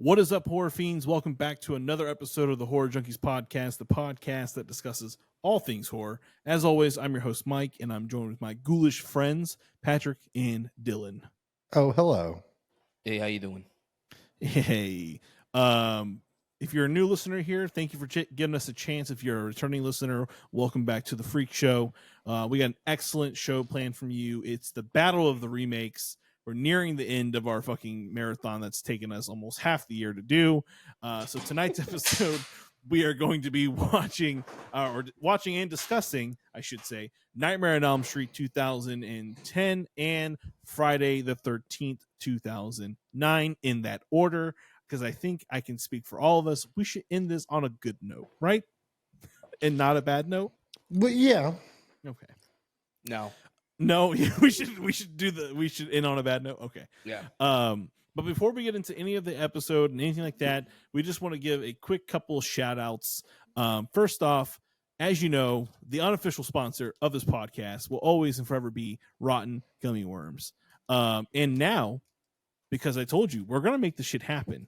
What is up, horror fiends? Welcome back to another episode of the Horror Junkies Podcast, the podcast that discusses all things horror. As always, I'm your host, Mike, and I'm joined with my ghoulish friends, Patrick and Dylan. Oh, hello. Hey, how you doing? Hey. If you're a new listener here, thank you for giving us a chance. If you're a returning listener, welcome back to the Freak Show. We got an excellent show planned from you. It's the Battle of the Remakes. We're nearing the end of our fucking marathon that's taken us almost half the year to do. So tonight's episode, we are going to be watching and discussing, I should say, Nightmare on Elm Street 2010 and Friday the 13th, 2009 in that order. Because I think I can speak for all of us. We should end this on a good note, right? And not a bad note. But yeah. Okay. No, we should end on a bad note. Okay. Yeah. But before we get into any of the episode and anything like that, we just want to give a quick couple of shout outs. First off, as you know, the unofficial sponsor of this podcast will always and forever be Rotten Gummy Worms. And now, because I told you, we're going to make this shit happen.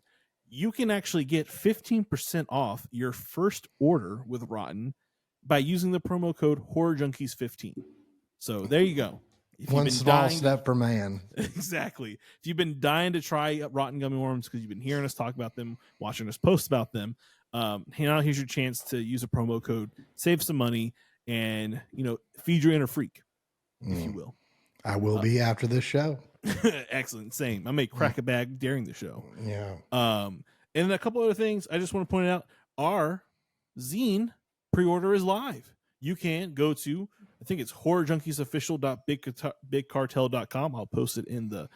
You can actually get 15% off your first order with Rotten by using the promo code Horror Junkies 15. So there you go. One small step for man. Exactly. If you've been dying to try Rotten Gummy Worms because you've been hearing us talk about them, watching us post about them, here's your chance to use a promo code, save some money, and feed your inner freak, if you will. I will be after this show. Excellent. Same. I may crack a bag during the show. Yeah. And a couple other things I just want to point out. Our zine pre-order is live. You can go to, I think it's horrorjunkiesofficial.bigcartel.com. I'll post it in the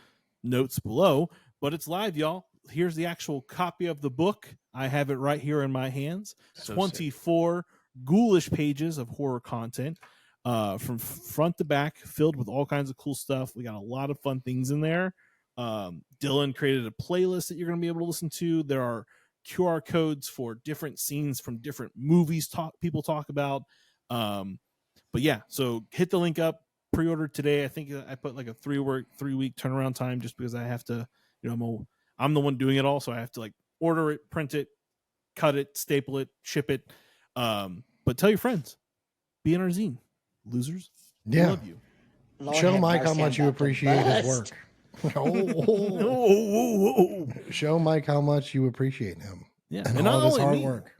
notes below, but it's live, y'all. Here's the actual copy of the book. I have it right here in my hands. So 24 ghoulish pages of horror content. From front to back, filled with all kinds of cool stuff. We got a lot of fun things in there. Dylan created a playlist that you're going to be able to listen to. There are QR codes for different scenes from different movies people talk about. But yeah, so hit the link up, pre-order today. I think I put like a 3-week turnaround time just because I have to, I'm the one doing it all. So I have to like order it, print it, cut it, staple it, ship it. But tell your friends, be in our zine. Losers, yeah. Love you. Lord, show Mike how much you appreciate his work. Show Mike how much you appreciate him. Yeah, and all his hard work.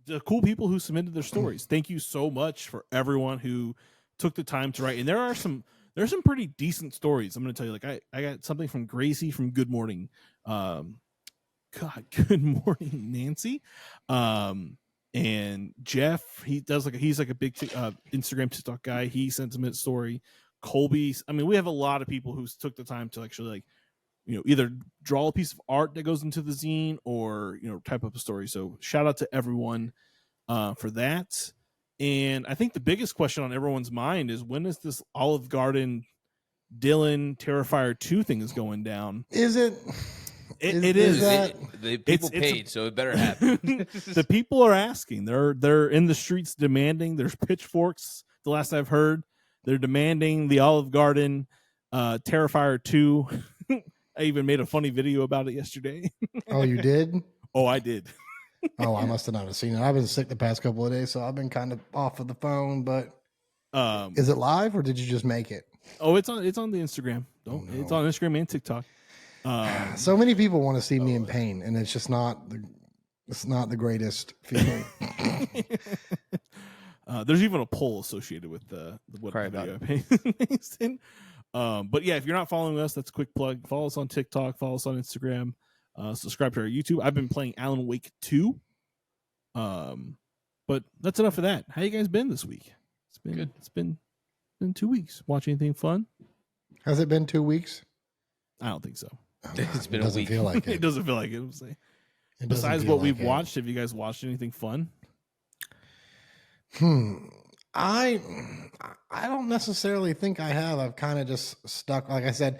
The cool people who submitted their stories. Thank you so much for everyone who took the time to write. And there's some pretty decent stories. I'm going to tell you. Like I got something from Gracie from Good Morning. Good Morning, Nancy. And Jeff, he's like a big Instagram TikTok guy. He sent him a story. Colby, we have a lot of people who took the time to actually either draw a piece of art that goes into the zine or type up a story. So shout out to everyone for that. And I think the biggest question on everyone's mind is, when is this Olive Garden Dylan Terrifier 2 thing is going down? Is it? It is. The people paid, so it better happen. The people are asking. They're in the streets demanding. There's pitchforks. The last I've heard, they're demanding the Olive Garden Terrifier 2. I even made a funny video about it yesterday. Oh, you did? Oh, I did. Oh, I must have not have seen it. I've been sick the past couple of days, so I've been kind of off of the phone. But is it live or did you just make it? Oh, it's on the Instagram. It's on Instagram and TikTok. So many people want to see me in pain, and it's just not the greatest feeling. There's even a poll associated with what video I pasted in. But yeah, if you're not following us, that's a quick plug. Follow us on TikTok, follow us on Instagram, subscribe to our YouTube. I've been playing Alan Wake 2. But that's enough of that. How you guys been this week? It's been good. It's been 2 weeks. Watch anything fun? Has it been 2 weeks? I don't think so. It's been a week. Feel like it. It doesn't feel like it. Besides what we've watched, have you guys watched anything fun? I don't necessarily think I have. I've kind of just stuck. Like I said,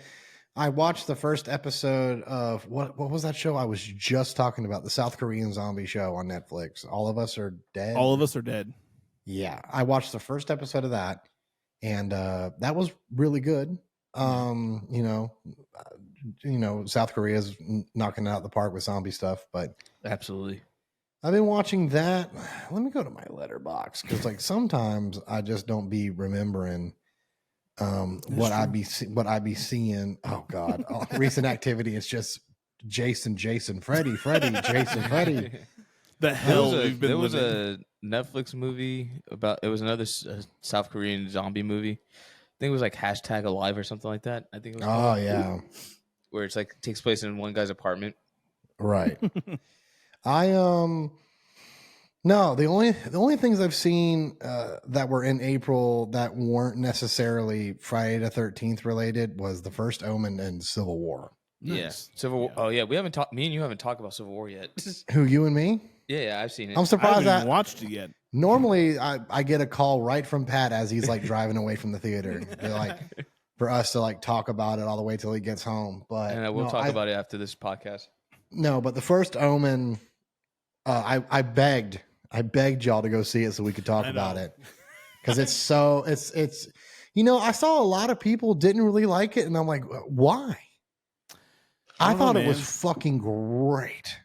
I watched the first episode of what was that show I was just talking about? The South Korean zombie show on Netflix. All of Us Are Dead. All of Us Are Dead. Yeah, I watched the first episode of that, and that was really good. South Korea's knocking it out the park with zombie stuff, but absolutely. I've been watching that. Let me go to my letterbox because, like, sometimes I just don't be remembering what I be seeing. Oh God, recent activity. It's just Jason, Freddy, Jason, Freddy. The hell we've been There was living. a Netflix movie about. It was another South Korean zombie movie. I think it was like #Alive or something like that. I think it was. Oh yeah, where it's like takes place in one guy's apartment. Right. No, the only things I've seen that were in April that weren't necessarily Friday the 13th related was The First Omen and Civil War. Nice. Yeah, Civil War. Yeah. Oh yeah, we haven't talked. Me and you haven't talked about Civil War yet. Who, you and me? Yeah, I've seen it. I'm surprised I haven't even watched it yet. Normally, I get a call right from Pat as he's like driving away from the theater. They're like, for us to like talk about it all the way till he gets home. But and we'll talk about it after this podcast. No, but The First Omen, I begged y'all to go see it so we could talk about it because it's I saw a lot of people didn't really like it, and I'm like, why? I thought it was fucking great.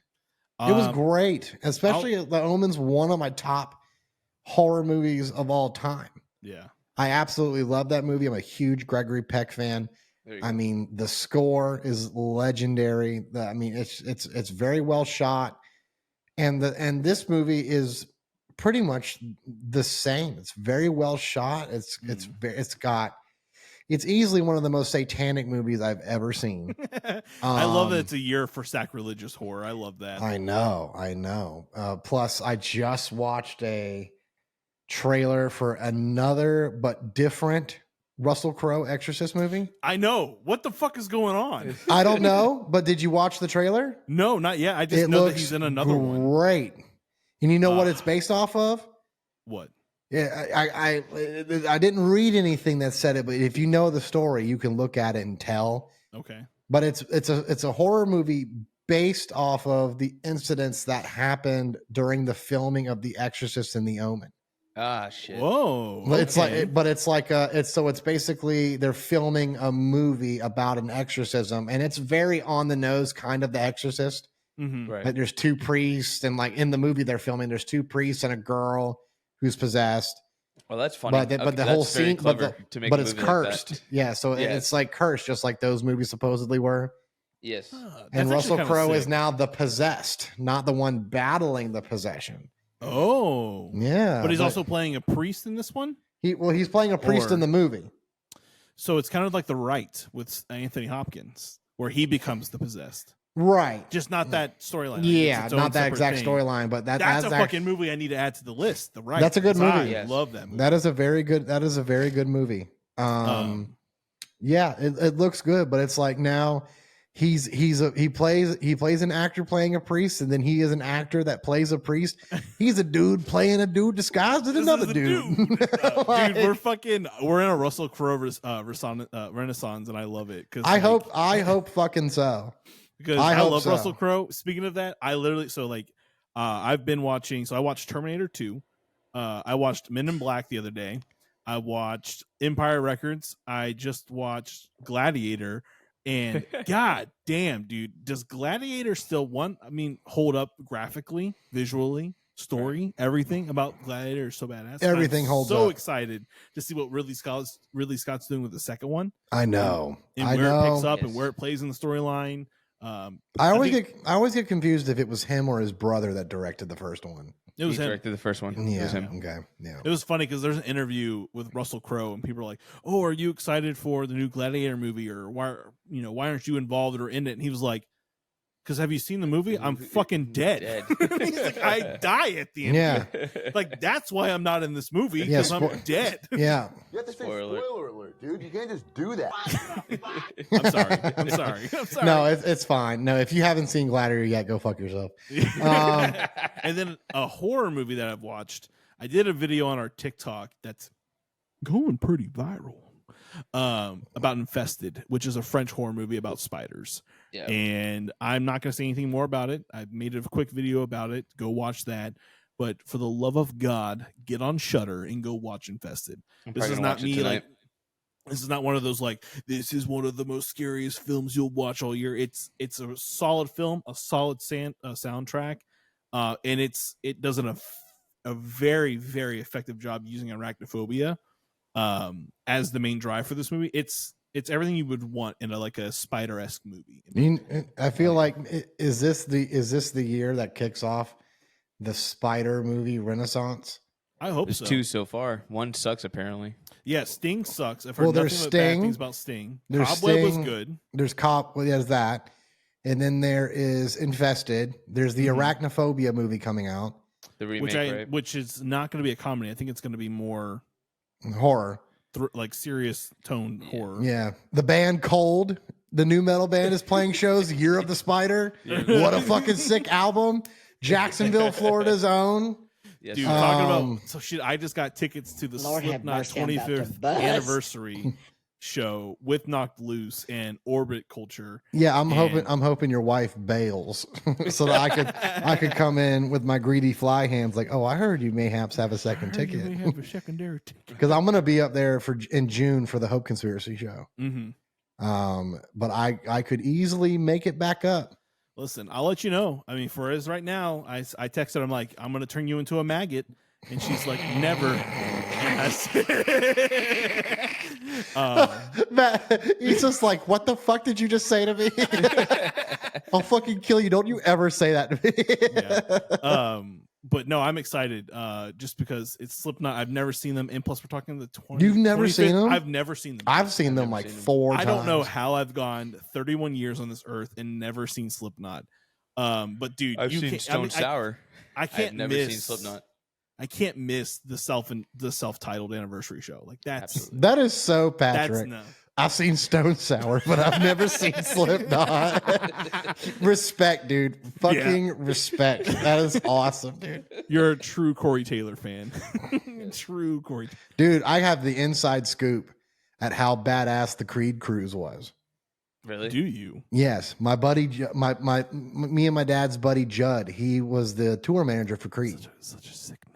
It was great, especially The Omen's one of my top horror movies of all time. Yeah, I absolutely love that movie. I'm a huge Gregory Peck fan. I mean, the score is legendary. It's very well shot, and this movie is pretty much the same. It's very well shot. It's easily one of the most satanic movies I've ever seen. I love that it's a year for sacrilegious horror. I love that. I know. Plus, I just watched a trailer for another but different Russell Crowe Exorcist movie. I know. What the fuck is going on? I don't know, but did you watch the trailer? No, not yet. I just know that he's in another one. Great. And you know what it's based off of? What? Yeah, I didn't read anything that said it, but if you know the story, you can look at it and tell. Okay. But it's a horror movie based off of the incidents that happened during the filming of The Exorcist and The Omen. Ah, shit. Whoa. It's basically they're filming a movie about an exorcism, and it's very on the nose, kind of The Exorcist. Mm-hmm. Right. Like there's two priests, and like in the movie they're filming, there's two priests and a girl who's possessed. Well, that's funny. But the whole scene, but it's cursed. Like yeah, so it's like cursed, just like those movies supposedly were. Yes. And Russell Crowe is now the possessed, not the one battling the possession. Oh, yeah. But he's also playing a priest in this one. He's playing a priest in the movie. So it's kind of like The Rite with Anthony Hopkins, where he becomes the possessed. Right. Just not that storyline. Yeah, not that exact storyline, but that's a fucking movie I need to add to the list. The Rite. That's a good movie. I love that movie. That is a very good movie. Yeah, it looks good, but it's like now he plays an actor playing a priest, and then he is an actor that plays a priest. He's a dude playing a dude disguised as another dude. Dude, we're in a Russell Crowe renaissance, and I love it because I hope fucking so. Because I love Russell Crowe. Speaking of that, I've been watching. So I watched Terminator 2. I watched Men in Black the other day. I watched Empire Records. I just watched Gladiator. And god damn, dude, does Gladiator still hold up graphically, visually, story, everything about Gladiator is so badass. Everything holds up. So excited to see what Ridley Scott's doing with the second one. I know. And where it picks up and where it plays in the storyline. I always get confused if it was him or his brother that directed the first one. It was him. Directed the first one. Yeah. It was him. Okay. Yeah. It was funny because there's an interview with Russell Crowe and people are like, "Oh, are you excited for the new Gladiator movie, or why aren't you involved or in it?" And he was like, "Because have you seen the movie? I'm fucking dead." He's like, "I die at the end." Yeah. Like that's why I'm not in this movie because I'm dead. Yeah. You have to say spoiler alert, dude. You can't just do that. I'm sorry. No, it's fine. No, if you haven't seen Gladiator yet, go fuck yourself. And then a horror movie that I've watched. I did a video on our TikTok that's going pretty viral about Infested, which is a French horror movie about spiders. Yeah. And I'm not going to say anything more about it. I made a quick video about it. Go watch that. But for the love of God, get on Shudder and go watch Infested. This is not me like This is not one of those like, this is one of the most scariest films you'll watch all year. It's a solid film, a solid soundtrack, and it does a very, very effective job using arachnophobia as the main drive for this movie. It's everything you would want in a Spider-esque movie. I feel like is this the year that kicks off the Spider movie renaissance? I hope There's so. 2 so far. 1 sucks apparently. Yeah, Sting sucks. I've heard nothing but bad things about Sting. There's Cobweb was Sting, good. There's there's that. And then there is Infested. There's the Arachnophobia movie coming out. The remake, which is not going to be a comedy. I think it's going to be more horror. Like serious tone horror. Yeah. The band Cold, the new metal band, is playing shows. Year of the Spider. What a fucking sick album. Jacksonville, Florida's own. Yes. Dude, talking about I just got tickets to the Slipknot 25th anniversary show with Knocked Loose and Orbit Culture. Yeah, I'm hoping your wife bails so that I could come in with my greedy fly hands like, oh, I heard you mayhaps have a second ticket. You may have a secondary ticket. Because I'm gonna be up there in June for the Hope Conspiracy show. But I could easily make it back up. Listen, I'll let you know. I mean, for us right now, I texted her, I'm like, I'm going to turn you into a maggot. And she's like, never. Matt, he's just like, what the fuck did you just say to me? I'll fucking kill you. Don't you ever say that to me. Yeah. But no, I'm excited just because it's Slipknot. I've never seen them. And plus, we're talking the 20. You've never seen them? I've never seen them. I've seen them like 4 times. I don't know how I've gone 31 years on this earth and never seen Slipknot. But dude, I've seen Stone Sour. I can't I've never seen Slipknot. I can't miss the self-titled anniversary show. Like that is so Patrick. I've seen Stone Sour, but I've never seen Slipknot. Respect, dude. Fucking respect. That is awesome, dude. You're a true Corey Taylor fan. True Corey. Dude, I have the inside scoop at how badass the Creed cruise was. Really? Do you? Yes. My buddy, me and my dad's buddy, Judd, he was the tour manager for Creed. Such a sick name.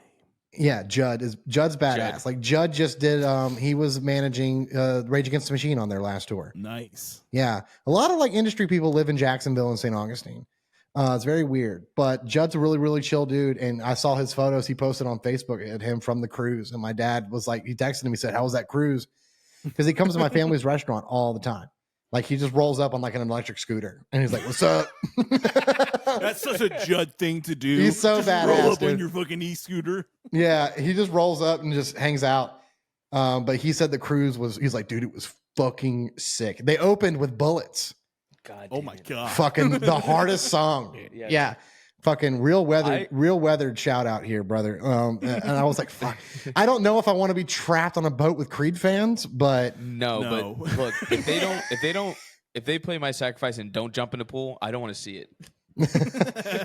Yeah, Judd's badass. Judd. Like Judd just did. He was managing Rage Against the Machine on their last tour. Nice. Yeah, a lot of like industry people live in Jacksonville and St. Augustine. It's very weird, but Judd's a really, really chill dude. And I saw his photos he posted on Facebook at him from the cruise. And my dad was like, he texted him. He said, "How was that cruise?" Because he comes to my family's restaurant all the time. Like he just rolls up on like an electric scooter, and he's like, "What's up?" That's such a Judd thing to do. He's so just badass. Roll up dude. on your fucking e-scooter. Yeah, he just rolls up and just hangs out. But he said the cruise he's like, dude, it was fucking sick. They opened with Bullets. God. Oh my god. Fucking the hardest song. Yeah. Fucking real weathered shout out here, brother. And I was like, fuck. I don't know if I want to be trapped on a boat with Creed fans, but No. But look, if they play My Sacrifice and don't jump in the pool, I don't want to see it.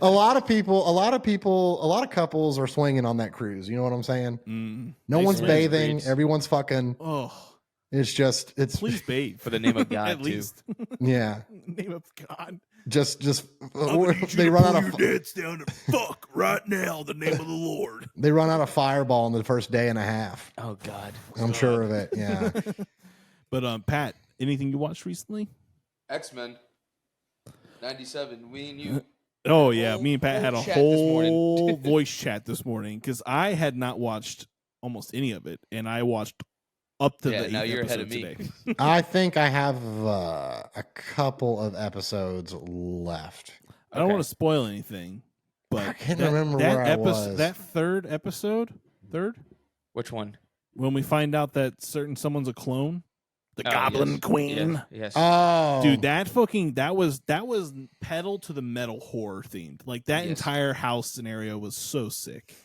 a lot of couples are swinging on that cruise. You know what I'm saying? No one's bathing. Everyone's fucking. Oh, it's please bathe For the name of God, at least. Yeah. Name of God. Just they run out of your dance down and fuck right now. The name of the Lord. They run out of Fireball in the first day and a half. Oh God. I'm sure of it. Yeah. But Pat, anything you watched recently? X-Men 97. We and you. Oh yeah, me and Pat had a chat this morning. whole voice chat this morning because I had not watched almost any of it, and I watched up to the 8th now you're ahead episode of me. today. I think I have a couple of episodes left. I don't want to spoil anything, but I can't remember where I was. That third episode, Which one? when we find out that someone's a clone, the Goblin yes. Queen. Yes. Oh, Dude, that was pedal to the metal horror themed. Like that Yes. entire house scenario was so sick.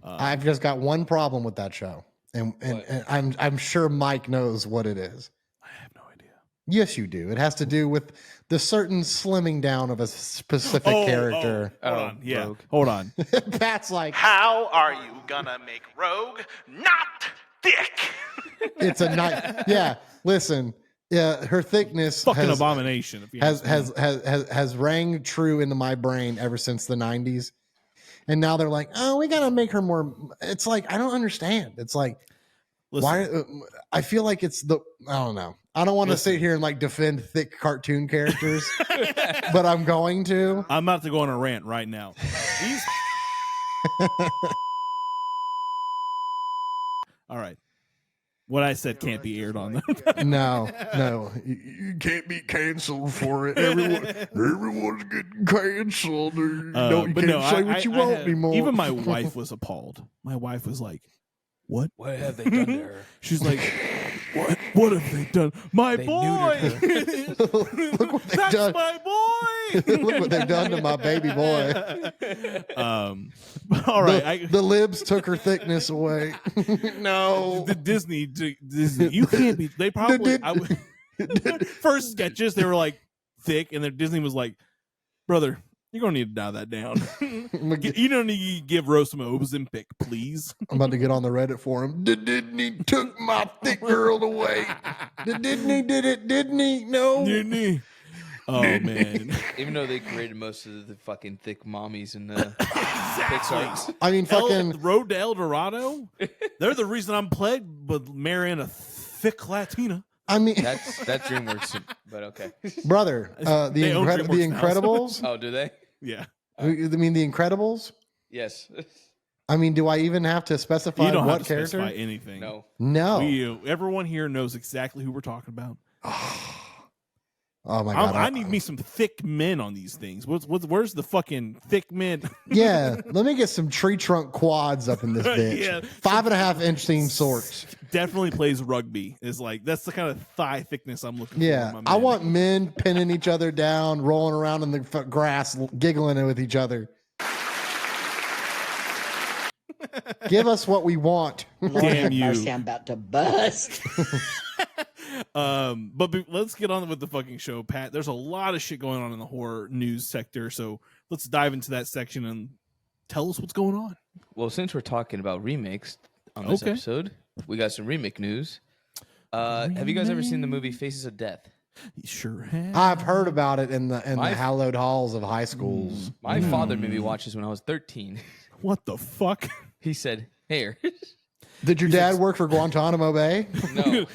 I've just got one problem with that show, and I'm sure Mike knows what it is. I have no idea. Yes, you do. It has to do with the certain slimming down of a specific character. Hold on. Yeah. Rogue. Hold on. Pat's like, How are you gonna make Rogue not thick? it's a night. Yeah, listen. Yeah, her thickness Fucking abomination. If you ask me. has rang true into my brain ever since the 90s. And now they're like, oh, we gotta make her more. It's like, I don't understand. It's like, Listen, Why? I feel like it's I don't know. I don't want to sit here and like defend thick cartoon characters, but I'm going to. I'm about to go on a rant right now. All right. What I said can't be aired on them. No, you can't be canceled for it. Everyone's getting canceled. You can't say what you want anymore. Even my wife was appalled. My wife was like, "What? What have they done to her?" She's like, "What? What have they done? My They boy! Look what they've That's done. my boy! Look what they've done to my baby boy. All right. The libs took her thickness away. No. The Disney, you can't be. They probably first sketches they were like thick, and then Disney was like, "Brother, you're gonna need to dial that down. You don't need to give Rose some Ozempic, please." I'm about to get on the Reddit forum. Disney took my thick girl away. Disney did it. Disney, no. Disney. Oh man. Even though they created most of the fucking thick mommies in the Pixar. I mean, fucking Road to El Dorado. They're the reason I'm plagued with marrying a thick Latina. I mean, That's DreamWorks, but okay. brother, They own DreamWorks the now, Incredibles. Oh, do they? Yeah. I mean, the Incredibles. Yes. I mean, do I even have to specify You don't what have to character? specify anything. No. No. Everyone here knows exactly who we're talking about. Oh my god! I need me some thick men on these things. Where's the fucking thick men? Yeah, let me get some tree trunk quads up in this bitch. Yeah. 5.5 inch seam sorts. Definitely plays rugby. Is like that's the kind of thigh thickness I'm looking for. Yeah, in my I man. want men pinning each other down, rolling around in the grass, giggling with each other. Give us what we want. Damn you. Mercy, I'm about to bust. But let's get on with the fucking show, Pat. There's a lot of shit going on in the horror news sector, so let's dive into that section and tell us what's going on. Well, since we're talking about remakes on this episode, we got some remake news. Have you guys ever seen the movie Faces of Death? Sure have. I've heard about it in the hallowed halls of high schools. My father made me watch this when I was 13. What the fuck? He said, "Here." Did your dad work for Guantanamo Bay? No.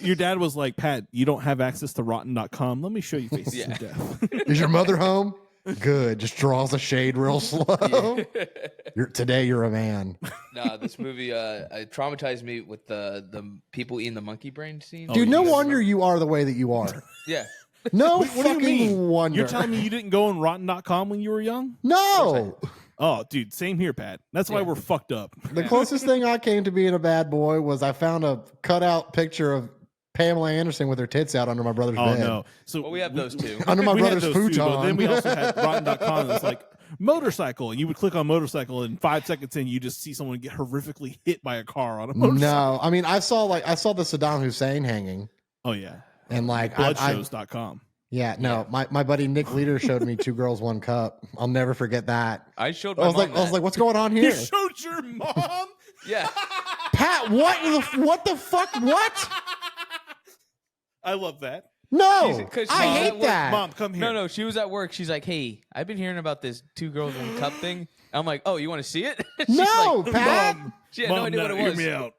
Your dad was like, "Pat, you don't have access to rotten.com. Let me show you Faces Yeah. of Death." Is your mother home? Good. Just draws a shade real slow. Today you're a man. No, this movie it traumatized me with the people eating the monkey brain scene. Dude, you no guys wonder you are the way that you are. Yeah. No What do you fucking mean? wonder. You're telling me you didn't go on rotten.com when you were young? No. Oh, dude, same here, Pat. That's why we're fucked up. The closest thing I came to being a bad boy was I found a cutout picture of Pamela Anderson with her tits out under my brother's Oh bed. no! So Well, we have those two. Under my we had brother's those too, but futon. then we also had rotten.com that's like motorcycle, and you would click on motorcycle, and 5 seconds in, you just see someone get horrifically hit by a car on a motorcycle. No, I mean I saw the Saddam Hussein hanging, Oh yeah, and like I, bloodshows.com. my buddy Nick Leader showed me 2 Girls 1 Cup. I'll never forget that. I showed I my was mom like, what's going on here? You showed your mom. yeah. Pat, what the fuck? What? I love that. No, 'cause I she's at hate work. that. Mom, come here. No, she was at work. She's like, "Hey, I've been hearing about this 2 girls 1 cup thing." I'm like, "Oh, you want to see it?" She's No, like, Pat. She had no idea what it hear was. me out.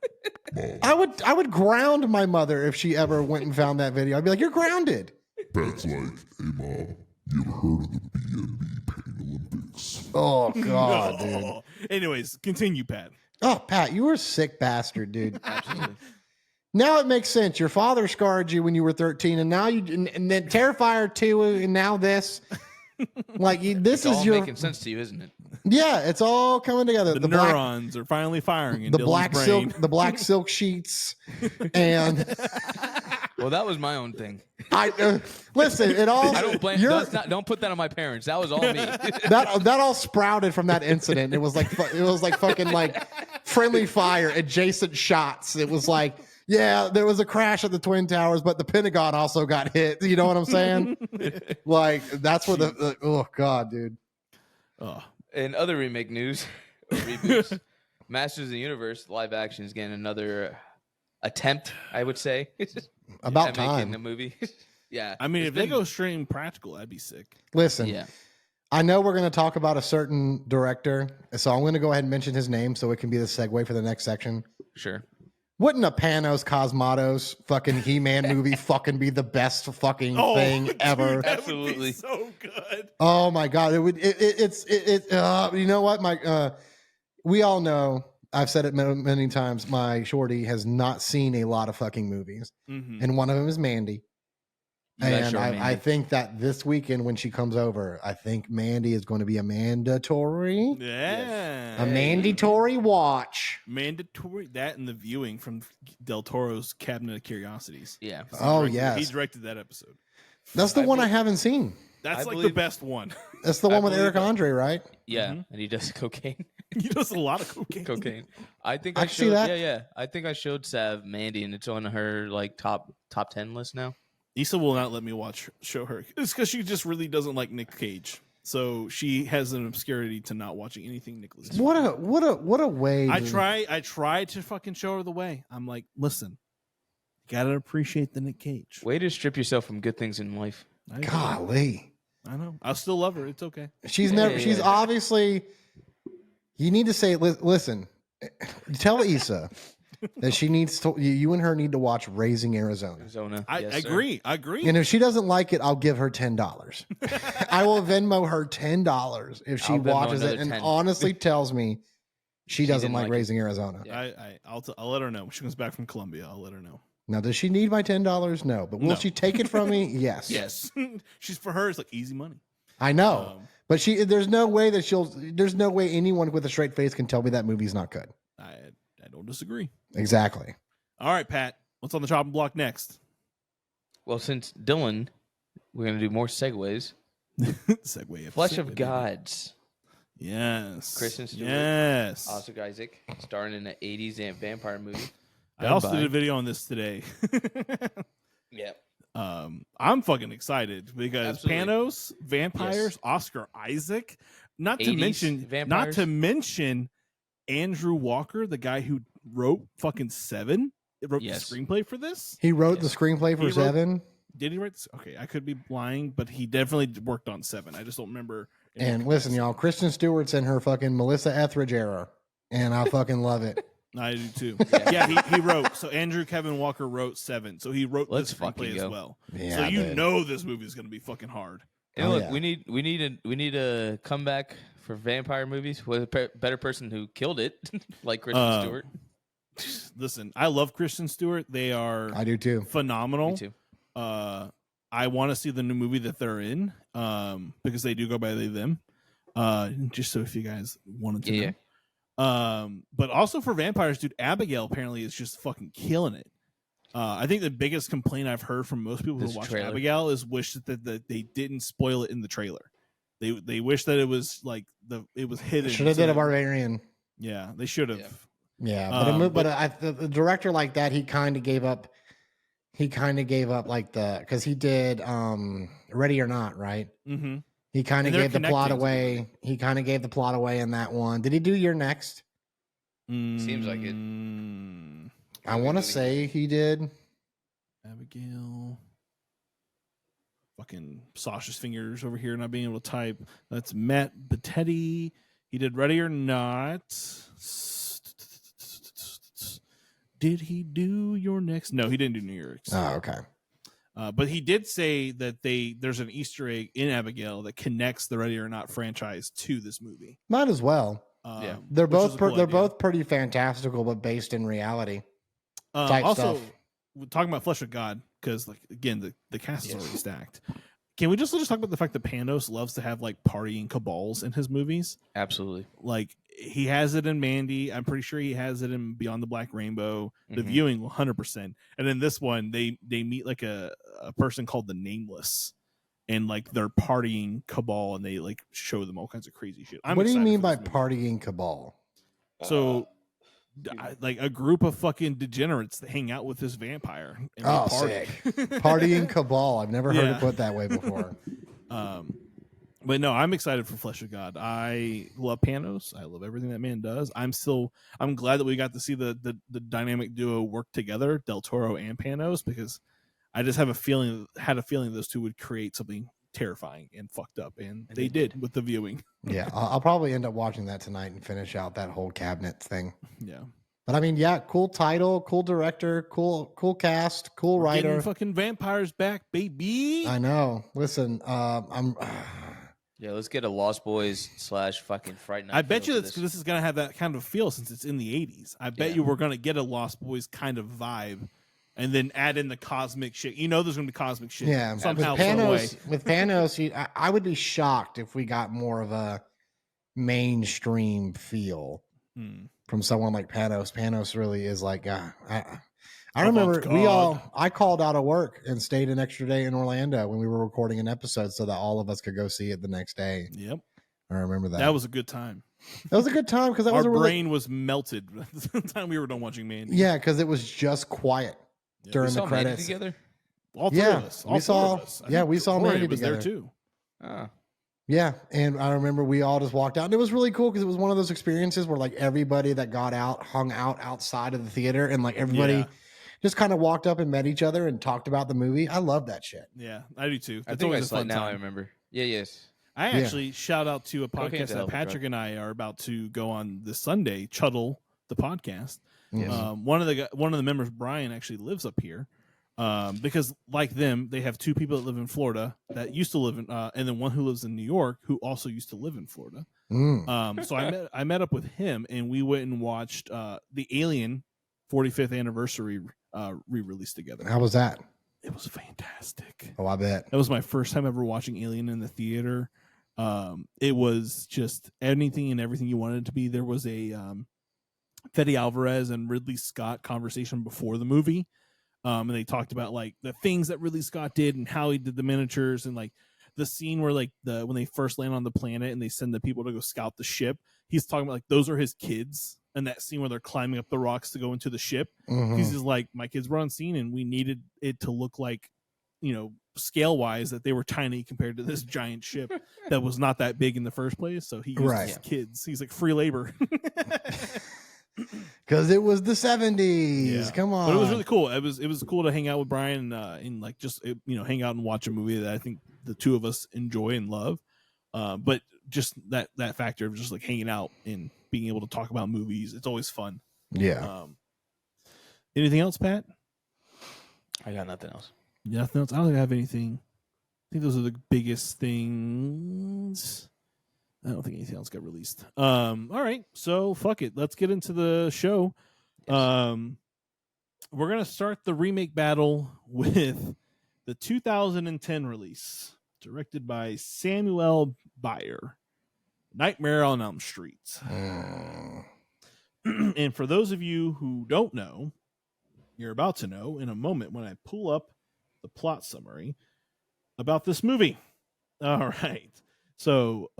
I would ground my mother if she ever went and found that video. I'd be like, "You're grounded." Pat's like, "Hey mom, you ever heard of the BNB Pain Olympics?" Oh God, dude. Oh. Anyways, continue, Pat. Oh, Pat, you were a sick bastard, dude. Absolutely. Now it makes sense. Your father scarred you when you were 13, and now and then Terrifier 2, and now this. Like this It's is all your making sense to you, isn't it? yeah. It's all coming together. The neurons are finally firing in the Dylan's black brain. silk, the black silk sheets, and Well, that was my own thing. listen. It all I don't blame. Don't put that on my parents. That was all me. that all sprouted from that incident. It was like fucking like friendly fire, adjacent shots. It was like, yeah, there was a crash at the Twin Towers, but the Pentagon also got hit. You know what I'm saying? Like that's where oh God, dude. Oh. In other remake news, or reboots, Masters of the Universe live action is getting another attempt. I would say About at making time. a movie. Yeah, I mean, it's if they been- go straight and practical, that'd be sick. Listen, yeah, I know we're going to talk about a certain director, so I'm going to go ahead and mention his name so it can be the segue for the next section. sure. Wouldn't a Panos Cosmatos fucking He-Man movie fucking be the best fucking thing dude, ever? that Absolutely. would be so good. Oh my god, it would. You know what? We all know. I've said it many times. My shorty has not seen a lot of fucking movies, and one of them is Mandy. And I think that this weekend when she comes over, I think Mandy is going to be a mandatory. Yeah. A mandatory watch. Mandatory. That and The Viewing from Del Toro's Cabinet of Curiosities. Yeah. Oh, He yes. directed that episode. That's the one I haven't seen. That's I like the believe- best one. That's the one with believe Eric that- Andre, right? Yeah, and he does cocaine. He does a lot of cocaine. I think I I see showed. that. Yeah. I think I showed Sav Mandy, and it's on her like top 10 list now. Issa will not let me show her. It's because she just really doesn't like Nick Cage. So she has an obscurity to not watching anything Nicolas Cage. What a way. I try to fucking show her the way. I'm like, listen, you gotta appreciate the Nick Cage. Way to strip yourself from good things in life. Golly. I know. I still love her. It's okay. She's Yeah, never. yeah, She's yeah. obviously. You need to say, listen. Tell Issa that she needs to. You and her need to watch Raising Arizona. Arizona. I Yes, sir. agree. I agree. And if she doesn't like it, I'll give her $10. I will Venmo her $10 if she I'll Venmo watches it another and 10. honestly tells me she doesn't didn't like like it. Raising Arizona. Yeah. I'll let her know when she comes back from Columbia. I'll let her know. Now, does she need my $10? No, but will No. she take it from me? Yes. Yes, she's for her. It's like easy money. I know, Um, but there's no way that there's no way anyone with a straight face can tell me that movie's not good. I don't disagree. Exactly. All right, Pat. What's on the chopping block next? Well, since Dylan, we're gonna do more segues. Segue. after Flesh segue, of baby. Gods. Yes. Kristen Stewart. Yes. Oscar Isaac, starring in an '80s vampire movie. I also Done by- did a video on this today. Yeah. I'm fucking excited because Absolutely. Panos, vampires, Yes. Oscar Isaac, not to 80s mention vampires. Andrew Walker, the guy who wrote fucking Seven. It wrote Yes. the screenplay for this. He wrote the screenplay for He wrote- Seven. Did he write this? Okay, I could be lying, but he definitely worked on Seven. I just don't remember. in what And listen, capacity. y'all, Kristen Stewart's in her fucking Melissa Etheridge era, and I fucking love it. I do too. Yeah, he wrote. So Andrew Kevin Walker wrote Seven. So he wrote Let's this screenplay fucking as go. well. Yeah, so you dude. know this movie is going to be fucking hard. And Oh, look, yeah. we need a comeback for vampire movies with a better person who killed it, like Kristen Stewart. Listen, I love Kristen Stewart. They are I do too. phenomenal. Me too. I want to see the new movie that they're in because they do go by they them. Just so if you guys wanted to Yeah. know. But also for vampires, dude, Abigail apparently is just fucking killing it. I think the biggest complaint I've heard from most people This who watch trailer. Abigail is wish that they didn't spoil it in the trailer. They wish that it was like it was hidden. Should have so did a that- barbarian. Yeah, they should have. Yeah. Yeah, but but- the director like that, he kind of gave up. He kind of gave up like because he did Ready or Not, right? Mm-hmm. He kind of And they're gave the plot connecting to away. He kind of gave the plot away in that one. Did he do Your Next? Seems like it. I want to say he did. Abigail. Fucking Sasha's fingers over here not being able to type. That's Matt Battetti. He did Ready or Not. Did he do Your Next? No, he didn't do New York's. Oh, okay. But he did say that there's an Easter egg in Abigail that connects the Ready or Not franchise to this movie. Might as well. Yeah. They're which is both a cool they're idea. both pretty fantastical, but based in reality. type Also, stuff. we're talking about Flesh of God because, like, again, the cast is Yes. already stacked. Can we just talk about the fact that Panos loves to have like partying cabals in his movies? Absolutely. Like he has it in Mandy. I'm pretty sure he has it in Beyond the Black Rainbow. The Mhm. Viewing, 100%. And then this one, they meet like a person called the Nameless, and like they're partying cabal, and they like show them all kinds of crazy shit. What do you excited mean for by this movie. partying cabal? So, like a group of fucking degenerates that hang out with this vampire. And they Oh, party. sick. Partying cabal. I've never heard Yeah. it put that way before. But no, I'm excited for Flesh of God. I love Panos. I love everything that man does. I'm glad that we got to see the dynamic duo work together, Del Toro and Panos, because I just had a feeling those two would create something terrifying and fucked up, and they did with the Viewing. Yeah, I'll probably end up watching that tonight and finish out that whole cabinet thing. Yeah. But I mean, yeah, cool title, cool director, cool cast, cool We're getting writer. fucking vampires back, baby. I know. Listen, Yeah, let's get a Lost Boys / fucking Fright Night. I bet you feel this to is going to have that kind of feel since it's in the 80s. I bet Yeah. you we're going to get a Lost Boys kind of vibe and then add in the cosmic shit. You know there's going to be cosmic shit. yeah. Somehow, with some way. Panos, I would be shocked if we got more of a mainstream feel from someone like Panos. Panos really is like, I remember I called out of work and stayed an extra day in Orlando when we were recording an episode so that all of us could go see it the next day. Yep. I remember that. That was a good time. That was a good time because Our brain was melted the time we were done watching Mandy. Yeah, because it was just quiet during the credits. Mandy together. All three of us. We saw Mandy was together there too. Yeah, and I remember we all just walked out, and it was really cool because it was one of those experiences where like everybody that got out hung out outside of the theater, and like everybody just kind of walked up and met each other and talked about the movie. I love that shit. Yeah, I do too. I It's think always a fun now time. I remember. Yeah, yes. I actually shout out to a Cocaine's podcast a hell that of a Patrick drug. and I are about to go on this Sunday. Chuddle the podcast. Yes. One of the members, Brian, actually lives up here because, like them, they have two people that live in Florida that used to live in, and then one who lives in New York who also used to live in Florida. So I met up with him, and we went and watched the Alien 45th anniversary re-release together. How was that? It was fantastic. Oh, I bet. That was my first time ever watching Alien in the theater. It was just anything and everything you wanted it to be. There was a Freddy Alvarez and Ridley Scott conversation before the movie. And they talked about like the things that Ridley Scott did and how he did the miniatures and like the scene where like when they first land on the planet and they send the people to go scout the ship. He's talking about like those are his kids. And that scene where they're climbing up the rocks to go into the ship. He's just like, my kids were on scene and we needed it to look like, you know, scale wise that they were tiny compared to this giant ship that was not that big in the first place. So he used his kids. He's like free labor. Because it was the 70s. Yeah. Come on. But it was really cool. It was cool to hang out with Brian and like just hang out and watch a movie that I think the two of us enjoy and love. But just that factor of just like hanging out and being able to talk about movies, it's always fun. Yeah. Anything else, Pat? I got nothing else. Nothing else. I don't think I have anything. I think those are the biggest things. I don't think anything else got released. All right, so fuck it. Let's get into the show. We're gonna start the remake battle with the 2010 release, directed by Samuel Bayer, Nightmare on Elm Street. And for those of you who don't know, you're about to know in a moment when I pull up the plot summary about this movie. All right. So,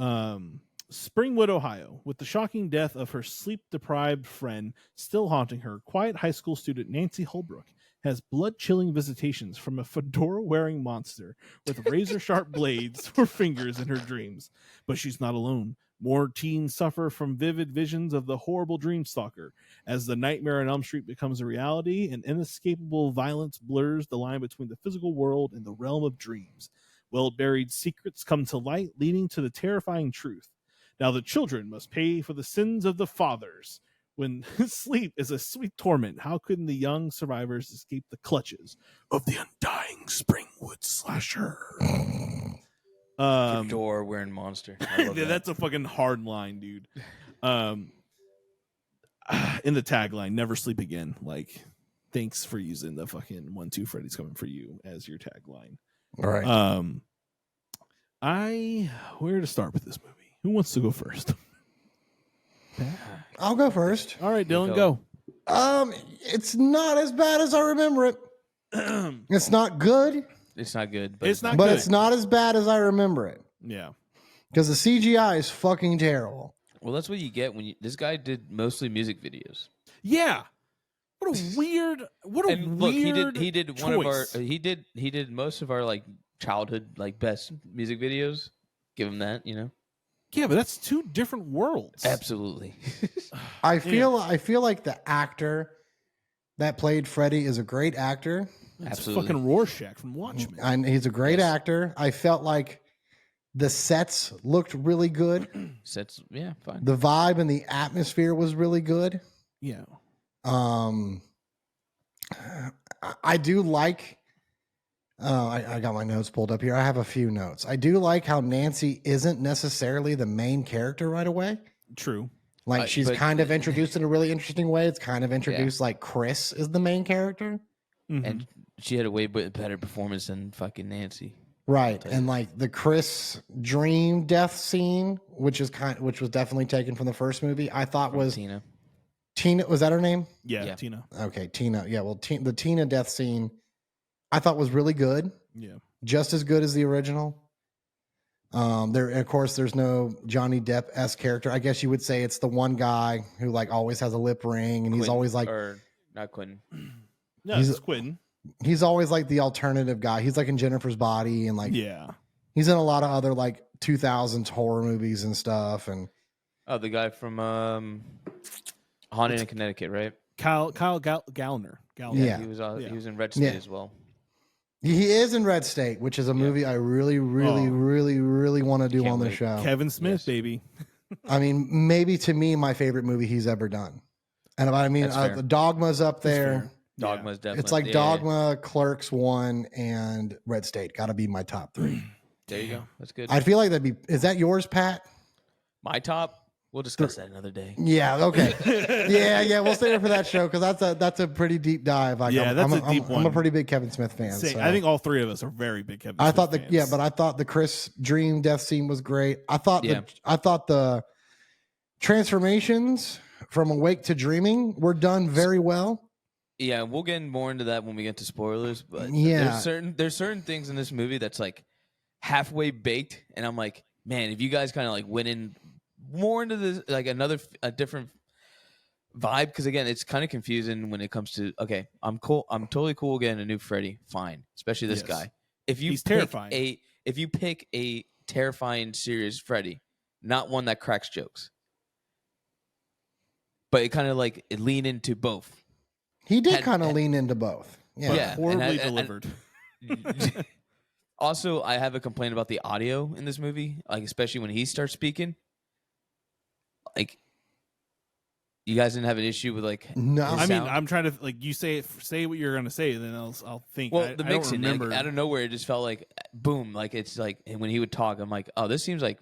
Springwood, Ohio, with the shocking death of her sleep-deprived friend still haunting her, quiet high school student Nancy Holbrook has blood-chilling visitations from a fedora-wearing monster with razor-sharp blades for fingers in her dreams. But she's not alone. More teens suffer from vivid visions of the horrible dream stalker. As the Nightmare on Elm Street becomes a reality, and inescapable violence blurs the line between the physical world and the realm of dreams. Well-buried secrets come to light, leading to the terrifying truth. Now the children must pay for the sins of the fathers. When sleep is a sweet torment, how couldn't the young survivors escape the clutches of the undying Springwood slasher? Door wearing monster. I love that. That's a fucking hard line, dude. In the tagline, never sleep again. Like, thanks for using the fucking 1-2 Freddy's coming for you as your tagline. All right. Where to start with this movie? Who wants to go first? I'll go first. All right, Dylan, go. It's not as bad as I remember it. It's not good. It's not good. But It's not But good. it's not as bad as I remember it. Yeah. Because the CGI is fucking terrible. Well, that's what you get when this guy did mostly music videos. Yeah. What a weird. What a And look, weird. he did one of our. choice. He did most of our like childhood like best music videos. Give him that, you know. Yeah, but that's two different worlds. Absolutely. I feel like the actor that played Freddy is a great actor. It's Absolutely. fucking Rorschach from Watchmen. And he's a great actor. I felt like the sets looked really good. Sets, yeah, fine. The vibe and the atmosphere was really good. Yeah. I do like. I got my notes pulled up here. I have a few notes. I do like how Nancy isn't necessarily the main character right away. True. Like she's kind of introduced in a really interesting way. It's kind of introduced like Chris is the main character, and she had a way better performance than fucking Nancy. Right, and like the Chris dream death scene, which was definitely taken from the first movie. I thought was Tina. Tina, was that her name? Yeah. Tina. Okay, Tina. Yeah, well, the Tina death scene, I thought was really good. Yeah, just as good as the original. There, of course, there's no Johnny Depp-esque character. I guess you would say it's the one guy who like always has a lip ring, and he's always like, or not Quentin. No, it's Quentin. He's always like the alternative guy. He's like in Jennifer's Body, and like he's in a lot of other like 2000s horror movies and stuff. And the guy from Haunted in Connecticut, right? Kyle Gallner. Yeah, he was in Red State as well. He is in Red State, which is a movie I really want to do on the show. Kevin Smith, baby. I mean, maybe to me, my favorite movie he's ever done. And I mean, the Dogma's up there. Dogma's definitely. It's like Dogma, Clerks 1, and Red State. Got to be my top 3. There you go. That's good. I feel like that'd be. Is that yours, Pat? My top. We'll discuss that another day. Yeah. Okay. yeah. We'll stay there for that show because that's a pretty deep dive. Like, that's a deep one. I'm a pretty big Kevin Smith fan. So. I think all three of us are very big Kevin. I Smith thought fans. but I thought the Chris Dream death scene was great. I thought the transformations from awake to dreaming were done very well. Yeah, we'll get more into that when we get to spoilers. But there's certain things in this movie that's like halfway baked, and I'm like, man, if you guys kind of like went in more into this, like a different vibe, because again, it's kind of confusing when it comes to I'm totally cool getting a new Freddy, fine, especially this guy. He's terrifying. If you pick a terrifying, serious Freddy, not one that cracks jokes, but it kind of like it leaned into both. He did kind of lean into both. Yeah, horribly delivered. Also, I have a complaint about the audio in this movie, like especially when he starts speaking. Like, you guys didn't have an issue with like no. I mean, I'm trying to like you say what you're gonna say, and then I'll think. Well, the mixing, I don't remember. Like, out of nowhere, it just felt like boom, like it's like when he would talk, I'm like, oh, this seems like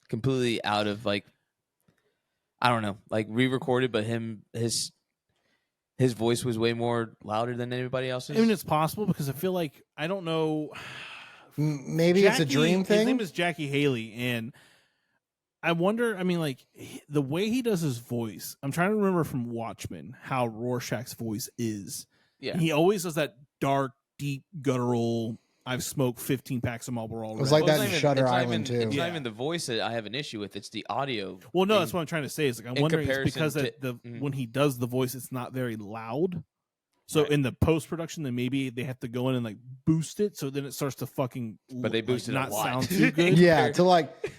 completely out of like, I don't know, like re-recorded, but his voice was way more louder than anybody else's. I mean, it's possible because I feel like I don't know. Maybe it's a dream thing. His name is Jackie Haley, and I wonder. I mean, like the way he does his voice. I'm trying to remember from Watchmen how Rorschach's voice is. Yeah, and he always does that dark, deep, guttural. I've smoked 15 packs of Marlboro already. It was like that in Shutter Island too. It's not even the voice that I have an issue with; it's the audio. Well, no, that's what I'm trying to say. Is like I'm wondering it's because when he does the voice, it's not very loud. So in the post production, then maybe they have to go in and like boost it, so then it starts to fucking. But they boosted not a lot. Sound too good. Yeah, to like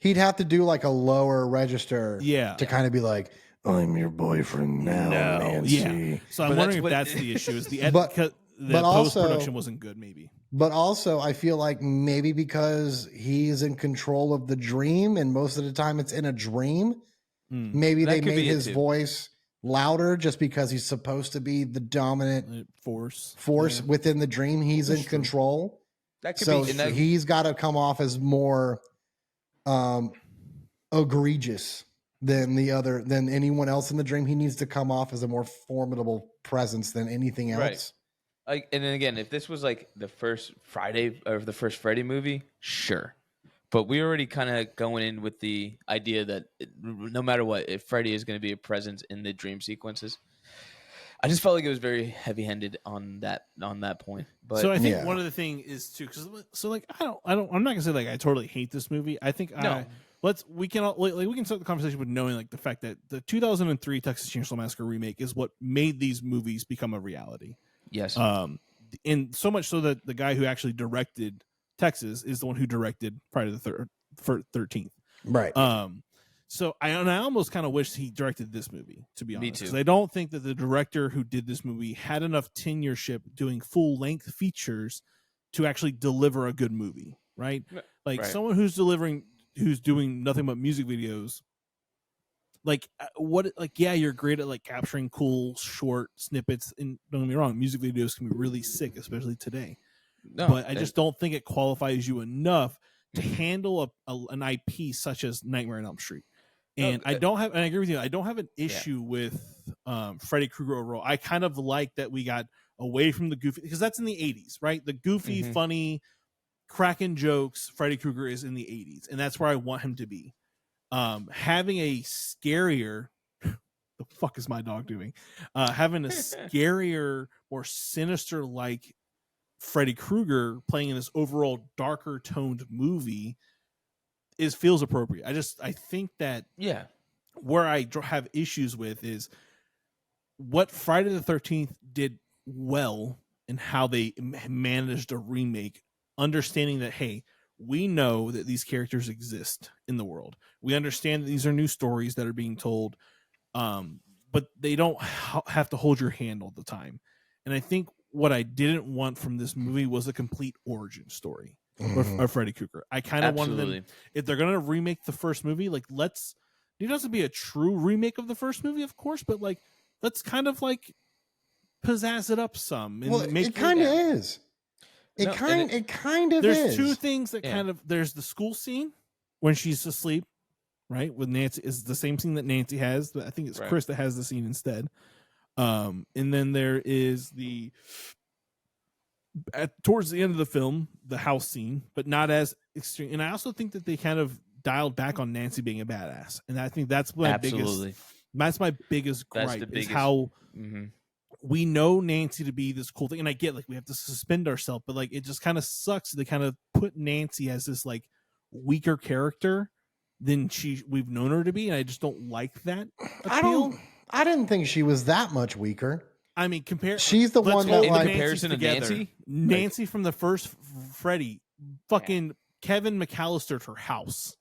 he'd have to do like a lower register. To kind of be like, I'm your boyfriend now, Nancy. Yeah. So I'm wondering if that's the issue. Is the post production wasn't good, maybe. But also, I feel like maybe because he's in control of the dream, and most of the time it's in a dream, maybe they made his voice louder just because he's supposed to be the dominant force within the dream. He's in control. That could be. He's got to come off as more egregious than anyone else in the dream. He needs to come off as a more formidable presence than anything else. Right. Like, and then again, if this was like the first Friday or the first Freddy movie, sure. But we already kind of going in with the idea that no matter what, if Freddy is going to be a presence in the dream sequences, I just felt like it was very heavy-handed on that point. But so I think one of the thing is too, I'm not gonna say like I totally hate this movie. I think we can start the conversation with knowing like the fact that the 2003 Texas Chainsaw Massacre remake is what made these movies become a reality. Yes. And so much so that the guy who actually directed Texas is the one who directed Friday the 13th. Right. So I almost kind of wish he directed this movie, to be honest. Me too. Because I don't think that the director who did this movie had enough tenureship doing full length features to actually deliver a good movie. Right. Like someone who's doing nothing but music videos yeah, you're great at like capturing cool short snippets, and don't get me wrong, music videos can be really sick, especially today. No, But I just don't think it qualifies you enough to handle an IP such as Nightmare on Elm Street. And I agree with you, I don't have an issue with Freddy Krueger overall. I kind of like that we got away from the goofy, because that's in the 80s, right? The goofy, funny, cracking jokes, Freddy Krueger is in the 80s, and that's where I want him to be. Having a scarier, the fuck is my dog doing? Having a scarier, more sinister like Freddy Krueger playing in this overall darker toned movie feels appropriate. I think that where I have issues with is what Friday the 13th did well and how they managed a remake, understanding that, hey, we know that these characters exist in the world. We understand that these are new stories that are being told, but they don't have to hold your hand all the time. And I think what I didn't want from this movie was a complete origin story of Freddy Krueger. I kind of wanted them, if they're going to remake the first movie, like it doesn't be a true remake of the first movie, of course, but like let's kind of like pizzazz it up some. And it kind of is. It kind of is. There's two things that kind of, there's the school scene when she's asleep, right? With Nancy, is the same scene that Nancy has. I think it's Chris that has the scene instead. And then there is towards the end of the film, the house scene, but not as extreme. And I also think that they kind of dialed back on Nancy being a badass. And I think that's my biggest gripe is how we know Nancy to be this cool thing. And I get, like, we have to suspend ourselves, but like, it just kind of sucks. They kind of put Nancy as this like weaker character than we've known her to be. And I just don't like that appeal. I didn't think she was that much weaker. I mean, she's the one that, like, comparison to Nancy from the first Freddy, fucking Kevin McAllister to her house.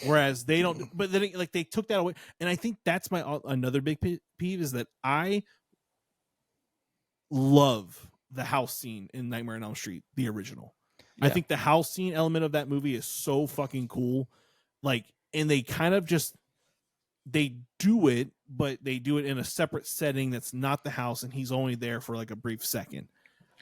Whereas they don't, but then like they took that away. And I think that's another big peeve is that I love the house scene in Nightmare on Elm Street, the original. I think the house scene element of that movie is so fucking cool. Like, and they kind of just, they do it, but they do it in a separate setting that's not the house, and he's only there for like a brief second.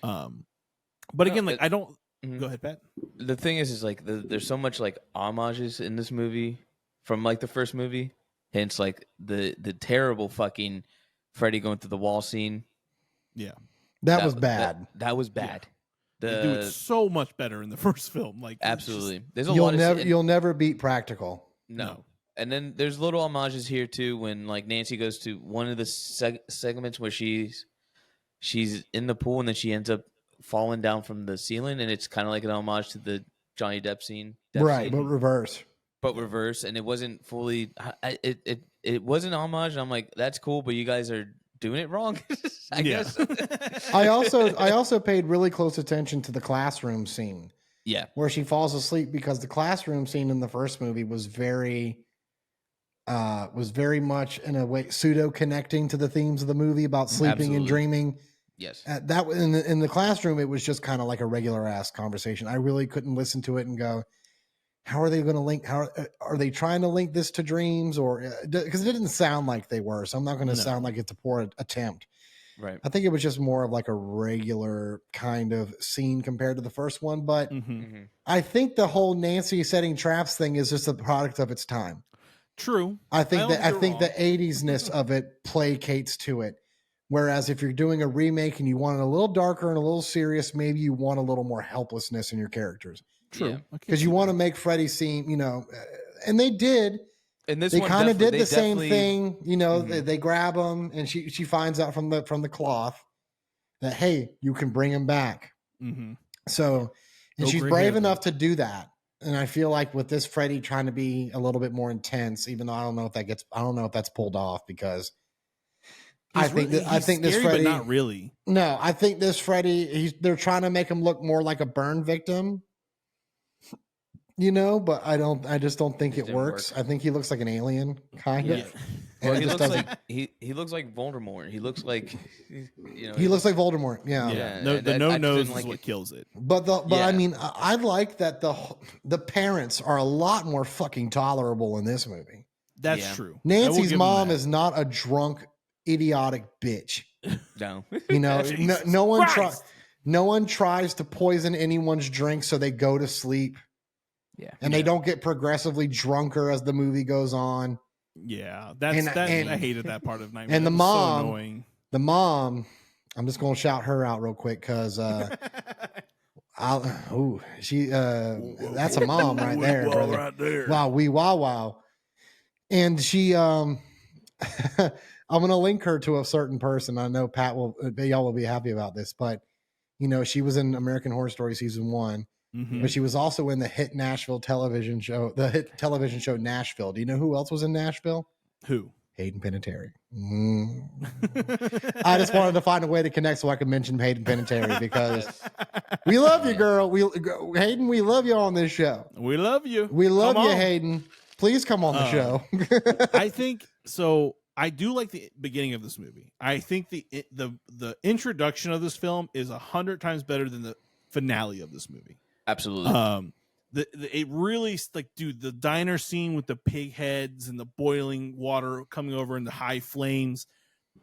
But again, like, I don't. Go ahead, Pat. The thing is like there's so much like homages in this movie from like the first movie. Hence, like the terrible fucking Freddy going through the wall scene. Yeah, that was bad. That was bad. They do it so much better in the first film. Like, absolutely, there's a lot. You'll never beat practical. No. And then there's little homages here too when like Nancy goes to one of the segments where she's in the pool and then she ends up falling down from the ceiling, and it's kind of like an homage to the Johnny Depp scene. But reverse. And it wasn't fully. It wasn't homage. And I'm like, that's cool, but you guys are doing it wrong. I guess. I also paid really close attention to the classroom scene. Yeah, where she falls asleep, because the classroom scene in the first movie was very much in a way pseudo connecting to the themes of the movie about sleeping and dreaming. Yes, that in the classroom, it was just kind of like a regular ass conversation. I really couldn't listen to it and go, how are they going to link? How are they trying to link this to dreams? Or because it didn't sound like they were, so I'm not going to sound like it's a poor attempt. Right. I think it was just more of like a regular kind of scene compared to the first one. But I think the whole Nancy setting traps thing is just a product of its time. True. I think the 80s-ness of it placates to it. Whereas if you're doing a remake and you want it a little darker and a little serious, maybe you want a little more helplessness in your characters. True. Because you want to make Freddy seem, and they did. And this they one kind of did the same thing. They grab him, and she finds out from the cloth that, hey, you can bring him back. So, and she's brave enough to do that. And I feel like with this Freddy trying to be a little bit more intense, even though I don't know if that's pulled off, because I think this Freddy, but not really. No, I think this Freddy, they're trying to make him look more like a burn victim. But I just don't think it works. I think he looks like an alien, kind of. Yeah. Well, he looks like he looks like Voldemort. He looks like he looks like Voldemort. Yeah. The nose is what kills it. But I mean, I like that the parents are a lot more fucking tolerable in this movie. That's true. Nancy's mom is not a drunk, idiotic bitch. No. You know, no one tries to poison anyone's drink so they go to sleep. Yeah. And they don't get progressively drunker as the movie goes on. Yeah. I hated that part of Nightmare. And so annoying. The mom, I'm just going to shout her out real quick because that's a mom right there, brother. Right there. Wow. And she, I'm going to link her to a certain person. I know y'all will be happy about this, but you know, she was in American Horror Story season 1, but she was also in the hit Nashville television show, Nashville. Do you know who else was in Nashville? Who? Hayden Panettiere. I just wanted to find a way to connect so I could mention Hayden Panettiere because we love you, girl. Hayden, we love you on this show. We love you. We love you, Hayden. Please come on the show. I think so. I do like the beginning of this movie. I think the introduction of this film is 100 times better than the finale of this movie. Absolutely. It really, like, dude, the diner scene with the pig heads and the boiling water coming over and the high flames,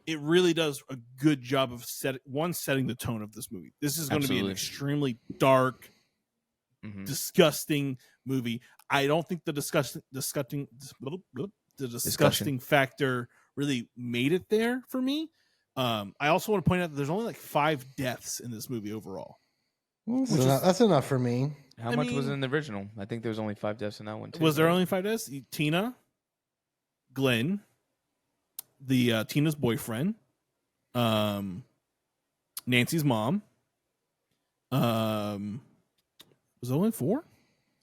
it really does a good job of setting the tone of this movie. This is going to be an extremely dark, disgusting movie. I don't think the disgusting factor really made it there for me. I also want to point out that there's only like 5 deaths in this movie overall. That's enough for me. How much was in the original? I think there was only 5 deaths in that one too. Was there only 5 deaths? Tina, Glenn, Tina's boyfriend, Nancy's mom. Was it only 4?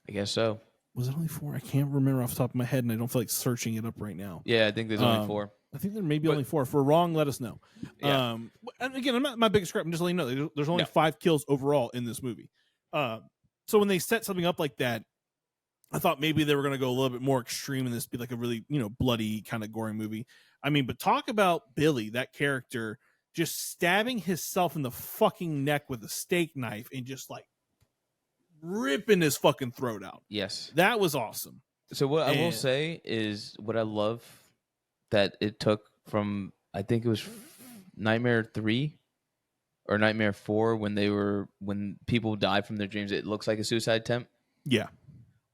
I guess so. Was it only 4? I can't remember off the top of my head, and I don't feel like searching it up right now. Yeah, I think there's only 4. I think there may be only 4. If we're wrong, let us know. Yeah. And again, I'm not my biggest gripe. I'm just letting you know there's only 5 kills overall in this movie. So when they set something up like that, I thought maybe they were going to go a little bit more extreme and this be like a really, bloody kind of gory movie. I mean, but talk about Billy, that character, just stabbing himself in the fucking neck with a steak knife and just like ripping his fucking throat out. Yes. That was awesome. So what I will say is what I love that it took from, I think it was Nightmare 3 or Nightmare 4 when people die from their dreams, it looks like a suicide attempt. Yeah.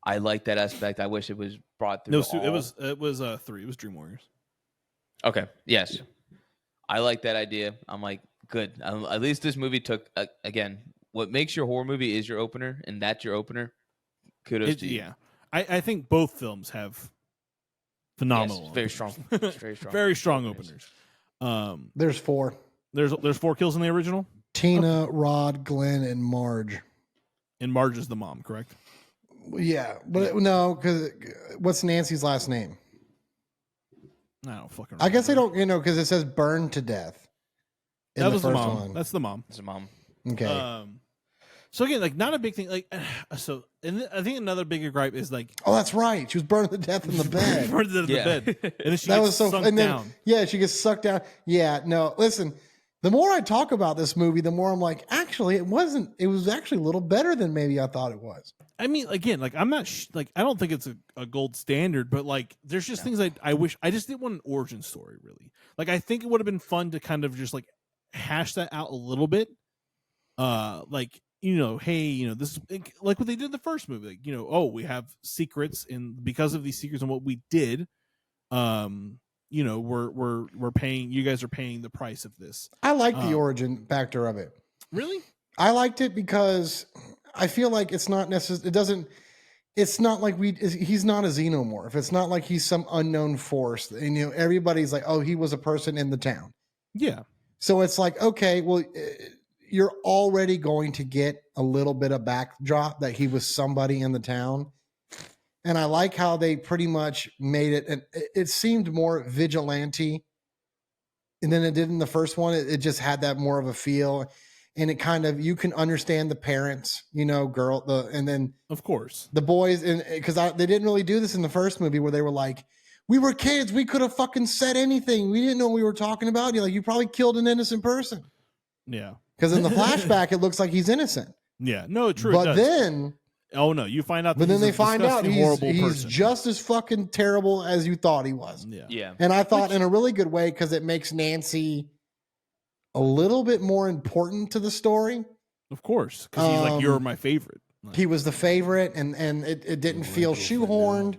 I like that aspect. I wish it was brought through. No, it was 3. It was Dream Warriors. Okay. Yes. I like that idea. I'm like, good. At least this movie took, again, what makes your horror movie is your opener, and that's your opener. Kudos to you. Yeah. I think both films have phenomenal, very strong, very strong openers. There's 4. There's 4 kills in the original. Tina, Rod, Glenn, and Marge. And Marge is the mom, correct? Yeah, but no, because what's Nancy's last name? I don't fucking remember. I guess they don't, because it says burned to death. That was the mom. That's the mom. It's a mom. Okay. So again, like, not a big thing. Like, and I think another bigger gripe is like, oh, that's right. She was burned to death in the bed. burned to death in the bed, and then she that gets was so. sunk And then, down. yeah, she gets sucked down. Yeah, no, listen. The more I talk about this movie, the more I'm like, actually, it wasn't. It was actually a little better than maybe I thought it was. I mean, again, like, I'm not I don't think it's a gold standard, but like, there's just things I wish I just didn't want an origin story, really. Like, I think it would have been fun to kind of just like hash that out a little bit. Like, hey, this is like what they did in the first movie. Like, oh, we have secrets, and because of these secrets and what we did, we're paying. You guys are paying the price of this. I like the origin factor of it. Really, I liked it because I feel like it's not necessarily. It doesn't. It's not like he's not a xenomorph. It's not like he's some unknown force. And everybody's like, oh, he was a person in the town. Yeah. So it's like, okay, well, you're already going to get a little bit of backdrop that he was somebody in the town. And I like how they pretty much made it, and it seemed more vigilante than it did in the first one. It just had that more of a feel, and it kind of, you can understand the parents, and then of course the boys, and because they didn't really do this in the first movie where they were like, we were kids, we could have fucking said anything, we didn't know what we were talking about. You're like, you probably killed an innocent person. Yeah. Because in the flashback, it looks like he's innocent. Yeah, no, true. But then Oh no, you find out, but then they find out he's person. just as fucking terrible as you thought he was. Yeah. And I thought in a really good way, because it makes Nancy a little bit more important to the story. Of course, because he's like, you're my favorite. Like, he was the favorite, and it didn't feel shoehorned.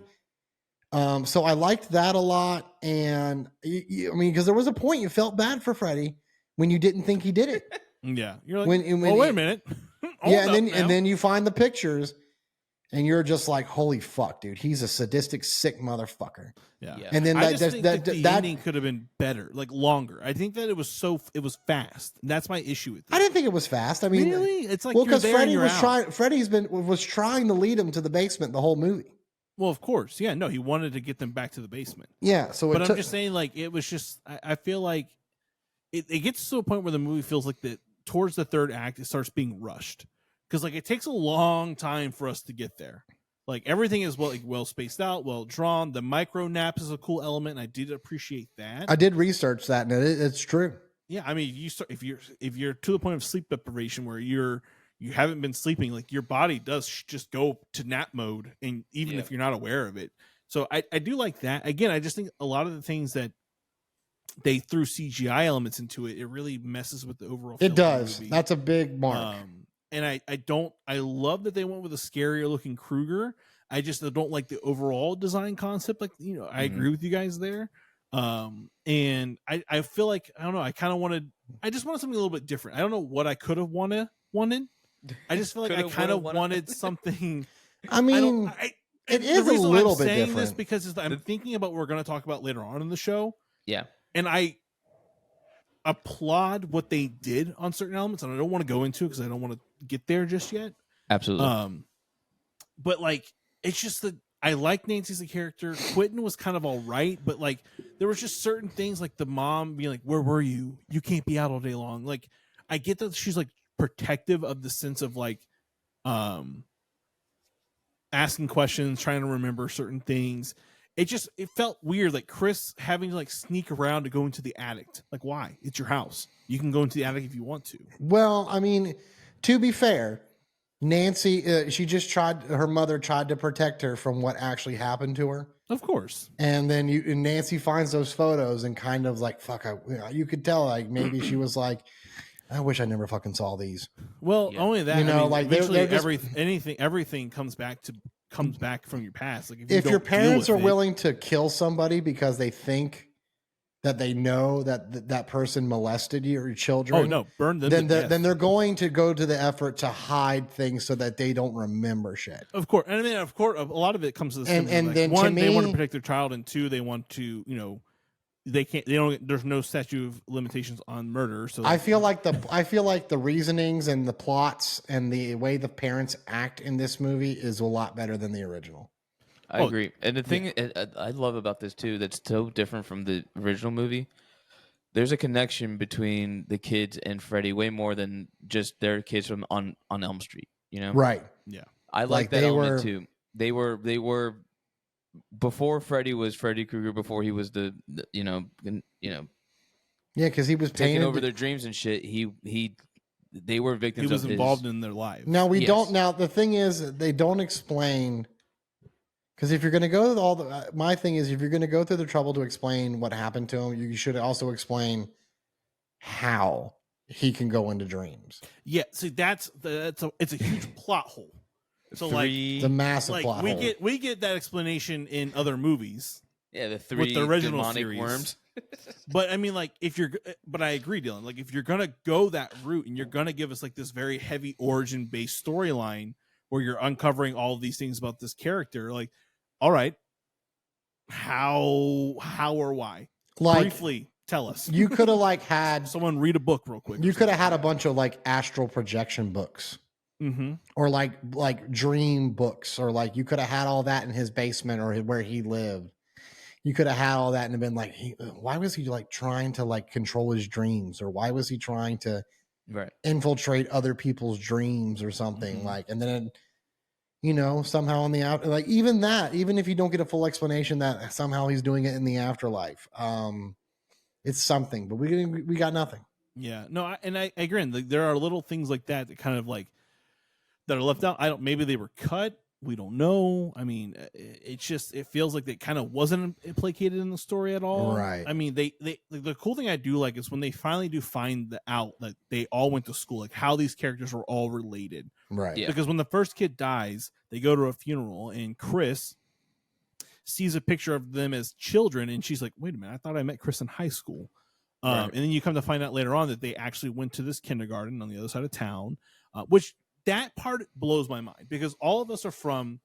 So I liked that a lot. And I mean, because there was a point you felt bad for Freddy when you didn't think he did it. Yeah, you're like, when wait a minute. and then you find the pictures, and you're just like, holy fuck, dude, he's a sadistic, sick motherfucker. Yeah. And then the ending could have been better, like longer. I think that it was fast. And that's my issue with it. I didn't think it was fast. I mean, really, it's like, well, because Freddy was trying to lead him to the basement the whole movie. Well, of course, yeah. No, he wanted to get them back to the basement. Yeah. So, but I'm just saying, like, it was just. I feel like it gets to a point where the movie feels like that towards the third act, it starts being rushed, because like it takes a long time for us to get there. Like everything is well spaced out, well drawn. The micro naps is a cool element, and I did appreciate that. I did research that, and it's true. Yeah, I mean, if you're to the point of sleep deprivation where you haven't been sleeping, like your body does just go to nap mode, and even if you're not aware of it. So I do like that. Again, I just think a lot of the things that they threw CGI elements into it, it really messes with the overall. It does. That's a big mark. And I love that they went with a scarier looking Krueger. I just don't like the overall design concept. Like, I agree with you guys there. And I feel like, I don't know, I just wanted something a little bit different. I don't know what I could have wanted. I just feel like I kind of wanted something. I mean, it is a little bit different. This because I'm thinking about what we're going to talk about later on in the show. Yeah. And I applaud what they did on certain elements, and I don't want to go into it because I don't want to get there just yet. Absolutely. But like, it's just that I like Nancy as a character. Quentin was kind of all right, but like, there was just certain things, like the mom being like, "Where were you? You can't be out all day long." Like, I get that she's like protective of the sense of like, asking questions, trying to remember certain things. It felt weird, like Chris having to like sneak around to go into the attic. Like, why? It's your house. You can go into the attic if you want to. Well, I mean, to be fair, Nancy, her mother tried to protect her from what actually happened to her. Of course. And then Nancy finds those photos and kind of like, fuck, you could tell like maybe she was like, I wish I never fucking saw these. Well, only that, like eventually everything comes back from your past. Like if your parents are willing to kill somebody because they think that they know that person molested you or your children, oh no, burn them. Then they're going to go to the effort to hide things so that they don't remember shit. Of course, and I mean, of course, a lot of it comes to the and then one, to me, they want to protect their child, and two, they want to, there's no statute of limitations on murder. So I feel like the reasonings and the plots and the way the parents act in this movie is a lot better than the original. I agree. And the thing I love about this too, that's so different from the original movie, there's a connection between the kids and Freddy way more than just their kids from on Elm Street, Right. Yeah. I like that element too. They were before Freddy was Freddy Krueger, before he was the yeah, because he was taking over their dreams and shit. They were victims. He was involved in their lives. Now the thing is, they don't explain, because if you're going to go my thing is, if you're going to go through the trouble to explain what happened to him, you should also explain how he can go into dreams. Yeah, see, it's a huge plot hole. So it's a massive plot hole. We get that explanation in other movies. Yeah, the three with the original demonic series. Worms. But I mean, like, but I agree, Dylan. Like, if you're gonna go that route and you're gonna give us like this very heavy origin based storyline where you're uncovering all of these things about this character, like, all right, how or why? Like, briefly tell us. You could have had someone read a book real quick. You could have had a bunch of astral projection books. Mm-hmm. Or like dream books, or you could have had all that in his basement or where he lived. You could have had all that and have been like, why was he trying to control his dreams, or why was he trying to infiltrate other people's dreams or something? Mm-hmm. And then somehow on the out, even if you don't get a full explanation that somehow he's doing it in the afterlife, it's something. But we got nothing. Yeah, no, I agree. There are little things like that kind of that are left out. I don't. Maybe they were cut. We don't know. I mean, it feels like they kind of wasn't implicated in the story at all. Right. I mean, they the cool thing I do like is when they finally do find out that they all went to school, like how these characters were all related. Right. Yeah. Because when the first kid dies, they go to a funeral and Chris sees a picture of them as children, and she's like, "Wait a minute, I thought I met Chris in high school." Right. And then you come to find out later on that they actually went to this kindergarten on the other side of town, which that part blows my mind because all of us are from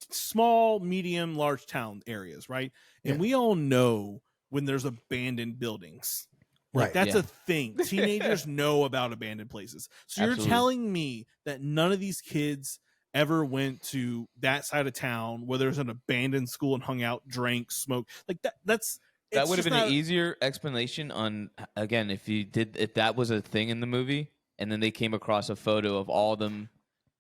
small, medium, large town areas, right? And we all know when there's abandoned buildings. Like Right. that's a thing. Teenagers know about abandoned places. So Absolutely. you're telling me that none of these kids ever went to that side of town where there's an abandoned school and hung out, drank, smoked. Like that would have been an easier explanation on, again, if that was a thing in the movie and then they came across a photo of all of them.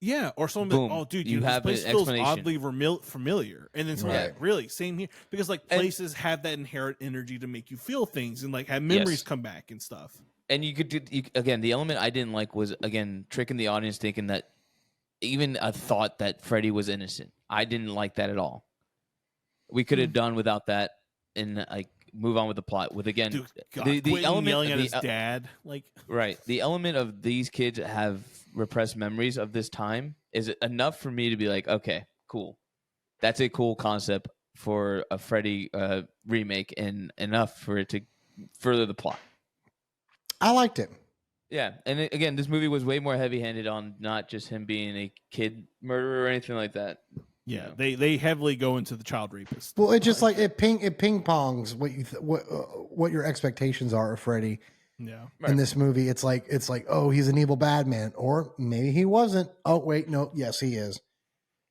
Yeah, or someone Boom. like, oh, dude, You this have place an feels explanation. oddly familiar. And then someone's Right. like, really, same here. Because like places have that inherent energy to make you feel things and like have memories come back and stuff. And you could do, again, the element I didn't like was, again, tricking the audience thinking that even a thought that Freddy was innocent. I didn't like that at all. We could have done without that and like move on with the plot. With, again, Dude, God, the Quentin element yelling at the, his dad. Like, right. The element of these kids have repressed memories of this time is enough for me to be like, okay, cool. That's a cool concept for a Freddy remake and enough for it to further the plot. I liked it. Yeah, and again, this movie was way more heavy-handed on not just him being a kid murderer or anything like that. yeah, You know. they heavily go into the child rapist. Well, it just like it ping pongs what your expectations are of Freddy Yeah. in this movie. It's like oh, he's an evil bad man, or maybe he wasn't. Oh wait, no, yes he is.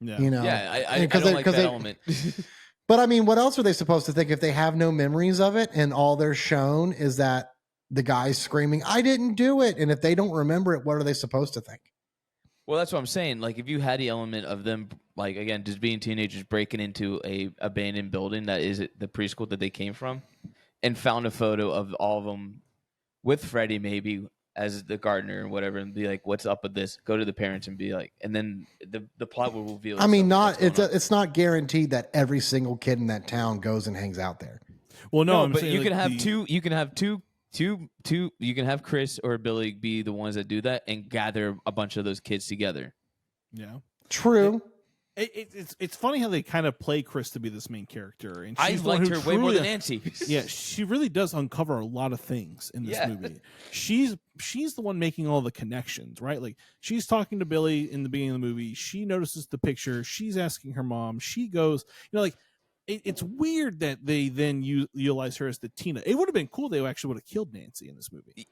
Yeah. You know, Yeah, I because don't like that element. But I mean, what else are they supposed to think if they have no memories of it and all they're shown is that the guy's screaming, "I didn't do it," and if they don't remember it, what are they supposed to think? Well, that's what I'm saying. Like, if you had the element of them, like, again, just being teenagers breaking into a abandoned building that is the preschool that they came from, and found a photo of all of them with Freddy maybe as the gardener or whatever, and be like, "What's up with this?" Go to the parents and be like, and then the plot will reveal. I mean, itself what's going on. it's not guaranteed that every single kid in that town goes and hangs out there. Well, no, I'm but saying, you like, can have two. You can have two. You can have Chris or Billy be the ones that do that and gather a bunch of those kids together. Yeah. True. It's funny how they kind of play Chris to be this main character, and I she's the one liked who her way more truly- than Nancy. Yeah, she really does uncover a lot of things in this Yeah. movie. She's the one making all the connections, right? Like she's talking to Billy in the beginning of the movie. She notices the picture. She's asking her mom. She goes, like it's weird that they then utilize her as the Tina. It would have been cool. They actually would have killed Nancy in this movie.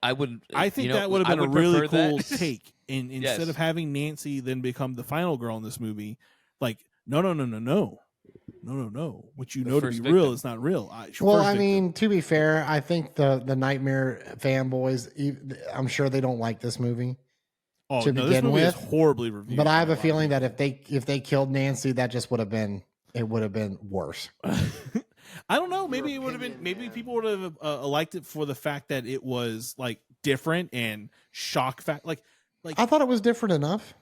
I would. I think that would have been a really cool take. And instead of having Nancy then become the final girl in this movie, like no. What you know to be first real victim. is not real. Well, First I victim. mean, to be fair, I think the Nightmare fanboys, I'm sure they don't like this movie. oh to no, this begin movie is with, horribly reviewed. But I have by a lot of feeling people. that if they killed Nancy, that just would have been worse. I don't know. Maybe it would have been. Maybe people would have liked it for the fact that it was like different and shock fact. Like I thought it was different enough.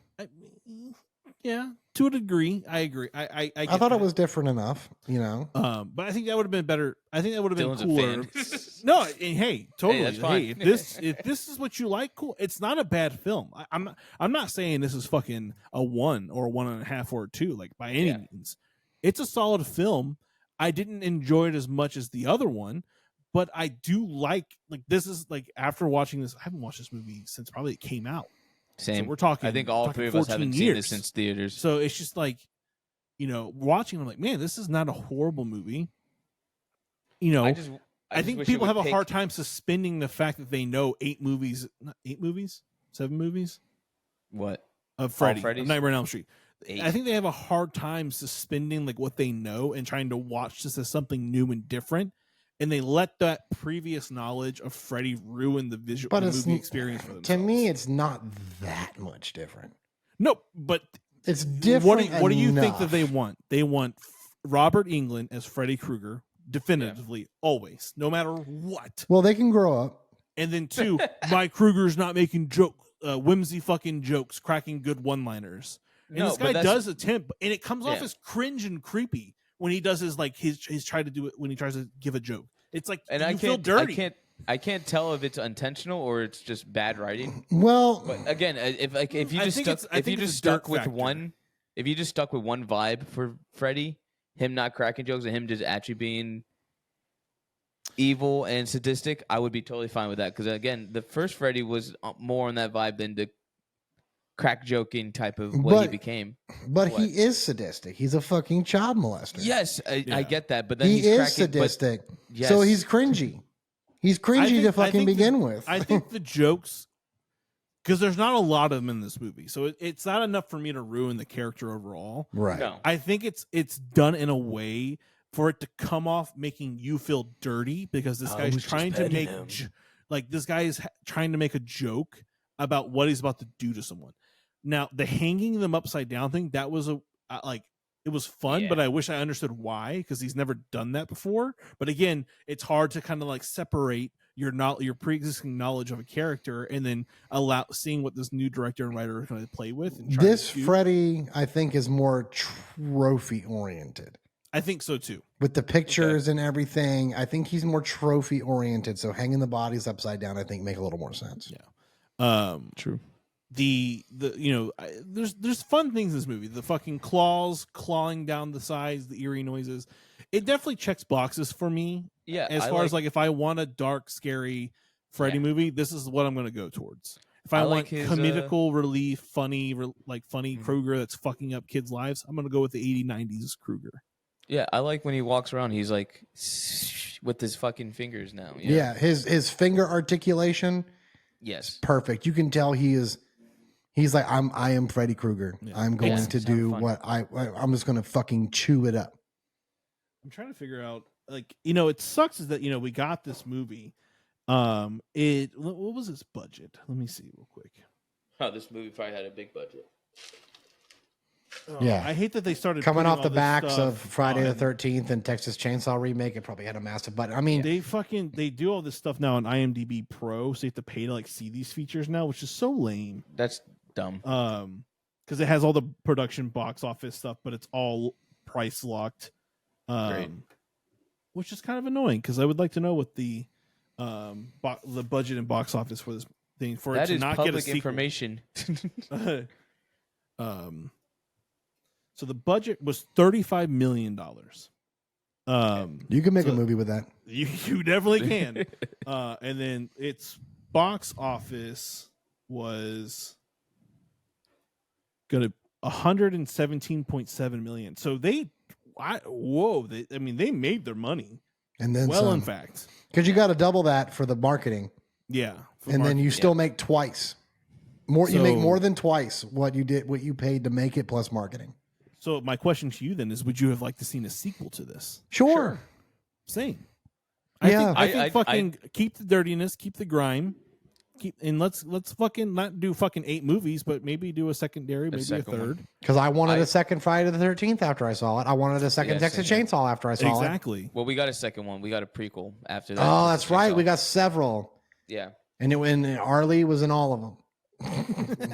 yeah, to a degree, I agree. I I get thought that. it was different enough. You know. But I think that would have been better. I think that would have been Dylan's a cooler. fan. No, and hey, totally. that's fine. Hey, if this is what you like, cool. It's not a bad film. I'm not saying this is fucking a 1 or 1.5 or a 2, like by any means. It's a solid film. I didn't enjoy it as much as the other one, but I do like this is like after watching this, I haven't watched this movie since probably it came out. Same. So we're talking. I think all three of us 14 haven't seen years. this since theaters. So it's just like, watching. I'm like, man, this is not a horrible movie. I think wish people it have would a hard time suspending the fact that they know 7 movies What? of Freddy, Freddy's? of Nightmare on Elm Street. 8. I think they have a hard time suspending like what they know and trying to watch this as something new and different, and they let that previous knowledge of Freddy ruin the visual But the it's, movie experience for to themselves. me, it's not that much different. No, but It's different. What do you think enough. that they want? They want Robert Englund as Freddy Krueger, definitively, always, no matter what. Well, they can grow up. And then 2, Mike Krueger's not making jokes. whimsy fucking jokes, cracking good one-liners. And No, this but guy does attempt, and it comes off Yeah. as cringe and creepy when he does he's trying to do it when he tries to give a joke. It's like And you feel dirty. I can't tell if it's intentional or it's just bad writing. Well, But again, if you I just think stuck, it's- I if you think it's just a dark stuck with factor. one, if you just stuck with one vibe for Freddy, him not cracking jokes and him just actually being evil and sadistic, I would be totally fine with that. Because again, the first Freddy was more on that vibe than the crack joking type of what he became. but What? he is sadistic. He's a fucking child molester. Yes, I Yeah. get that, but then he he's is cracking, but- sadistic. Yes. So he's cringy. He's cringy to fucking begin with. I think the jokes, because there's not a lot of them in this movie, so it's not enough for me to ruin the character overall. right. No. I think it's done in a way for it to come off making you feel dirty because this guy's trying to make this guy is trying to make a joke about what he's about to do to someone. Now the hanging them upside down thing, that was it was fun, Yeah. but I wish I understood why, because he's never done that before. But again, it's hard to kind of separate your pre-existing knowledge of a character and then seeing what this new director and writer are going to play with. And try This to do. Freddy, I think, is more trophy oriented. I think so too. With the pictures and everything, I think he's more trophy oriented. So hanging the bodies upside down, I think, make a little more sense. Yeah. True. There's fun things in this movie. The fucking clawing down the sides, the eerie noises. It definitely checks boxes for me. Yeah, As far as if I want a dark, scary Freddy movie, this is what I'm going to go towards. If I, I want like his, comedical relief, funny Mm-hmm. Krueger that's fucking up kids' lives, I'm going to go with the 80s Krueger. Yeah, I like when he walks around. He's like with his fucking fingers now. you know? Yeah, his finger articulation, Yes. perfect. You can tell he's like, I am Freddy Krueger. I'm going Yes, to sound do fun. what I'm just going to fucking chew it up. I'm trying to figure out, it sucks is that, we got this movie. What was its budget? Let me see real quick. Oh, this movie probably had a big budget. Yeah. I hate that they started Coming putting off all the this backs stuff of Friday the on- 13th and Texas Chainsaw Remake, it probably had a massive budget. I mean, They do all this stuff now on IMDb Pro, so you have to pay to see these features now, which is so lame. That's dumb. Because it has all the production box office stuff, but it's all price locked. Great. Which is kind of annoying because I would like to know what the budget and box office for this thing for it That to is not get a public sequel. information. So the budget was $35 million. you can make so- a movie with that. You definitely can. And then its box office was going to 117.7 million. So they made their money. And then Well, some. in fact, Because you got to double that for the marketing. yeah. for And then you marketing. still make twice. You make So- more than twice what you paid to make it plus marketing. So my question to you then is: would you have liked to seen a sequel to this? Sure. Same. Yeah. I think I- fucking keep the dirtiness, keep the grime, and let's fucking not do fucking 8 movies, but maybe do a secondary, maybe a second one. third. Because I wanted a second Friday the 13th after I saw it. I wanted a second Yeah, Texas same here. Chainsaw after I saw it. Exactly. Well, we got a second one. We got a prequel after that. Oh, that's right. So- We got several. Yeah. And Arlie was in all of them.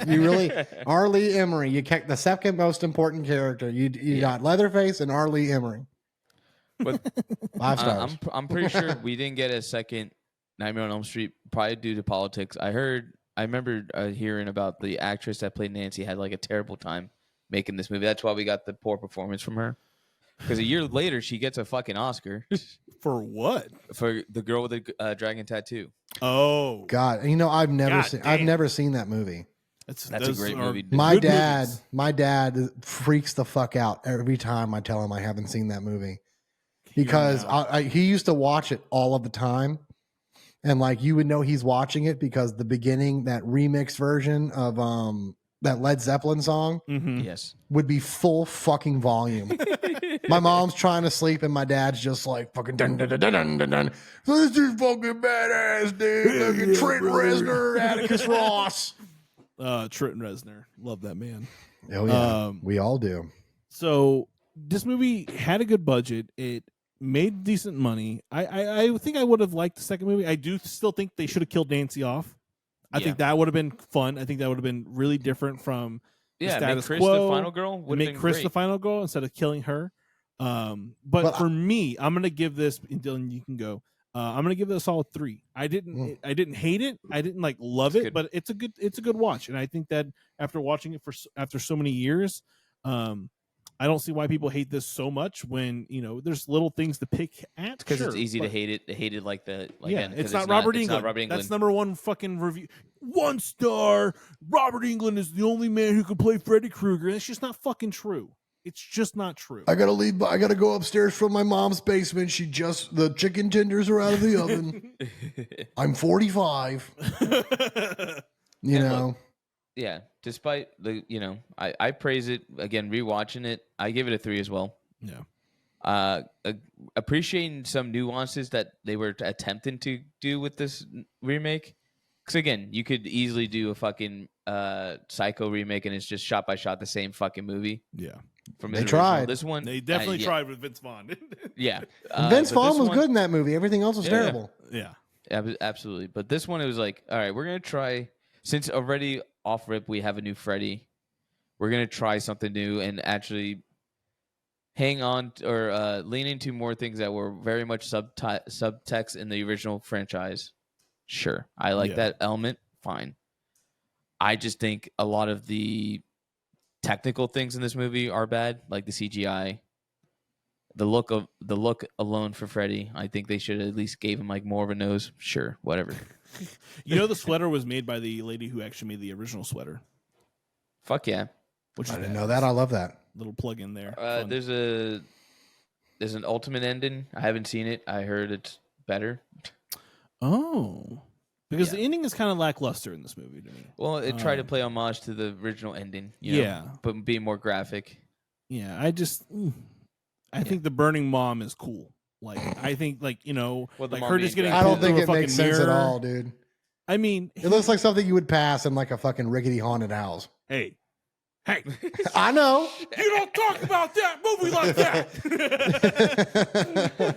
You really, Arlie Emery. You kept the second most important character. You got Leatherface and Arlie Emery. But 5 stars. I'm pretty sure we didn't get a second Nightmare on Elm Street probably due to politics. I remember hearing about the actress that played Nancy had a terrible time making this movie. That's why we got the poor performance from her. Because a year later, she gets a fucking Oscar For what? for the girl with the dragon tattoo. Oh, God, I've never God seen. damn. I've never seen that movie. That's a those great are movie. My good dad, movies. my dad freaks the fuck out every time I tell him I haven't seen that movie because now. he used to watch it all of the time, and you would know he's watching it because the beginning, that remix version of that Led Zeppelin song Mhm. Yes. would be full fucking volume. My mom's trying to sleep and my dad's just fucking dun dun dun dun dun dun dun. This is fucking badass, dude. Look at Trent Reznor, Atticus Ross. Trenton Reznor, love that man. Oh yeah, Um, we all do. So this movie had a good budget. It made decent money. I think I would have liked the second movie. I do still think they should have killed Nancy off. I think that would have been fun. I think that would have been really different from the status make Chris quo. the final girl. Make Chris the final girl instead of killing her. But for me, I'm gonna give this. And Dylan, you can go. I'm gonna give this a solid 3. I didn't hate it. I didn't like love it, but it's a good watch. And I think that after watching it after so many years, I don't see why people hate this so much when there's little things to pick at. Because it's easy to hate it. They hate it like the it's not Robert Englund. That's number 1 fucking review. 1 star. Robert Englund is the only man who could play Freddy Krueger. It's just not fucking true. It's just not true. I gotta go upstairs from my mom's basement. The chicken tenders are out of the oven. I'm 45. Look, yeah. Despite I praise it again. Rewatching it, I give it a 3 as well. Yeah. Appreciating some nuances that they were attempting to do with this remake. Because again, you could easily do a fucking Psycho remake, and it's just shot by shot the same fucking movie. Yeah. They tried. This one, they definitely tried with Vince Vaughn. Yeah, Vince Vaughn was good in that movie. Everything else was terrible. Yeah, absolutely. But this one, it was like, all right, we're gonna try. Since already off rip, we have a new Freddy. We're gonna try something new and actually hang on or lean into more things that were very much subtext in the original franchise. Sure, I like that element. Fine. I just think a lot of the technical things in this movie are bad, like the CGI, the look alone for Freddy. I think they should at least gave him like more of a nose. Sure, whatever. The sweater was made by the lady who actually made the original sweater. Fuck yeah! I didn't know that. I love that. Little plug in there. There's an ultimate ending. I haven't seen it. I heard it's better. Oh. Because the ending is kind of lackluster in this movie to me. Well, it tried to play homage to the original ending. But being more graphic. Yeah, I think the burning mom is cool. Like, I think, her just getting. I don't think it makes makes sense at all, dude. I mean, it looks like something you would pass in like a fucking rickety haunted house. Hey, I know. You don't talk about that movie like that.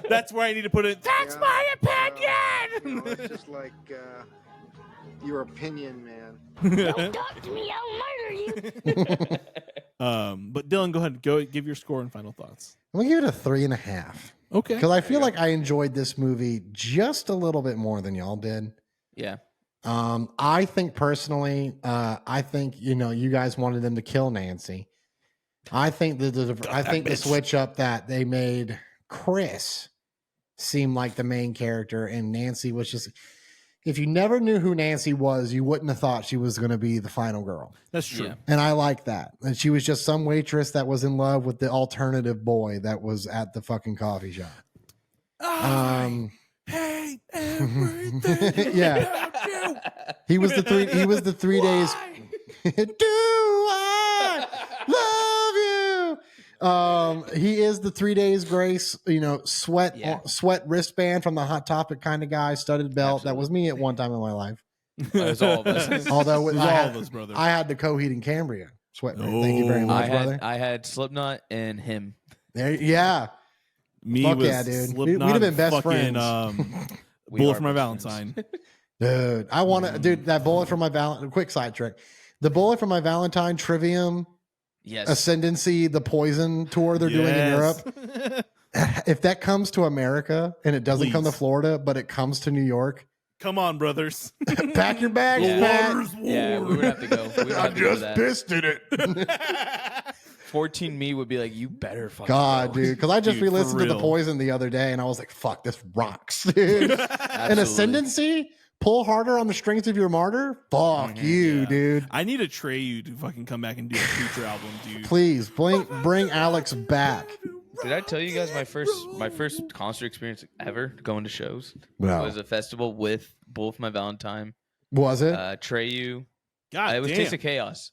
That's where I need to put it. That's my opinion. It's just like your opinion, man. Don't talk to me, I'll murder you. But Dylan, go ahead. Go give your score and final thoughts. I'm gonna give it a 3.5. Okay. Because I feel like I enjoyed this movie just a little bit more than y'all did. Yeah. I think personally, you guys wanted them to kill Nancy. I think the switch up that they made Chris seem like the main character, and Nancy was just. If you never knew who Nancy was, you wouldn't have thought she was going to be the final girl. That's true. Yeah. And I like that. And she was just some waitress that was in love with the alternative boy that was at the fucking coffee shop. Hate everything. Yeah. He was the 3 days. Do I love you? He is the 3 days grace, sweat wristband from the Hot Topic kind of guy, studded belt. Absolutely. That was me at one time in my life. That's all of us. Although all of us, brother. I had the Coheed and Cambria sweat. Thank you very much, brother. I had Slipknot and him. Yeah. Me Fuck was yeah, dude. Slipknot, we'd have been best friends. Bullet for my Valentine. Dude, I want to, that bullet for my Valentine. Quick side trick. The bullet for my Valentine Trivium. Yes. Ascendancy, the Poison tour they're doing in Europe. If that comes to America and it doesn't come to Florida, but it comes to New York. Come on, brothers. Pack your bags, Pat. Yeah, we would have to go. I just pissed in it. 14 me would be like, you better fucking God, go. dude. Because I just re-listened to The Poison the other day and I was like, fuck, this rocks, dude. An Ascendancy? Pull harder on the strength of your martyr? Fuck you, dude. I need to tray you to fucking come back and do a feature album, dude. Please, bring Alex back. Did I tell you guys my first concert experience ever going to shows? No. It was a festival with Bullet for My Valentine. Was it? Treyu. God it was damn. Taste of Chaos.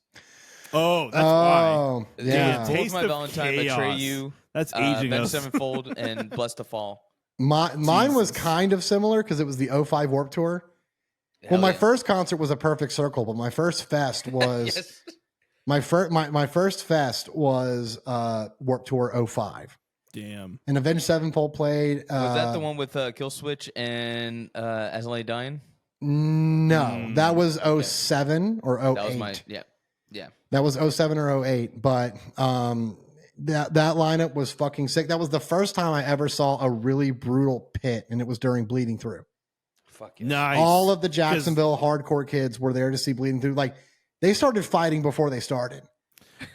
Oh, that's why. Yeah. Bullet for My Valentine by Treyu. That's aging Avenged us. Sevenfold and Blessed to Fall. Mine was kind of similar because it was the 05 Warped Tour. Well, my first concert was a Perfect Circle, but my first fest was Yes. my first fest was Warped Tour 05. Damn. And Avenged Sevenfold played. Was that the one with Kill Switch and As I Lay Dying? No, that was 07 or 08. That was yeah. That was 07 or 08. But that lineup was fucking sick. That was the first time I ever saw a really brutal pit, and it was during Bleeding Through. Fuck yes. Nice. All of the Jacksonville hardcore kids were there to see Bleeding Through. Like, they started fighting before they started.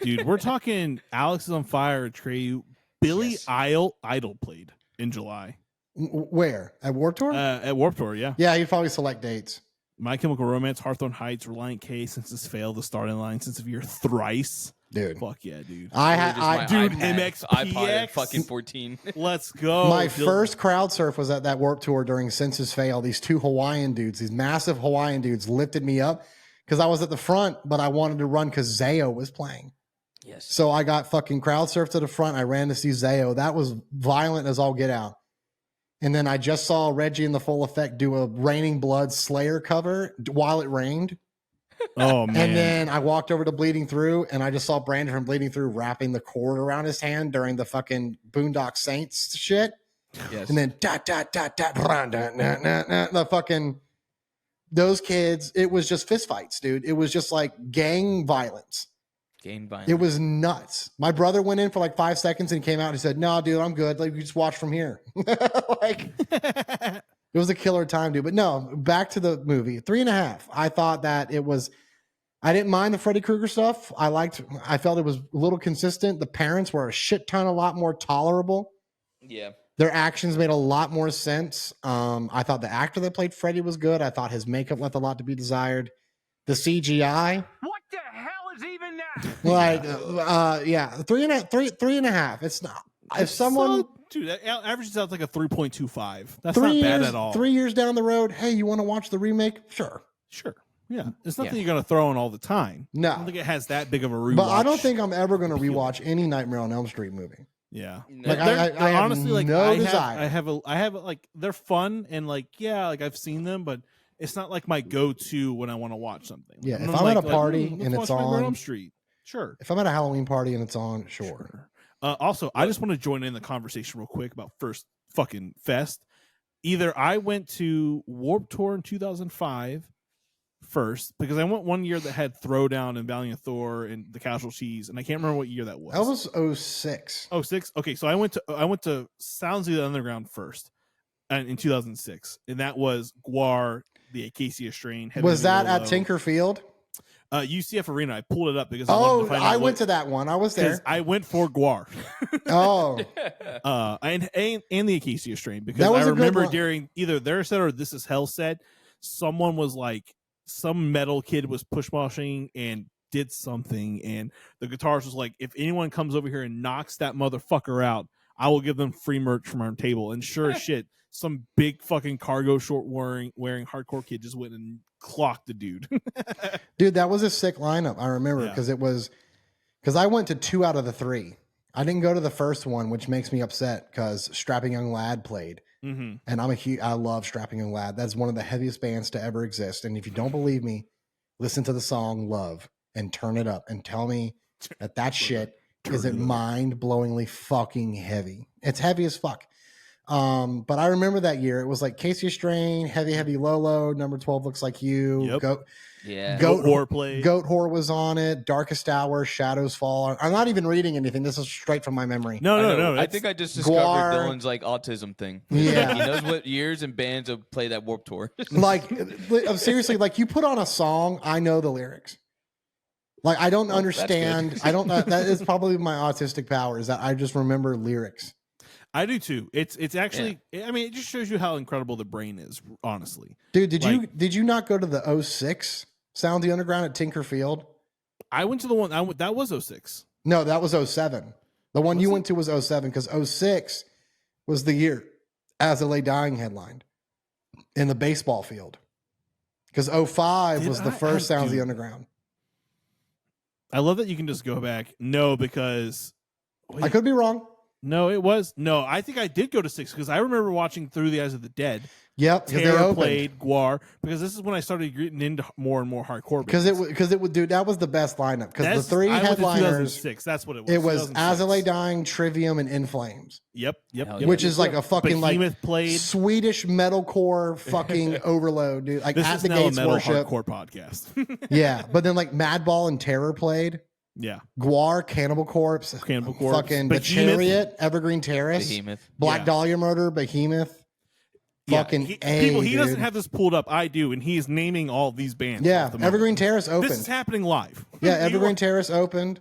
Dude, we're talking Alex is on Fire, Atreyu. Billy Idol played in July. Where? At Warped Tour? At Warped Tour, yeah. Yeah, he'd probably select dates. My Chemical Romance, Hawthorne Heights, Reliant K, Census Fail, The Starting Line, Sense of Year, Thrice. Dude. Fuck yeah, dude. Dude, MXPX. iPod at fucking 14. Let's go. My first crowd surf was at that Warped Tour during Census Fail. These two Hawaiian dudes, these massive Hawaiian dudes lifted me up because I was at the front, but I wanted to run because Zayo was playing. Yes. So I got fucking crowd surfed to the front. I ran to see Zayo. That was violent as all get out. And then I just saw Reggie in the Full Effect do a Raining Blood Slayer cover while it rained. Oh, man. And then I walked over to Bleeding Through, and I just saw Brandon from Bleeding Through wrapping the cord around his hand during the fucking Boondock Saints shit. Yes. And then the fucking those kids, it was just fistfights, dude. It was just like gang violence. It was nuts. My brother went in for like 5 seconds and he came out and he said, "No, dude, I'm good. Like, you just watch from here." Like, it was a killer time, dude. But no, back to the movie. 3.5. I thought that it was. I didn't mind the Freddy Krueger stuff. I felt it was a little consistent. The parents were a lot more tolerable. Yeah. Their actions made a lot more sense. I thought the actor that played Freddy was good. I thought his makeup left a lot to be desired. The CGI. What the hell is even that? Like, yeah, 3.5. It's not. If someone, dude, that averages out like a 3.25. That's not bad at all. 3 years down the road, hey, you want to watch the remake? Sure. Yeah, it's nothing you're gonna throw in all the time. No, I don't think it has that big of a rewatch. But I don't think I'm ever gonna rewatch any Nightmare on Elm Street movie. Yeah, like I honestly like no desire. I have like they're fun and like like I've seen them, but it's not like my go-to when I want to watch something. Yeah, if I'm at a party and it's on Elm Street, sure. If I'm at a Halloween party and it's on, sure. Also, I just want to join in the conversation real quick about first fucking fest. Either I went to Warped Tour in 2005 first, because I went one year that had Throwdown and Valiant Thor and the Casualties, and I can't remember what year that was. That was 06. 06? Okay, so I went to Sounds of the Underground first in 2006, and that was Guar, the Acacia Strain. Was that at Tinkerfield? UCF Arena. I pulled it up because I went to that one. I was there. I went for Guar. And the Acacia Strain, because I remember during either their set or This Is Hell set, someone was like, some metal kid was push moshing and did something, and the guitarist was like, "If anyone comes over here and knocks that motherfucker out, I will give them free merch from our table." And sure as shit, some big fucking cargo short wearing hardcore kid just went and clocked the dude. Dude, that was a sick lineup. I remember because I went to 2 out of the 3. I didn't go to the first one, which makes me upset because Strapping Young Lad played. Mm-hmm. And I love Strapping Young Lad. That's one of the heaviest bands to ever exist. And if you don't believe me, listen to the song Love and turn it up and tell me that shit isn't mind-blowingly fucking heavy. It's heavy as fuck. But I remember that year. It was like Casey Strain, Heavy Lolo, Number 12 Looks Like You. Yep. Goat Horror played. Goat Horror was on it. Darkest Hour, Shadows Fall. I'm not even reading anything. This is straight from my memory. No. I think I just discovered Dylan's like autism thing. Yeah, he knows what years and bands have played that Warped Tour. Like seriously, like you put on a song, I know the lyrics. Like I don't understand. I don't. That is probably my autistic power. Is that I just remember lyrics. I do too. It's actually. Yeah. I mean, it just shows you how incredible the brain is. Honestly, dude, did you not go to the 06 Sound the Underground at Tinkerfield? I went to the one that was 06. No, that was 07. The one you went to was 07 because 06 was the year As I Lay Dying headlined in the baseball field. Because 05 was the first Sounds the Underground. I love that you can just go back. No, because I could be wrong. No, it was. No, I think I did go to 6 because I remember watching Through the Eyes of the Dead. Yep, because they Terror opened. played Guar, because this is when I started getting into more and more hardcore. Because it would, dude, that was the best lineup. Because the 3 I went to headliners, 2006. That's what it was. it was 2006. As I Lay Dying, Trivium, and In Flames. Yep. Which is like a fucking Behemoth like played. Swedish metalcore fucking overload, dude. Like This At is the now Gates a metal Worship. hardcore podcast. Yeah, but then like Madball and Terror played. Yeah. Guar, Cannibal Corpse, fucking The Behemoth. Chariot, Evergreen Terrace, Behemoth. Black Dahlia Murder, Behemoth. Fucking he dude. doesn't have this pulled up. I do, and he is naming all these bands. Yeah, off the moment. Evergreen Terrace opened. This is happening live. Yeah, Evergreen Terrace opened.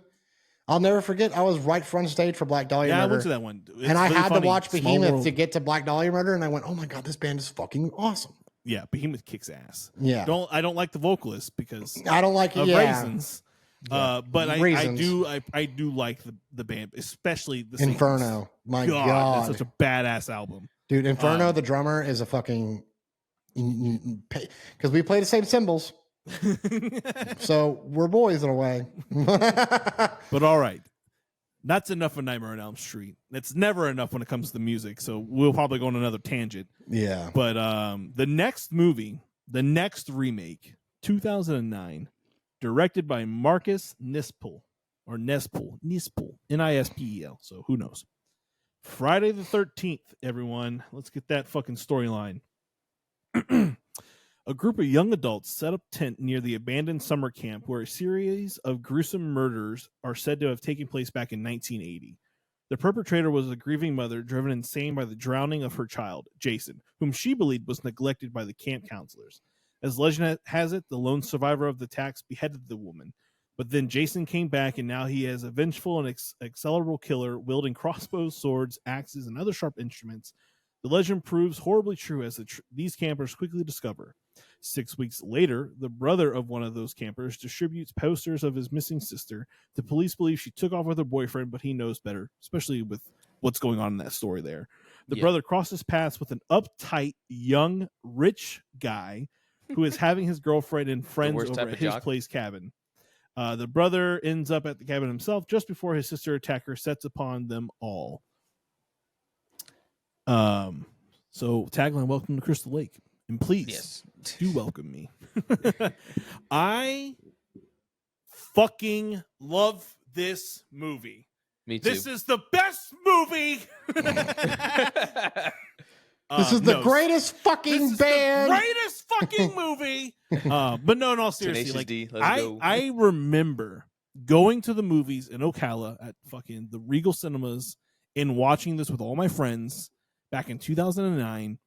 I'll never forget. I was right front stage for Black Dahlia Murder. I went to that one. It's and I really had funny. to watch Small Behemoth World. to get to Black Dahlia Murder, and I went, "Oh my god, this band is fucking awesome." Yeah, Behemoth kicks ass. Yeah. I don't like the vocalist because I don't like it. of Yeah. reasons. But Reasons. I do like the band, especially the singers. Inferno. My God, god, that's such a badass album. dude! Inferno, the drummer is a fucking because we play the same cymbals, so we're boys in a way. But all right, that's enough of Nightmare on Elm Street. It's never enough when it comes to the music, so we'll probably go on another tangent. Yeah. But the next movie, the next remake, 2009, directed by Marcus Nispel, Nispel, so who knows. Friday the 13th, everyone. Let's get that fucking storyline. A group of young adults set up tent near the abandoned summer camp where a series of gruesome murders are said to have taken place back in 1980. The perpetrator was a grieving mother driven insane by the drowning of her child, Jason, whom she believed was neglected by the camp counselors. As legend has it, the lone survivor of the attacks beheaded the woman. But then Jason came back, and now he is a vengeful and accelerable killer wielding crossbows, swords, axes, and other sharp instruments. The legend proves horribly true as these campers quickly discover. 6 weeks later, the brother of one of those campers distributes posters of his missing sister. The police believe she took off with her boyfriend, but he knows better, especially with what's going on in that story there. The brother crosses paths with an uptight, young, rich guy who is having his girlfriend and friends over at his place cabin. The brother ends up at the cabin himself just before his sister attacker sets upon them all. So tagline, welcome to Crystal Lake. And please do welcome me. I fucking love this movie. Me too. This is the best movie. This is the greatest fucking band. Greatest fucking movie. But no, in all seriousness, like D, let's go. I remember going to the movies in Ocala at fucking the Regal Cinemas and watching this with all my friends back in 2009.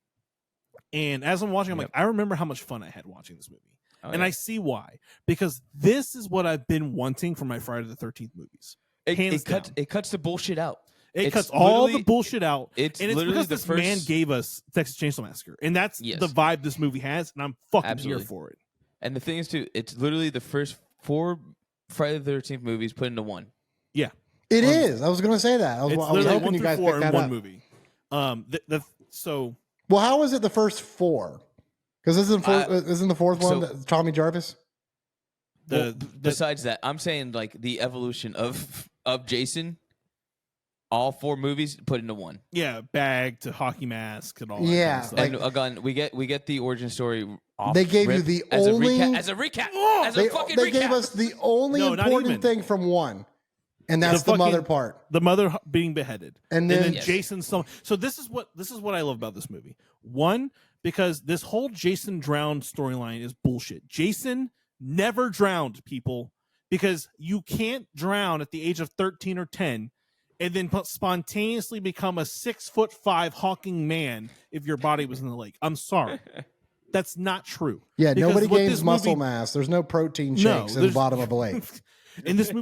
And as I'm watching, I'm like, I remember how much fun I had watching this movie. I see why. Because this is what I've been wanting for my Friday the 13th movies. It cuts the bullshit out. It cuts all the bullshit out. It's because this man gave us Texas Chainsaw Massacre. And that's the vibe this movie has. And I'm fucking here for it. And the thing is, too, it's literally the first 4 Friday the 13th movies put into one. Yeah. It is. I was going to say that. I was hoping you guys picked that one up. movie. Well, how was it the first 4? Because isn't the fourth one Tommy Jarvis? Besides that, I'm saying like the evolution of Jason, all 4 movies put into one. Yeah, bag to hockey mask and all that. Yeah, kind of stuff. And again, we get the origin story. Off they gave you the only as a recap. They gave us the only important thing from one. And that's the mother part. The mother being beheaded. And then Jason's son. So this is what I love about this movie. One, because this whole Jason drowned storyline is bullshit. Jason never drowned, people, because you can't drown at the age of 13 or 10 and then spontaneously become a 6'5" hulking man if your body was in the lake. I'm sorry. That's not true. Yeah, because nobody gains muscle mass. There's no protein shakes in the bottom of a lake. And this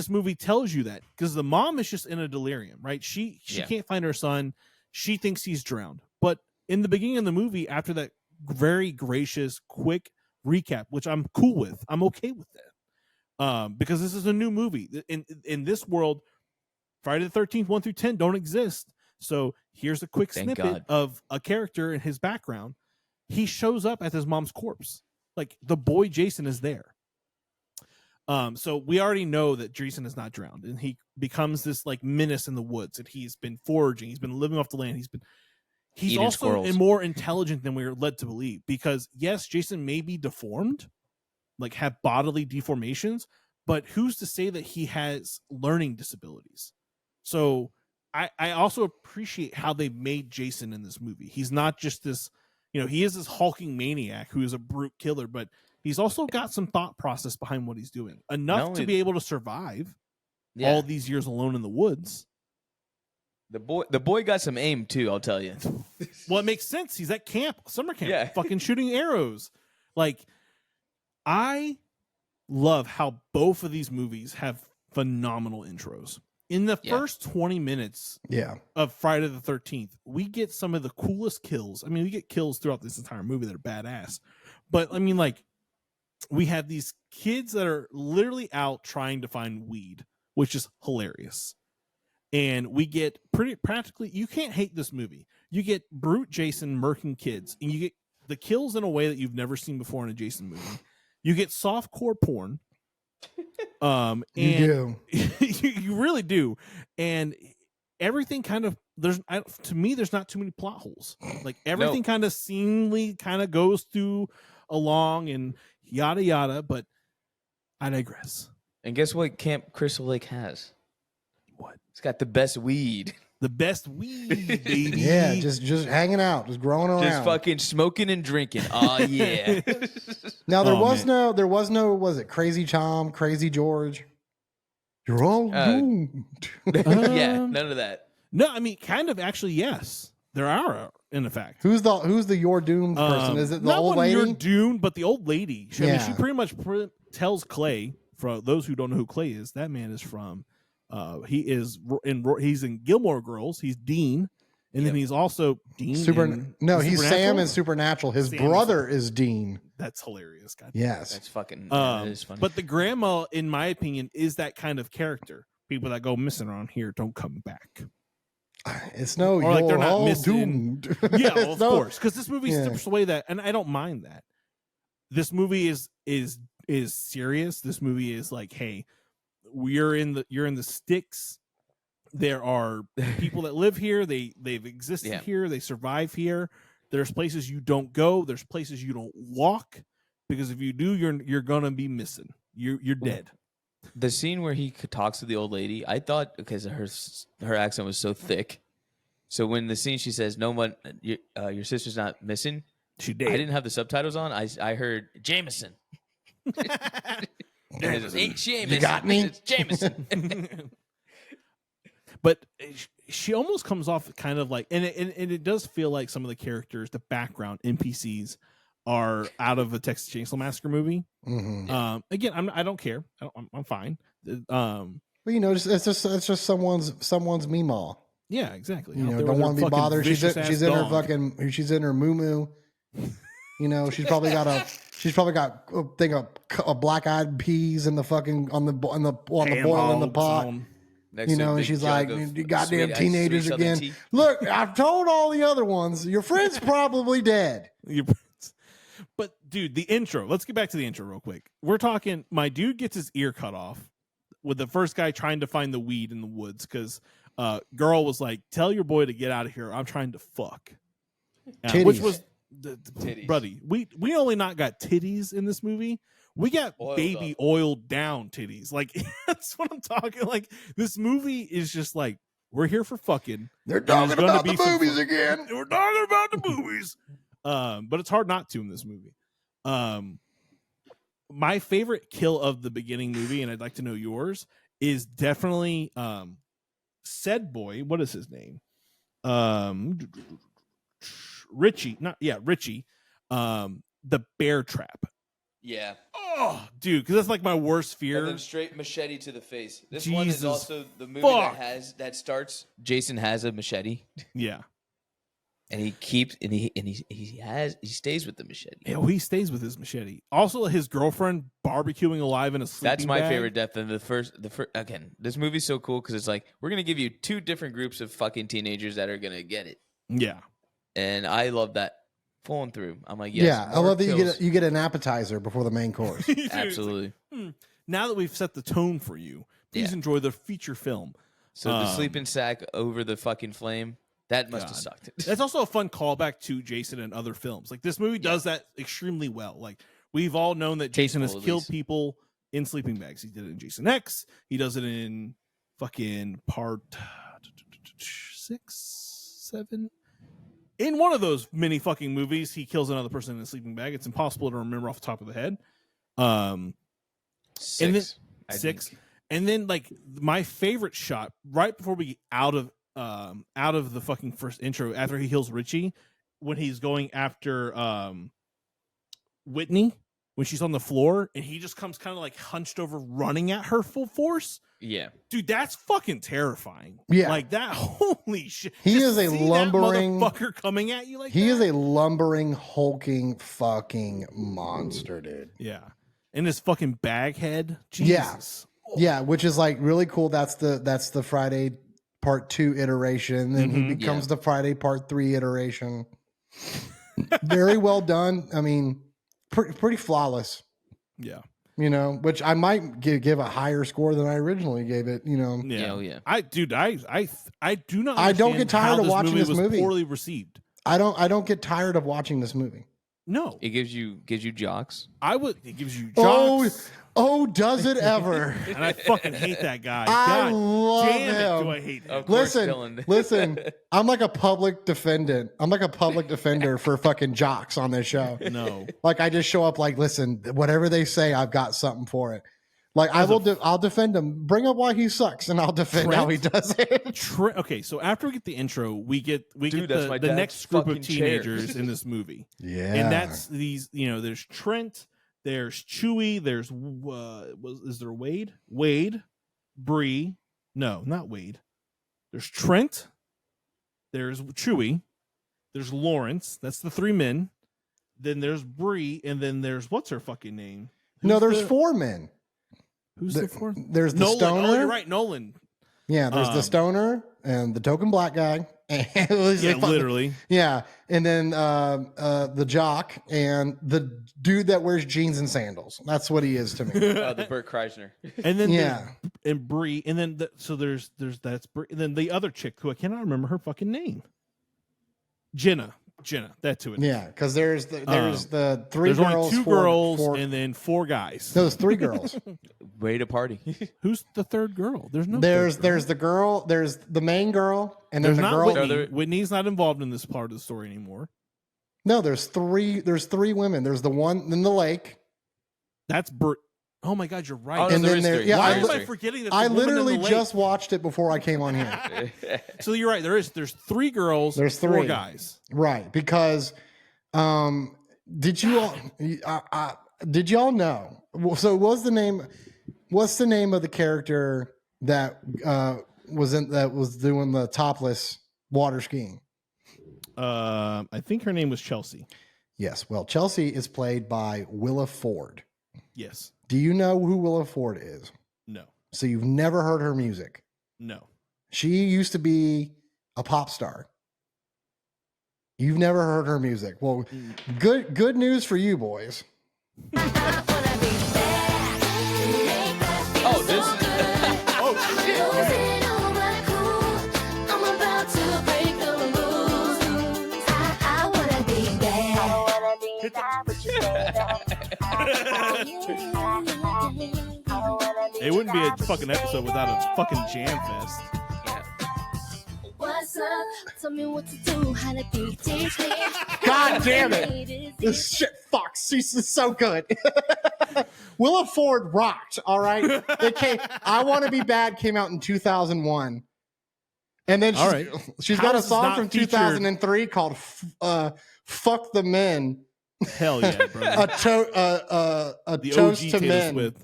movie tells you that because the mom is just in a delirium, right? She can't find her son. She thinks he's drowned. But in the beginning of the movie, after that very gracious, quick recap, which I'm cool with, I'm okay with that, because this is a new movie. In this world, Friday the 13th, 1 through 10 don't exist. So here's a quick snippet of a character and his background. He shows up at his mom's corpse. Like the boy Jason is there. So we already know that Jason is not drowned, and he becomes this like menace in the woods, and he's been foraging, he's been living off the land, he's Eating also squirrels. more intelligent than we were led to believe, because yes, Jason may be deformed, like have bodily deformations, but who's to say that he has learning disabilities? So I also appreciate how they made Jason in this movie. He's not just this, he is this hulking maniac who is a brute killer, but he's also got some thought process behind what he's doing, enough to be able to survive all these years alone in the woods. The boy got some aim too, I'll tell you. Well, it makes sense. He's at summer camp, Yeah. fucking shooting arrows. Like, I love how both of these movies have phenomenal intros. In the first 20 minutes of Friday the 13th, we get some of the coolest kills. I mean, we get kills throughout this entire movie that are badass. But, I mean, like, we have these kids that are literally out trying to find weed, which is hilarious. And we get practically, you can't hate this movie. You get brute Jason murking kids, and you get the kills in a way that you've never seen before in a Jason movie. You get softcore porn. And you you really do. And everything kind of, to me, there's not too many plot holes. Like everything kind of seemingly kind of goes through along and yada yada, but I digress. And guess what Camp Crystal Lake has? What? It's got the best weed. The best weed, baby. Yeah, just hanging out, just growing around. Just fucking smoking and drinking. Oh yeah. Now there was no, was it Crazy Tom, Crazy George? You're all doomed. Yeah, none of that. No, I mean, kind of actually, yes. There are, in effect. Who's the you're doomed person? Is it the not old when lady? You're doomed, but the old lady. I mean, Yeah. she pretty much tells Clay. For those who don't know who Clay is, that man is from. He's in Gilmore Girls. He's Dean, and then he's also Dean. He's Supernatural? Sam in Supernatural. His brother is Dean. That's hilarious. God. Yes, That's fucking. That is funny. But the grandma, in my opinion, is that kind of character. People that go missing around here don't come back. It's no, Or you're like they're not all missing. doomed. Yeah, well, of No- course, because this movie strips away that, and I don't mind that. This movie is serious. This movie is like, hey, you're in the sticks. There are people that live here. They've existed here. They survive here. There's places you don't go. There's places you don't walk, because if you do, you're gonna be missing. You're dead. The scene where he talks to the old lady, I thought, because her accent was so thick. So when the scene she says, "No one, your sister's not missing," she did. I didn't have the subtitles on. I heard Jameson. She ain't You got me? It's Jameson. But she almost comes off kind of like, and it does feel like some of the characters, the background NPCs, are out of a Texas Chainsaw Massacre movie. Mhm. Again, I don't care. I'm fine. Well, it's just someone's meemaw. Yeah, exactly. You Out know, there don't with want to her be fucking bothered. She's vicious-ass in her dog. fucking. She's in her moo. She's probably got a thing of black-eyed peas in the fucking on the boil in the pot. Next to a And big she's jug like, of "You goddamn sweet teenagers Southern again." tea. Look, I've told all the other ones. Your friend's probably dead. But dude, the intro. Let's get back to the intro real quick. We're talking. My dude gets his ear cut off with the first guy trying to find the weed in the woods because girl was like, "Tell your boy to get out of here. I'm trying to fuck." Which was Titties. buddy. We only not got titties in this movie. We got oiled down titties. Like that's what I'm talking. Like this movie is just like, we're here for fucking. They're talking about the movies again. We're talking about the movies. But it's hard not to in this movie. My favorite kill of the beginning movie, and I'd like to know yours, is definitely said boy. What is his name? Richie. Richie. The bear trap. Yeah. Oh, dude, because that's like my worst fear. And then straight machete to the face. This one is Jesus also the movie fuck. that starts. Jason has a machete. Yeah. And he keeps he stays with the machete. Yeah, he stays with his machete. Also, his girlfriend barbecuing alive in a sleeping That's my bag. favorite death. And the first again, this movie's so cool because it's like we're gonna give you two different groups of fucking teenagers that are gonna get it. Yeah, and I love that pulling through. I'm like, yes, yeah, I love that you get an appetizer before the main course. Absolutely. now that we've set the tone for you, please enjoy the feature film. So the sleeping sack over the fucking flame, that must have sucked. That's also a fun callback to Jason and other films. Like this movie does that extremely well. Like we've all known that Jason has killed people in sleeping bags. He did it in Jason X. He does it in fucking part 6, 7. In one of those many fucking movies, he kills another person in a sleeping bag. It's impossible to remember off the top of the head. 6. And then 6. And then like my favorite shot right before we get out of the fucking first intro, after he heals Richie, when he's going after Whitney, when she's on the floor and he just comes kind of like hunched over running at her full force. Yeah. Dude, that's fucking terrifying. Yeah. Like that, holy shit. He Just is a see lumbering that motherfucker coming at you like he that? is a lumbering, hulking fucking monster, dude. Yeah. And his fucking bag head. Jesus. Yeah, which is like really cool. That's the Friday part 2 iteration. Then he becomes the Friday part 3 iteration. Very well done. I mean, pretty flawless. Yeah. You know, which I might give a higher score than I originally gave it. You know, Yeah. I do not. I don't get tired of how watching this was movie. Poorly received. I don't get tired of watching this movie. No, It gives you jocks. It gives you jocks. Oh, does it ever? And I fucking hate that guy. I God love damn him. it, do I hate him? Of course, Dylan. Listen. I'm like a public defendant. I'm like a public defender for fucking jocks on this show. No. Like I just show up like, listen, whatever they say, I've got something for it. Like I'll defend him. Bring up why he sucks, and I'll defend how he does it. Okay, so after we get the intro, we get that's my the dad's next group of fucking chair. teenagers in this movie. Yeah, And that's these, there's Trent, there's Chewie, there's is there Wade, Bree? No, not Wade. There's Trent, there's Chewie, there's Lawrence. That's the 3 men. Then there's Bree, and then there's what's her fucking name? there's 4 men. Who's the fourth? There's the Nolan. stoner. Oh, you're right, Nolan. Yeah, there's the stoner and the token black guy. And Literally. Yeah, and then the jock and the dude that wears jeans and sandals. That's what he is to me. The Burt Kreischer. And then Yeah. and Bree, and then there's that's Bree, and then the other chick who I cannot remember her fucking name. Jenna, that's who it is. Yeah, because there's the 3 There's girls, only 2 four, girls, four, and then 4 guys. those 3 girls. Way to party. Who's the third girl? There's no. there's third girl. the girl. There's the main girl, and then There's the not girl. Whitney. Whitney's not involved in this part of the story anymore. No, there's 3. There's 3 women. There's the one in the lake. That's Bert. Oh my God, you're right. Oh, no, And there then is there- 3. yeah, Why There am is I 3. forgetting that? The I woman in literally the lake- just watched it before I came on here. So you're right. There's 3 girls. There's 4 3 guys. Right, because did you all did y'all know? So what's the name of the character that was doing the topless water skiing? I think her name was Chelsea. Yes. Well, Chelsea is played by Willa Ford. Yes. Do you know who Willa Ford is? No. So you've never heard her music. No. She used to be a pop star. You've never heard her music. Well, good news for you boys. Oh, this is... It wouldn't be a fucking episode without a fucking jam fest. What's up? Tell me what to do. How to be tasty. God damn it. This shit fucks. She's so good. Willa Ford rocked, all right? I Want to Be Bad came out in 2001. And then she's got a song from 2003 called Fuck the Men. Hell yeah, bro. a The toast OG to Taylor men. Swift.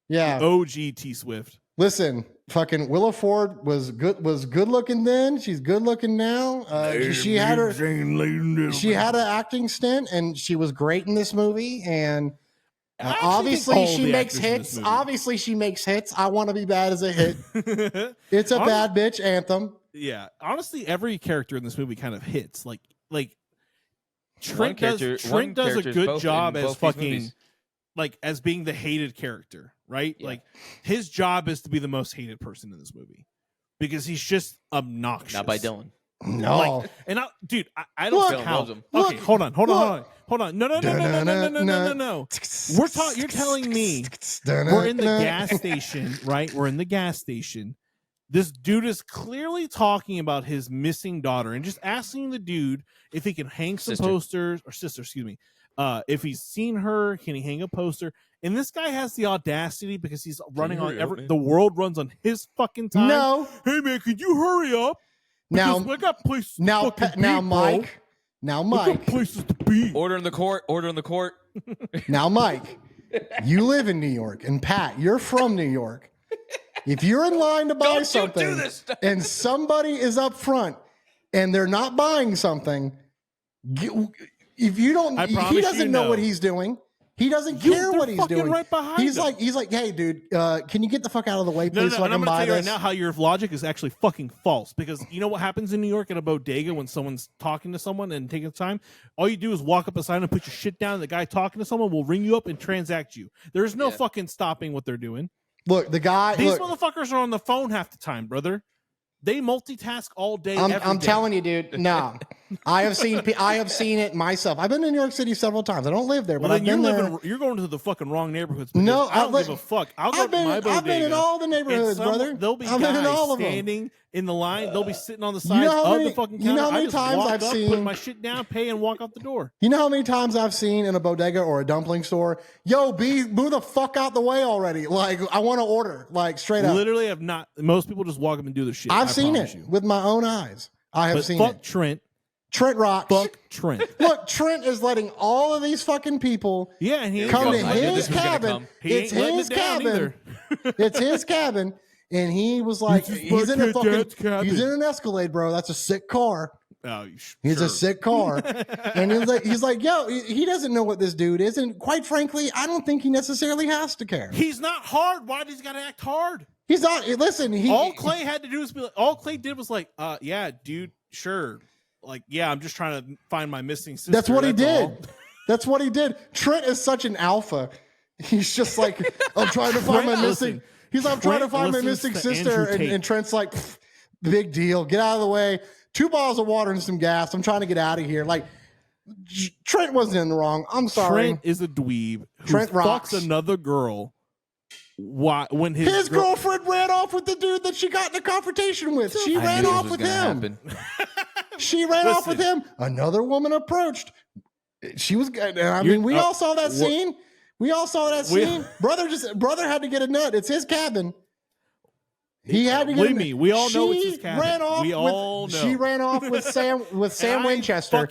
Yeah. OG T Swift. Listen, fucking Willa Ford was good looking then. She's good looking now. She had an acting stint and she was great in this movie. And obviously she makes hits. Obviously she makes hits. I Want to Be Bad as a hit. It's a bad bitch anthem. Yeah. Honestly, every character in this movie kind of hits. Like Trent does a good job as fucking like as being the hated character, right? Yeah. Like his job is to be the most hated person in this movie because he's just obnoxious. Not by Dylan. No. Like, and I don't Look, know how. loves him. Okay, Look, hold on. No. No. You're telling me we're in the gas station, right? We're in the gas station. This dude is clearly talking about his missing daughter and just asking the dude if he can hang some posters or sister, excuse me. If he's seen her, can he hang a poster? And this guy has the audacity because he's running on the world runs on his fucking time. No. Hey man, could you hurry up? Now, I got places now, to fucking now, be, Mike. bro. Now, I Mike. got places to be. Order in the court. Now, Mike. You live in New York, and Pat, you're from New York. If you're in line to buy something and somebody is up front and they're not buying something, if you don't, he doesn't know what he's doing. He doesn't care what he's doing. Right behind he's like, hey, dude, can you get the fuck out of the way, please, so I can buy this? I'm going to tell you right now how your logic is actually fucking false. Because you know what happens in New York at a bodega when someone's talking to someone and taking time? All you do is walk up a sign and put your shit down. And the guy talking to someone will ring you up and transact you. There's no fucking stopping what they're doing. Look, these motherfuckers are on the phone half the time, brother. They multitask all day. I'm telling you, dude. No, I have seen it myself. I've been to New York City several times. I don't live there, but I've been there. You're going to the fucking wrong neighborhoods. No, I don't give a fuck. I've been in all the neighborhoods, brother. There'll be I've guys been in all of them. standing in the line. They'll be sitting on the sides of the fucking counter. You know how many I just times walk I've up, seen put my shit down, pay, and walk out the door. You know how many times I've seen in a bodega or a dumpling store, yo, move the fuck out the way already. Like, I want to order, like, straight up. Literally have not. Most people just walk up and do their shit. I've seen it with my own eyes. I have seen fuck it. Trent. Trent rocks. Fuck Trent. Look, Trent is letting all of these fucking people and he come to his cabin. It's his cabin. It's his cabin. And he was like, he's in an Escalade, bro. That's a sick car. Oh, he's a sick car. And he's like, yo, he doesn't know what this dude is. And quite frankly, I don't think he necessarily has to care. He's not hard. Why does he got to act hard? He's not. Listen, all Clay had to do was be like, all Clay did was like, yeah, dude, sure. Like, yeah, I'm just trying to find my missing sister. That's what he did. That's what he did. Trent is such an alpha. He's just like, I'm trying to find my missing. He's like, I'm trying to find my missing sister. And Trent's like, big deal. Get out of the way. 2 bottles of water and some gas. I'm trying to get out of here. Like, Trent wasn't in the wrong. I'm sorry. Trent is a dweeb who Trent rocks. fucks another girl. Why? When his girlfriend ran off with the dude that she got in a confrontation with. She ran off with him. She ran off with him. Another woman approached. She was good. I mean, we all saw that scene. We all saw that scene. Brother had to get a nut. It's his cabin. He had to get. Believe me, we all know it's his cabin. She ran off with Sam Winchester.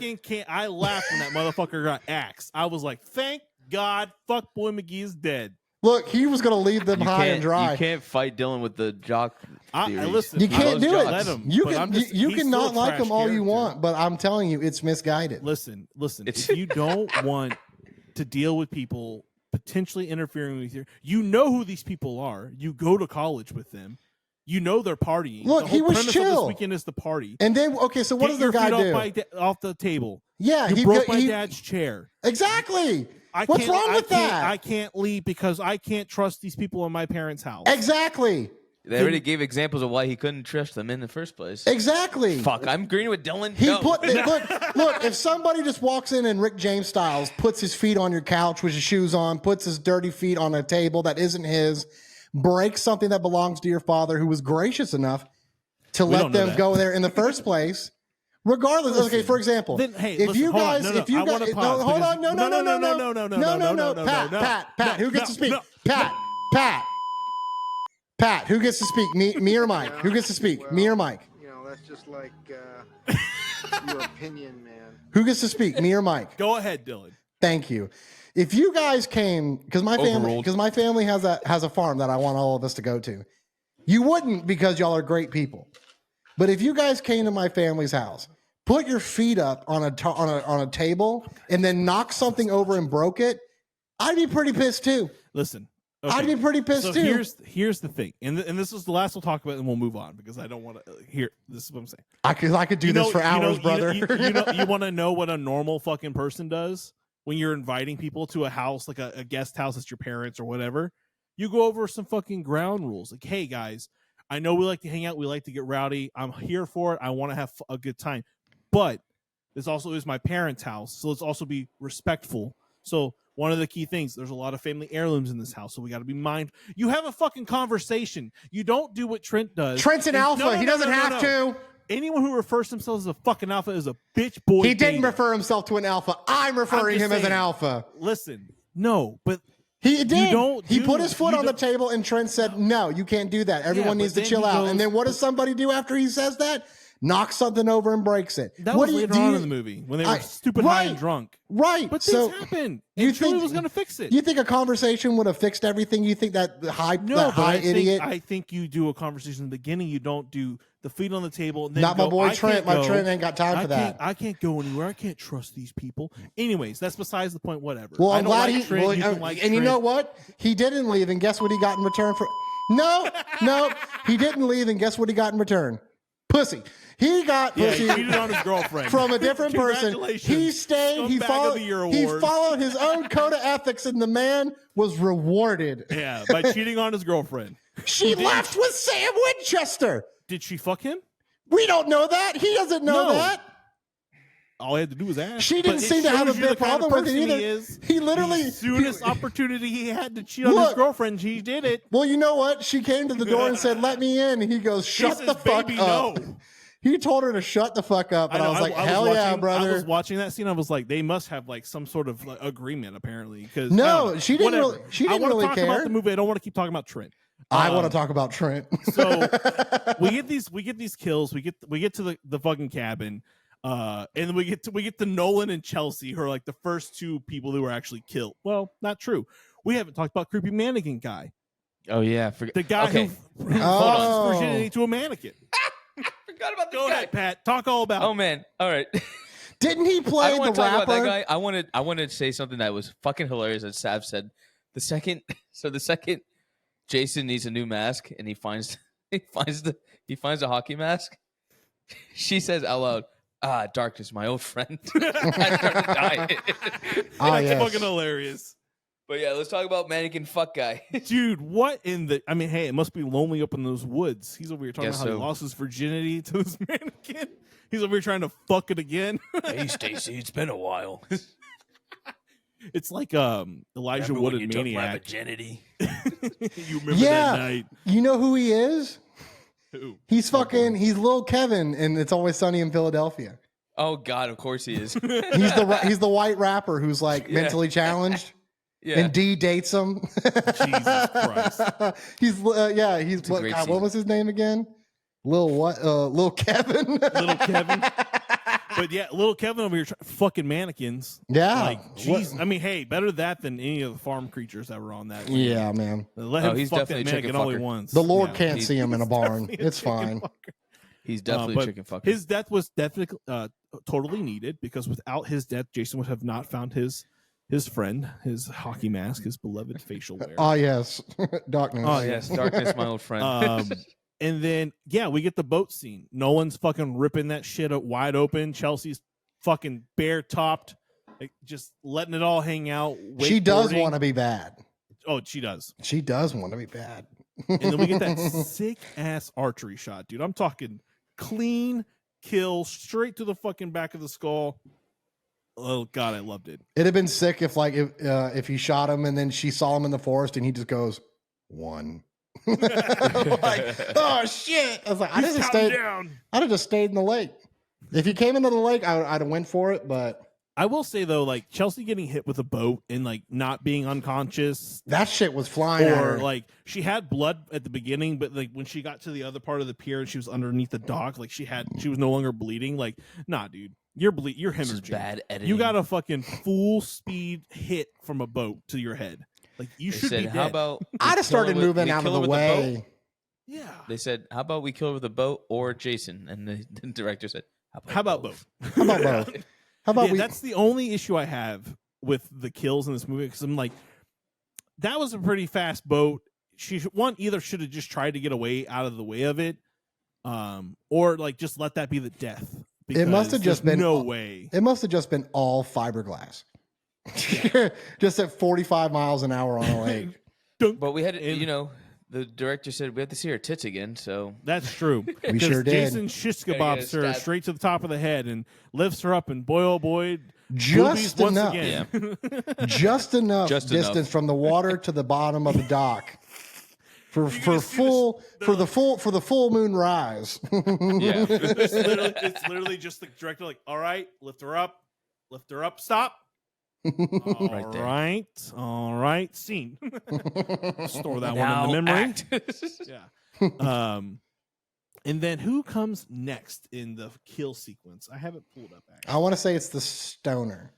I laughed when that motherfucker got axed. I was like, thank God, Fuckboy McGee is dead. Look, he was going to leave them high and dry. You can't fight Dylan with the jock theories. Listen, you can't do it. Let him, you can not like him all you want, but I'm telling you, it's misguided. Listen. If you don't want to deal with people potentially interfering with you know who these people are. You go to college with them. You know they're partying. Look, he was chill. Of this weekend is the party. And then, okay, so what does the guy do? Off the table. Yeah, he broke my dad's chair. Exactly. What's wrong with that? I can't leave because I can't trust these people in my parents' house. Exactly. They already gave examples of why he couldn't trust them in the first place. Exactly. Fuck, I'm agreeing with Dylan. Look, if somebody just walks in and Rick James styles, puts his feet on your couch with his shoes on, puts his dirty feet on a table that isn't his, breaks something that belongs to your father who was gracious enough to let them go there in the first place. Regardless, okay, for example, if you guys, hold on, no, Pat, who gets to speak? Pat, who gets to speak? Me or Mike? Who gets to speak? Well, me or Mike? You know, that's just like your opinion, man. Who gets to speak? Me or Mike? Go ahead, Dylan. Thank you. If you guys came, because my family has a farm that I want all of us to go to. You wouldn't because y'all are great people. But if you guys came to my family's house, put your feet up on a table, and then knock something over and broke it, I'd be pretty pissed too. Listen, okay. I'd be pretty pissed too. Here's the thing, and this is the last we'll talk about, and we'll move on because I don't want to hear. This is what I'm saying. I could do this for hours, brother. You want to know what a normal fucking person does? when you're inviting people to a house, like a guest house, it's your parents or whatever, you go over some fucking ground rules. Like, hey guys, I know we like to hang out, we like to get rowdy. I'm here for it. I want to have a good time, but this also is my parents' house, so let's also be respectful. So one of the key things, there's a lot of family heirlooms in this house, so we got to be mindful. You have a fucking conversation. You don't do what Trent does. Trent's an alpha. He doesn't have to. Anyone who refers to themselves as a fucking alpha is a bitch boy. He didn't refer himself to an alpha. I'm referring him as an alpha. Listen, no, but he did. He put put his foot on the table, and Trent said, "No, you can't do that. Everyone needs to chill out." And then what does somebody do after he says that? Knock something over and breaks it. That was later on in the movie when they were stupid high and drunk. Right. But things happen. And Chewie was going to fix it. You think a conversation would have fixed everything? You think that high idiot? I think you do a conversation in the beginning. You don't do the feet on the table. And then Not my boy Trent. My Trent ain't got time for that. I can't go anywhere. I can't trust these people. Anyways, that's besides the point. Whatever. Well, I'm glad you know what? He didn't leave, and guess what he got in return for? No, he didn't leave, and guess what he got in return? Pussy. He got pussy. He cheated on his girlfriend from a different person. He stayed. He followed his own code of ethics, and the man was rewarded. Yeah, by cheating on his girlfriend. She left with Sam Winchester. Did she fuck him? We don't know that. He doesn't know that. All he had to do was ask. She didn't seem to have a big problem with it either. He literally, the soonest opportunity he had to cheat on his girlfriend, he did it. Well, you know what? She came to the door and said, "Let me in." And he goes, "Shut the fuck up." No. He told her to shut the fuck up, and I was like, "Hell yeah, brother!" I was watching that scene. I was like, "They must have like some sort of agreement, apparently." Because no, she didn't. Really, she didn't really care. About the movie. I don't want to keep talking about Trent. I want to talk about Trent. So we get these kills. We get to the fucking cabin, and then we get to Nolan and Chelsea, who are like the first two people who were actually killed. Well, not true. We haven't talked about creepy mannequin guy. Oh yeah, the guy who lost his virginity to a mannequin. Forgot about this Go guy. ahead, Pat. Talk all about. Oh man. All right. Didn't he play the rapper? About that guy. I wanted to say something that was fucking hilarious. As Sav said, the second Jason needs a new mask, and he finds a hockey mask. She says out loud, "Darkness, my old friend." I started dying. That's fucking hilarious. But yeah, let's talk about mannequin fuck guy. Dude, what in the... I mean, hey, it must be lonely up in those woods. He's over here talking about how he lost his virginity to this mannequin. He's over here trying to fuck it again. Hey, Stacy, it's been a while. It's like Elijah Wood in Maniac. Took my virginity. You remember that night? You know who he is? Who? He's Lil Kevin, and It's Always Sunny in Philadelphia. Oh God, of course he is. He's the white rapper who's like mentally challenged. Yeah. And D dates him. Jesus Christ. He's what was his name again? Lil Kevin. Little Kevin. But yeah, Little Kevin over here fucking mannequins. Yeah. Like, jeez. I mean, hey, better that than any of the farm creatures that were on that. Yeah, man. Let him fuck that mannequin all he wants. The Lord can't see him in a barn. It's fine. He's definitely a chicken fucker. His death was definitely totally needed, because without his death, Jason would have not found his friend, his hockey mask, his beloved facial wear. Oh, yes. Darkness. Oh, yes. Darkness, my old friend. And then, we get the boat scene. Nolan's fucking ripping that shit wide open. Chelsea's fucking bare-topped, like, just letting it all hang out. She does want to be bad. Oh, she does. She does want to be bad. And then we get that sick-ass archery shot, dude. I'm talking clean kill, straight to the fucking back of the skull. Oh God, I loved it. It'd have been sick if he shot him and then she saw him in the forest and he just goes 1. Like, oh shit! I was like, I'd have just stayed in the lake. If he came into the lake, I'd have went for it. But I will say though, like Chelsea getting hit with a boat and like not being unconscious, that shit was flying. Or like she had blood at the beginning, but like when she got to the other part of the pier and she was underneath the dock, like she was no longer bleeding. Like, nah, dude. You're hemorrhaging. Bad editing. You got a fucking full speed hit from a boat to your head. Like you should be dead. How about I'd have started moving out of the way. Yeah. They said, "How about we kill her with a boat or Jason?" And the director said, "How about both? How about both? How about we?" That's the only issue I have with the kills in this movie, because I'm like, that was a pretty fast boat. She either should have just tried to get away out of the way of it, or like just let that be the death. It must have just been no way. It must have just been all fiberglass. Just at 45 miles an hour on a lake. But we had, the director said we have to see her tits again, so that's true. We sure did. Jason shish kebabs her straight to the top of the head and lifts her up, and boy, oh boy, just enough, again. Yeah. just enough distance from the water to the bottom of the dock for the full moon rise. Yeah, it's literally just the director, like, all right, lift her up, stop. All right, scene. Store that now one in the memory. Yeah. And then who comes next in the kill sequence? I have it pulled up. Actually, I want to say it's the stoner.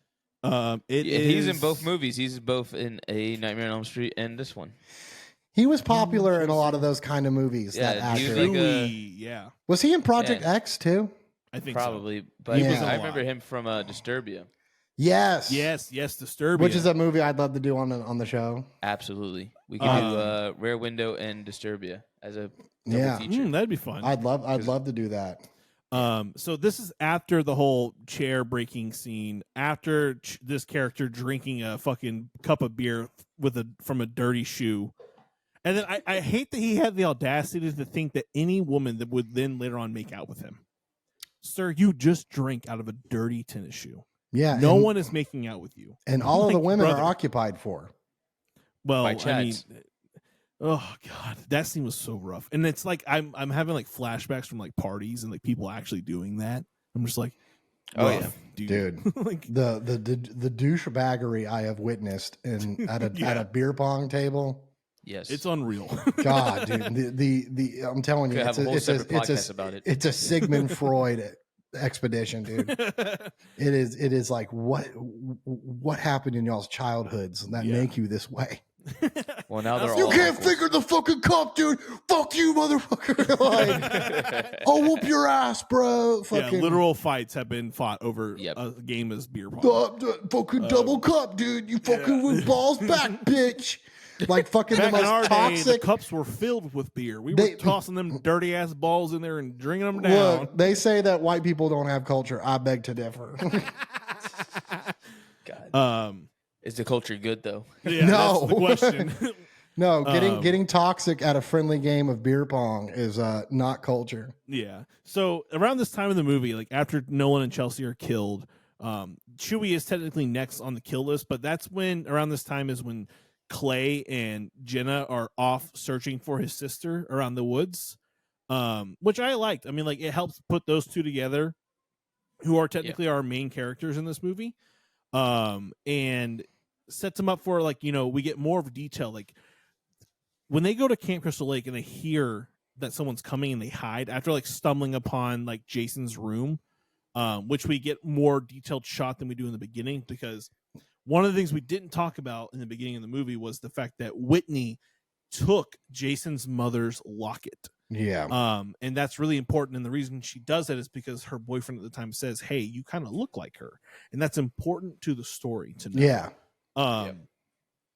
He's in both movies. He's both in A Nightmare on Elm Street and this one. He was popular in a lot of those kind of movies. Yeah, that actor. he was like Was he in Project X too? I think probably, so. But I remember him from Disturbia. Yes, Disturbia, which is a movie I'd love to do on the show. Absolutely, we can do Rare Window and Disturbia as a feature. That'd be fun. I'd love to do that. So this is after the whole chair breaking scene, after this character drinking a fucking cup of beer from a dirty shoe. And then I hate that he had the audacity to think that any woman that would then later on make out with him. Sir, you just drank out of a dirty tennis shoe. Yeah. No one is making out with you. And all of the women are occupied for. Well, I mean, oh God, that scene was so rough. And it's like I'm having like flashbacks from like parties and like people actually doing that. I'm just like, oh yeah, dude. Like the douchebaggery I have witnessed at a beer pong table. Yes, it's unreal. God, dude, the I'm telling you, it's a Sigmund Freud expedition, dude. It is like what happened in y'all's childhoods that make you this way. Well, now they're you can't figure the fucking cup, dude. Fuck you, motherfucker. Like, I'll whoop your ass, bro. Fucking, literal fights have been fought over a game as beer pong. Fucking double cup, dude. You fucking with balls back, bitch. Like fucking the most toxic. Day, the cups were filled with beer. We were tossing them dirty ass balls in there and drinking them down. Look, they say that white people don't have culture. I beg to differ. God. Is the culture good though? Yeah, no. That's the question. No, getting toxic at a friendly game of beer pong is not culture. Yeah. So around this time in the movie, like after Nolan and Chelsea are killed, Chewie is technically next on the kill list, but that's when around this time is when Clay and Jenna are off searching for his sister around the woods, which I liked. I mean, like it helps put those two together, who are technically our main characters in this movie, and sets them up for like, you know, we get more of a detail. Like when they go to Camp Crystal Lake and they hear that someone's coming and they hide after like stumbling upon like Jason's room, which we get more detailed shot than we do in the beginning, because one of the things we didn't talk about in the beginning of the movie was the fact that Whitney took Jason's mother's locket. Yeah. And that's really important. And the reason she does that is because her boyfriend at the time says, hey, you kind of look like her. And that's important to the story to know. Yeah.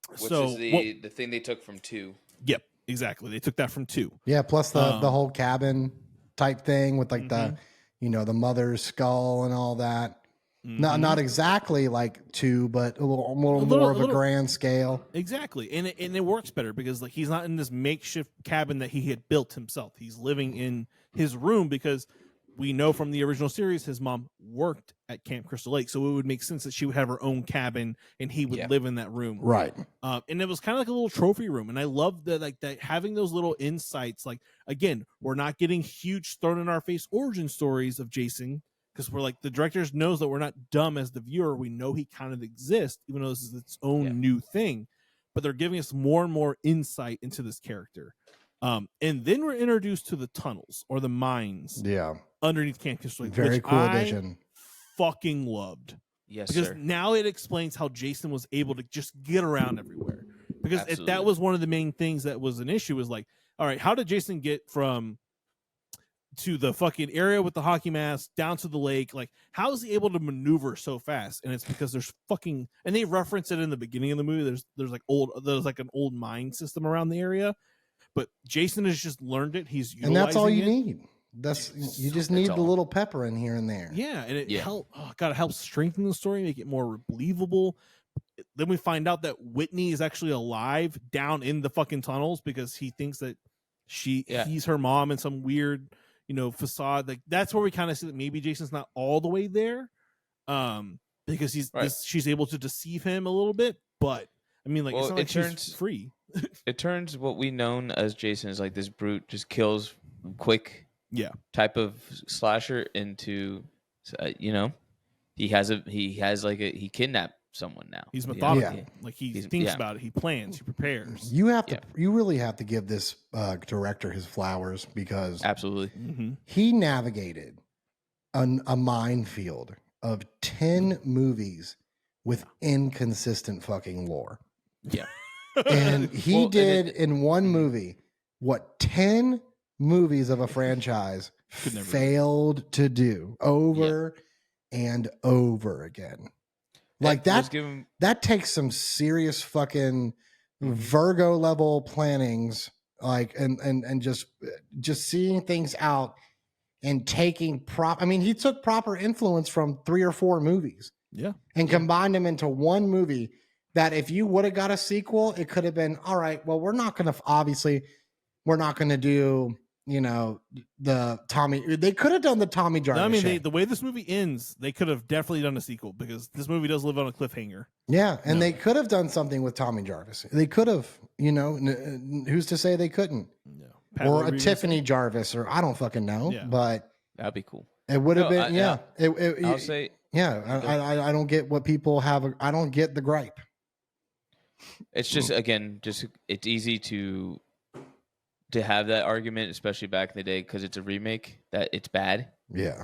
Which is the thing they took from 2. Yep, exactly. They took that from 2. Yeah, plus the whole cabin type thing with like the, you know, the mother's skull and all that. Not exactly like 2, but a little more of a grand scale. Exactly, and it works better because like he's not in this makeshift cabin that he had built himself. He's living in his room because we know from the original series his mom worked at Camp Crystal Lake, so it would make sense that she would have her own cabin and he would live in that room. Right. And it was kind of like a little trophy room, and I love that, like that having those little insights. Like again, we're not getting huge thrown in our face origin stories of Jason, because we're like, the director knows that we're not dumb as the viewer. We know he kind of exists, even though this is its own new thing. But they're giving us more and more insight into this character. And then we're introduced to the tunnels or the mines. Yeah. Underneath Camp Crystal Lake. Very cool addition. Fucking loved. Yes, because now it explains how Jason was able to just get around everywhere. Because that was one of the main things that was an issue, was like, all right, how did Jason get from to the fucking area with the hockey mask down to the lake? Like, how is he able to maneuver so fast? And it's because there's fucking, and they reference it in the beginning of the movie, there's like an old mine system around the area, but Jason has just learned it. He's utilizing, and that's all you need. You just need the little pepper in here and there. Yeah, and it helps strengthen the story, make it more believable. then we find out that Whitney is actually alive down in the fucking tunnels because he thinks that he's her mom in some weird, facade. Like that's where we kind of see that maybe Jason's not all the way there, because she's able to deceive him a little bit. But I mean, like, it's not like she's free. It turns what we known as Jason is like this brute, just kills quick, type of slasher into, he kidnapped someone now. He's methodical. Yeah. Like he thinks about it. He plans. He prepares. You really have to give this director his flowers because absolutely he navigated a minefield of 10 movies with inconsistent fucking lore. Yeah. And he did in one movie what 10 movies of a franchise failed to do over and over again. Like that takes some serious fucking Virgo level plannings, like and just seeing things out and taking he took proper influence from 3 or 4 movies. Yeah. And combined them into one movie that if you would have got a sequel, it could have been, all right, well, we're not going to do, the Tommy. They could have done the Tommy Jarvis. No, I mean, the way this movie ends, they could have definitely done a sequel because this movie does live on a cliffhanger. Yeah, and they could have done something with Tommy Jarvis. They could have, who's to say they couldn't? No. Or a Tiffany Jarvis, or I don't fucking know. Yeah. But that'd be cool. It would have been, I'll say, I don't get what people have. I don't get the gripe. It's just it's easy to have that argument, especially back in the day, because it's a remake that it's bad. Yeah.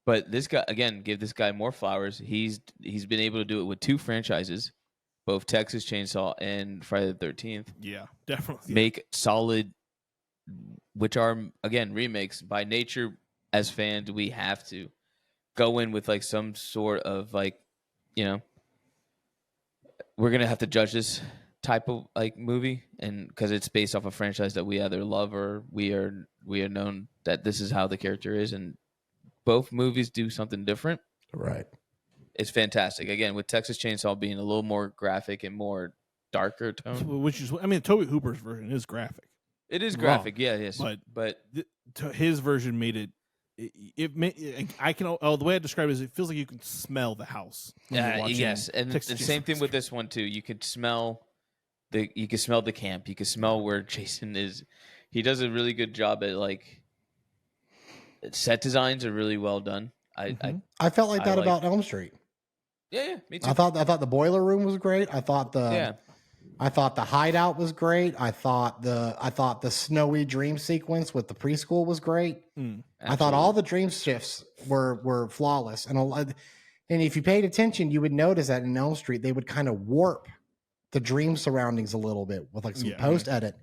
But this guy, again, give this guy more flowers. He's been able to do it with 2 franchises, both Texas Chainsaw and Friday the 13th. Yeah, definitely. Make solid, which are, again, remakes. By nature, as fans, we have to go in with like some sort of like, we're going to have to judge this type of like movie, and because it's based off a franchise that we either love or we are known that this is how the character is, and both movies do something different. Right. It's fantastic. Again, with Texas Chainsaw being a little more graphic and more darker tone, which is, Tobe Hooper's version is graphic. It is graphic, yes, but his version made it. The way I describe it is it feels like you can smell the house. Yes, and the same thing with this one too. You could smell the camp. You can smell where Jason is. He does a really good job at like set designs are really well done. I felt like that about Elm Street. Yeah, me too. I thought the boiler room was great. I thought the hideout was great. I thought the snowy dream sequence with the preschool was great. I thought all the dream shifts were flawless. And if you paid attention, you would notice that in Elm Street they would kind of warp the dream surroundings a little bit with like some post edit.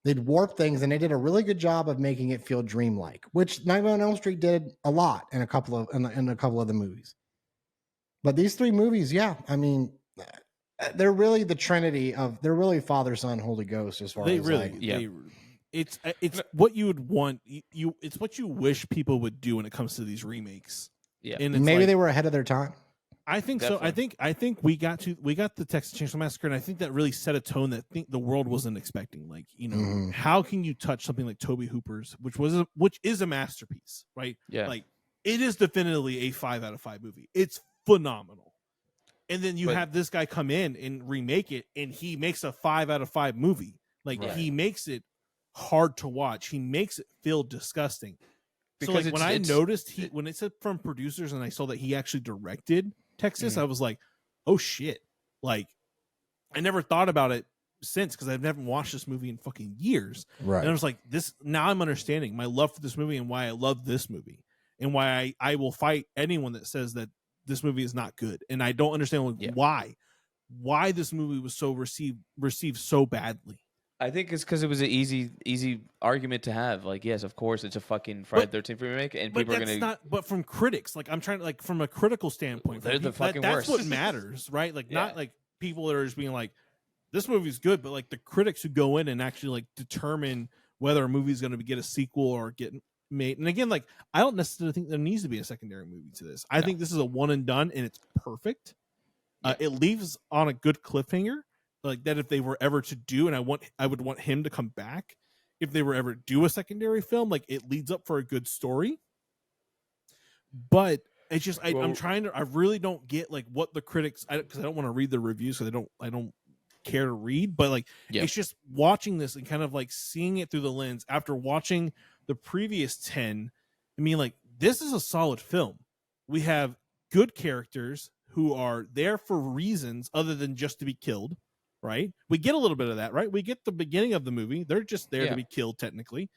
They'd warp things, and they did a really good job of making it feel dreamlike, which Nightmare on Elm Street did a lot in a couple of the movies. But these 3 movies, they're really the trinity they're really Father, Son, Holy Ghost as far it's what you would want. It's what you wish people would do when it comes to these remakes. Yeah, and maybe they were ahead of their time. I think Definitely. So. I think we got the Texas Chainsaw Massacre, and I think that really set a tone that the world wasn't expecting. Like, how can you touch something like Tobe Hooper's, which is a masterpiece, right? Yeah, like it is definitively a 5 out of 5 movie. It's phenomenal. And then you have this guy come in and remake it, and he makes a 5 out of 5 movie. Like he makes it hard to watch. He makes it feel disgusting. Because when I noticed when it said from producers and I saw that he actually directed Texas, I was like, oh shit. Like I never thought about it since because I've never watched this movie in fucking years. Right. And I was like, now I'm understanding my love for this movie and why I love this movie and why I will fight anyone that says that this movie is not good. And I don't understand why this movie was so received so badly. I think it's because it was an easy argument to have. Like, yes, of course, it's a fucking Friday the 13th remake, and people are gonna. But from critics, like I'm trying to from a critical standpoint, they're the fucking worst. That's what matters, right? Like, not like people that are just being like, this movie's good, but like the critics who go in and actually like determine whether a movie's going to get a sequel or get made. And again, like I don't necessarily think there needs to be a secondary movie to this. I think this is a one and done, and it's perfect. It leaves on a good cliffhanger, like that if they were ever to do, and I would want him to come back if they were ever to do a secondary film, like it leads up for a good story. But it's just I really don't get like what the critics, because I don't want to read the reviews, so I don't care to read, but like it's just watching this and kind of like seeing it through the lens after watching the previous 10. I mean, like, this is a solid film. We have good characters who are there for reasons other than just to be killed, right? We get a little bit of that, right? We get the beginning of the movie. They're just there to be killed, technically.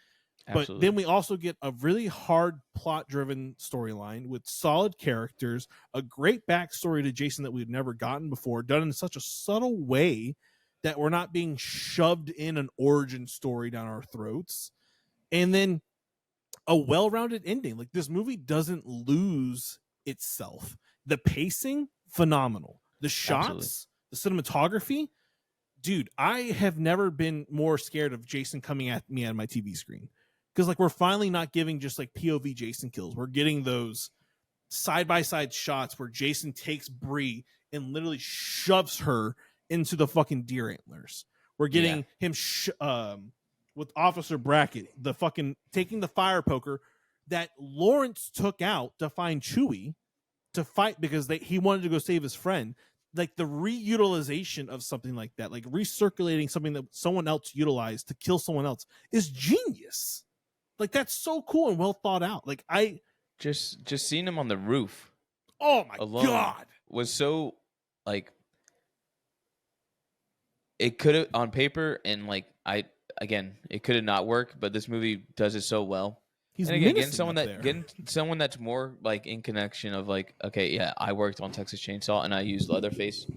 Absolutely. But then we also get a really hard plot-driven storyline with solid characters, a great backstory to Jason that we've never gotten before, done in such a subtle way that we're not being shoved in an origin story down our throats. And then a well-rounded ending. Like, this movie doesn't lose itself. The pacing, phenomenal. The shots, the cinematography. Dude, I have never been more scared of Jason coming at me on my TV screen. Because, like, we're finally not giving just, like, POV Jason kills. We're getting those side-by-side shots where Jason takes Bree and literally shoves her into the fucking deer antlers. We're getting him with Officer Brackett, the fucking taking the fire poker that Lawrence took out to find Chewie to fight because he wanted to go save his friend. Like, the reutilization of something like that, like recirculating something that someone else utilized to kill someone else, is genius. Like, that's so cool and well thought out. Like, I just seeing him on the roof. Oh my God. Was so, like, it could have on paper, and like it could have not worked, but this movie does it so well. He's and again, getting someone that's more like in connection of like, okay, yeah, I worked on Texas Chainsaw and I used Leatherface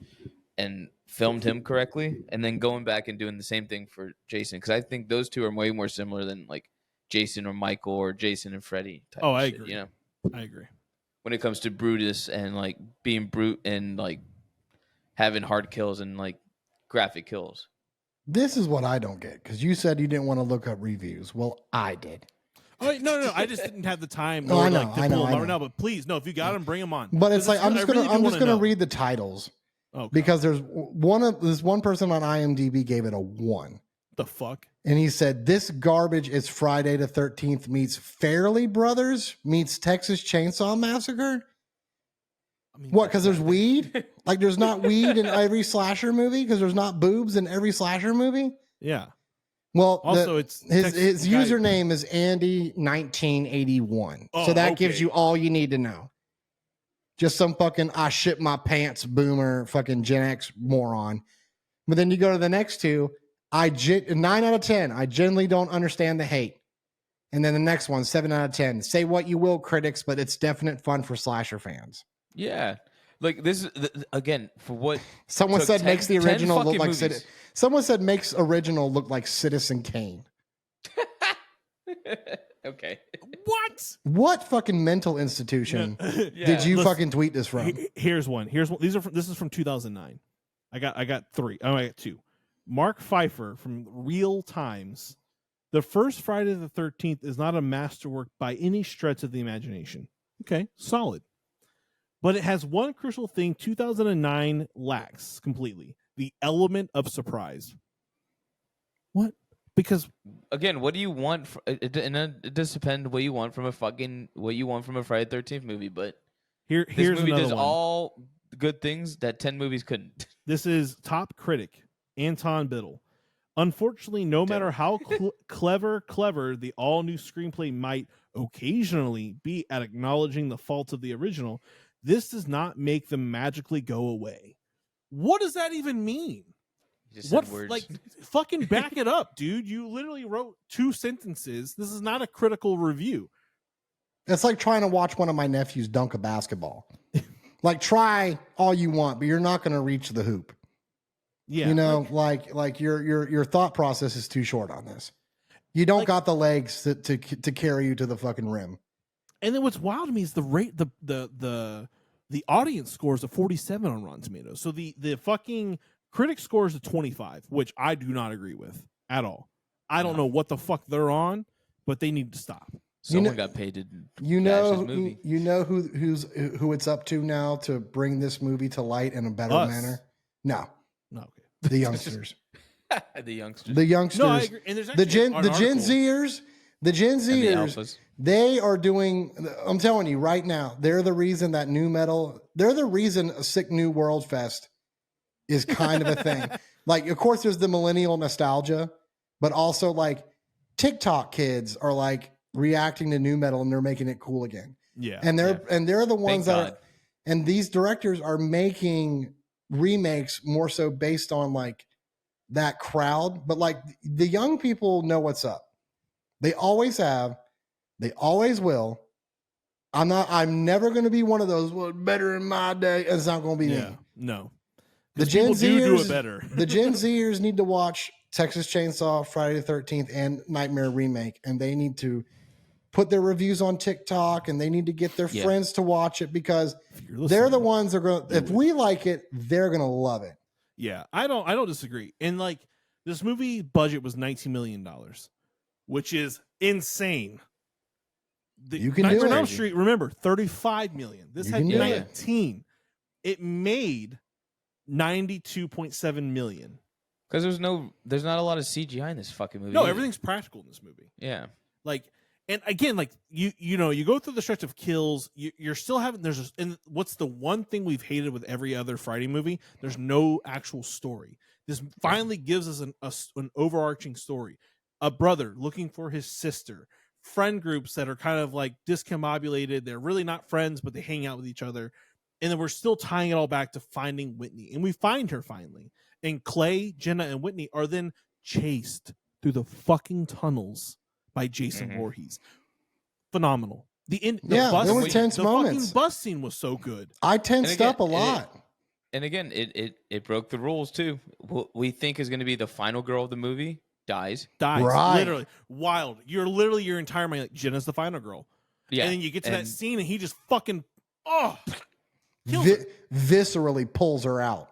and filmed him correctly, and then going back and doing the same thing for Jason, because I think those two are way more similar than like Jason or Michael or Jason and Freddy type I shit, agree. You know, I agree. When it comes to Brutus and like being brute and like having hard kills and like graphic kills. This is what I don't get, because you said you didn't want to look up reviews. Well, I did. Oh, wait, no. I just didn't have the time. No, I know. Like, to pull them right now, but please, no. If you got them, bring them on. But it's like I'm just gonna read the titles because there's one person on IMDb gave it a 1. The fuck? And he said, this garbage is Friday the 13th meets Fairley Brothers meets Texas Chainsaw Massacre. I mean, what? Because there's weed? Like, there's not weed in every slasher movie? Because there's not boobs in every slasher movie? Yeah. Well, also, his username is Andy1981. So that gives you all you need to know. Just some fucking I shit my pants boomer fucking Gen X moron. But then you go to the next two. 9 out of 10. I generally don't understand the hate. And then the next one, 7 out of 10. Say what you will, critics, but it's definite fun for slasher fans. Yeah. Like, this is, again, for what someone said makes the original look like someone said makes original look like Citizen Kane. Okay. What fucking mental institution did you fucking tweet this from? Here's one. This is from 2009. I got 3. Oh, I got 2. Mark Pfeiffer from Real Times. The first Friday the 13th is not a masterwork by any stretch of the imagination. Okay, solid. But it has one crucial thing 2009 lacks completely: the element of surprise. What? Because again, what do you want? It does depend what you want from a Friday the 13th movie. But here's this movie another does one. all good things that 10 movies couldn't. This is top critic Anton Biddle. Unfortunately, no matter how clever the all-new screenplay might occasionally be at acknowledging the faults of the original, this does not make them magically go away. What does that even mean? What words. Like, fucking back it up, dude. You literally wrote 2 sentences. This is not a critical review. It's like trying to watch one of my nephews dunk a basketball. Like, try all you want, but you're not going to reach the hoop. Yeah, you know, like your thought process is too short on this. You don't got the legs to carry you to the fucking rim. And then what's wild to me is the rate, the audience scores a 47 on Rotten Tomatoes. So the fucking critic scores a 25, which I do not agree with at all. I don't know what the fuck they're on, but they need to stop. Someone got paid to you cash know this movie. you know who it's up to now to bring this movie to light in a better Us. manner? No, okay. the youngsters. The youngsters. The youngsters. No, I agree. And there's the actually Gen an Zers. The Gen And the Zers. alphas. They are doing. I'm telling you right now. They're the reason that new metal. They're the reason a Sick New World Fest is kind of a thing. Like, of course, there's the millennial nostalgia, but also like TikTok kids are like reacting to new metal and they're making it cool again. Yeah. And they're the ones Thank that. God. And these directors are making remakes more so based on like that crowd, but like the young people know what's up. They always have, they always will. I'm never going to be one of those, well, better in my day. It's not going to be me. No. The Gen do Zers it better. The Gen Zers need to watch Texas Chainsaw, Friday the 13th, and Nightmare Remake, and they need to put their reviews on TikTok, and they need to get their friends to watch it because they're the ones that are going. If we like it, they're going to love it. Yeah, I don't disagree. And like this movie budget was $19 million, which is insane. You can Nightmare do on it. Elm Street, remember, $35 million. This You had can do 19. It made $92.7 million. Because there's not a lot of CGI in this fucking movie. No, either. everything's practical in this movie. Yeah. Like, and again, like you know, you go through the stretch of kills, you're still having and what's the one thing we've hated with every other Friday movie? There's no actual story. This finally gives us an overarching story. A brother looking for his sister, friend groups that are kind of like discombobulated. They're really not friends, but they hang out with each other. And then we're still tying it all back to finding Whitney. And we find her finally. And Clay, Jenna, and Whitney are then chased through the fucking tunnels by Jason Voorhees. Phenomenal. The bus, there were tense moments. Fucking bus scene was so good. I tensed up a lot. And again, it broke the rules too. What we think is going to be the final girl of the movie dies. Right. Literally. Wild. You're literally your entire mind like, Jenna's the final girl. Yeah. And then you get to that scene and he just fucking Viscerally pulls her out.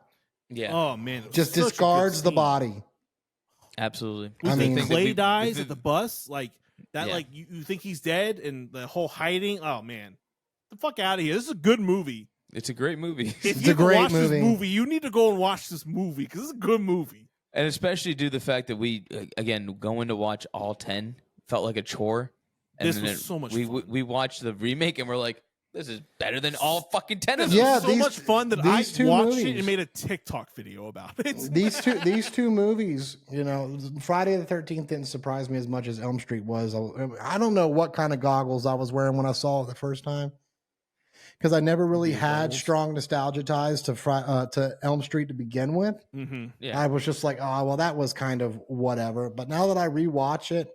Yeah. Oh man. Just discards the body. Absolutely. I mean, Clay we dies at the bus, like that. Yeah. Like you think he's dead, and the whole hiding. Oh man, the fuck out of here! This is a good movie. It's a great movie. If you watch this movie, you need to go and watch this movie because it's a good movie. And especially due to the fact that we again going to watch all 10 felt like a chore. And This then was so much fun. We watched the remake and we're like, this is better than all fucking 10 of them. Yeah, so much fun that I watched movies, it and made a TikTok video about it. these two movies, you know, Friday the 13th didn't surprise me as much as Elm Street was. I don't know what kind of goggles I was wearing when I saw it the first time, because I never really had strong nostalgia ties to Elm Street to begin with. Mm-hmm. Yeah. I was just like, oh well, that was kind of whatever. But now that I rewatch it,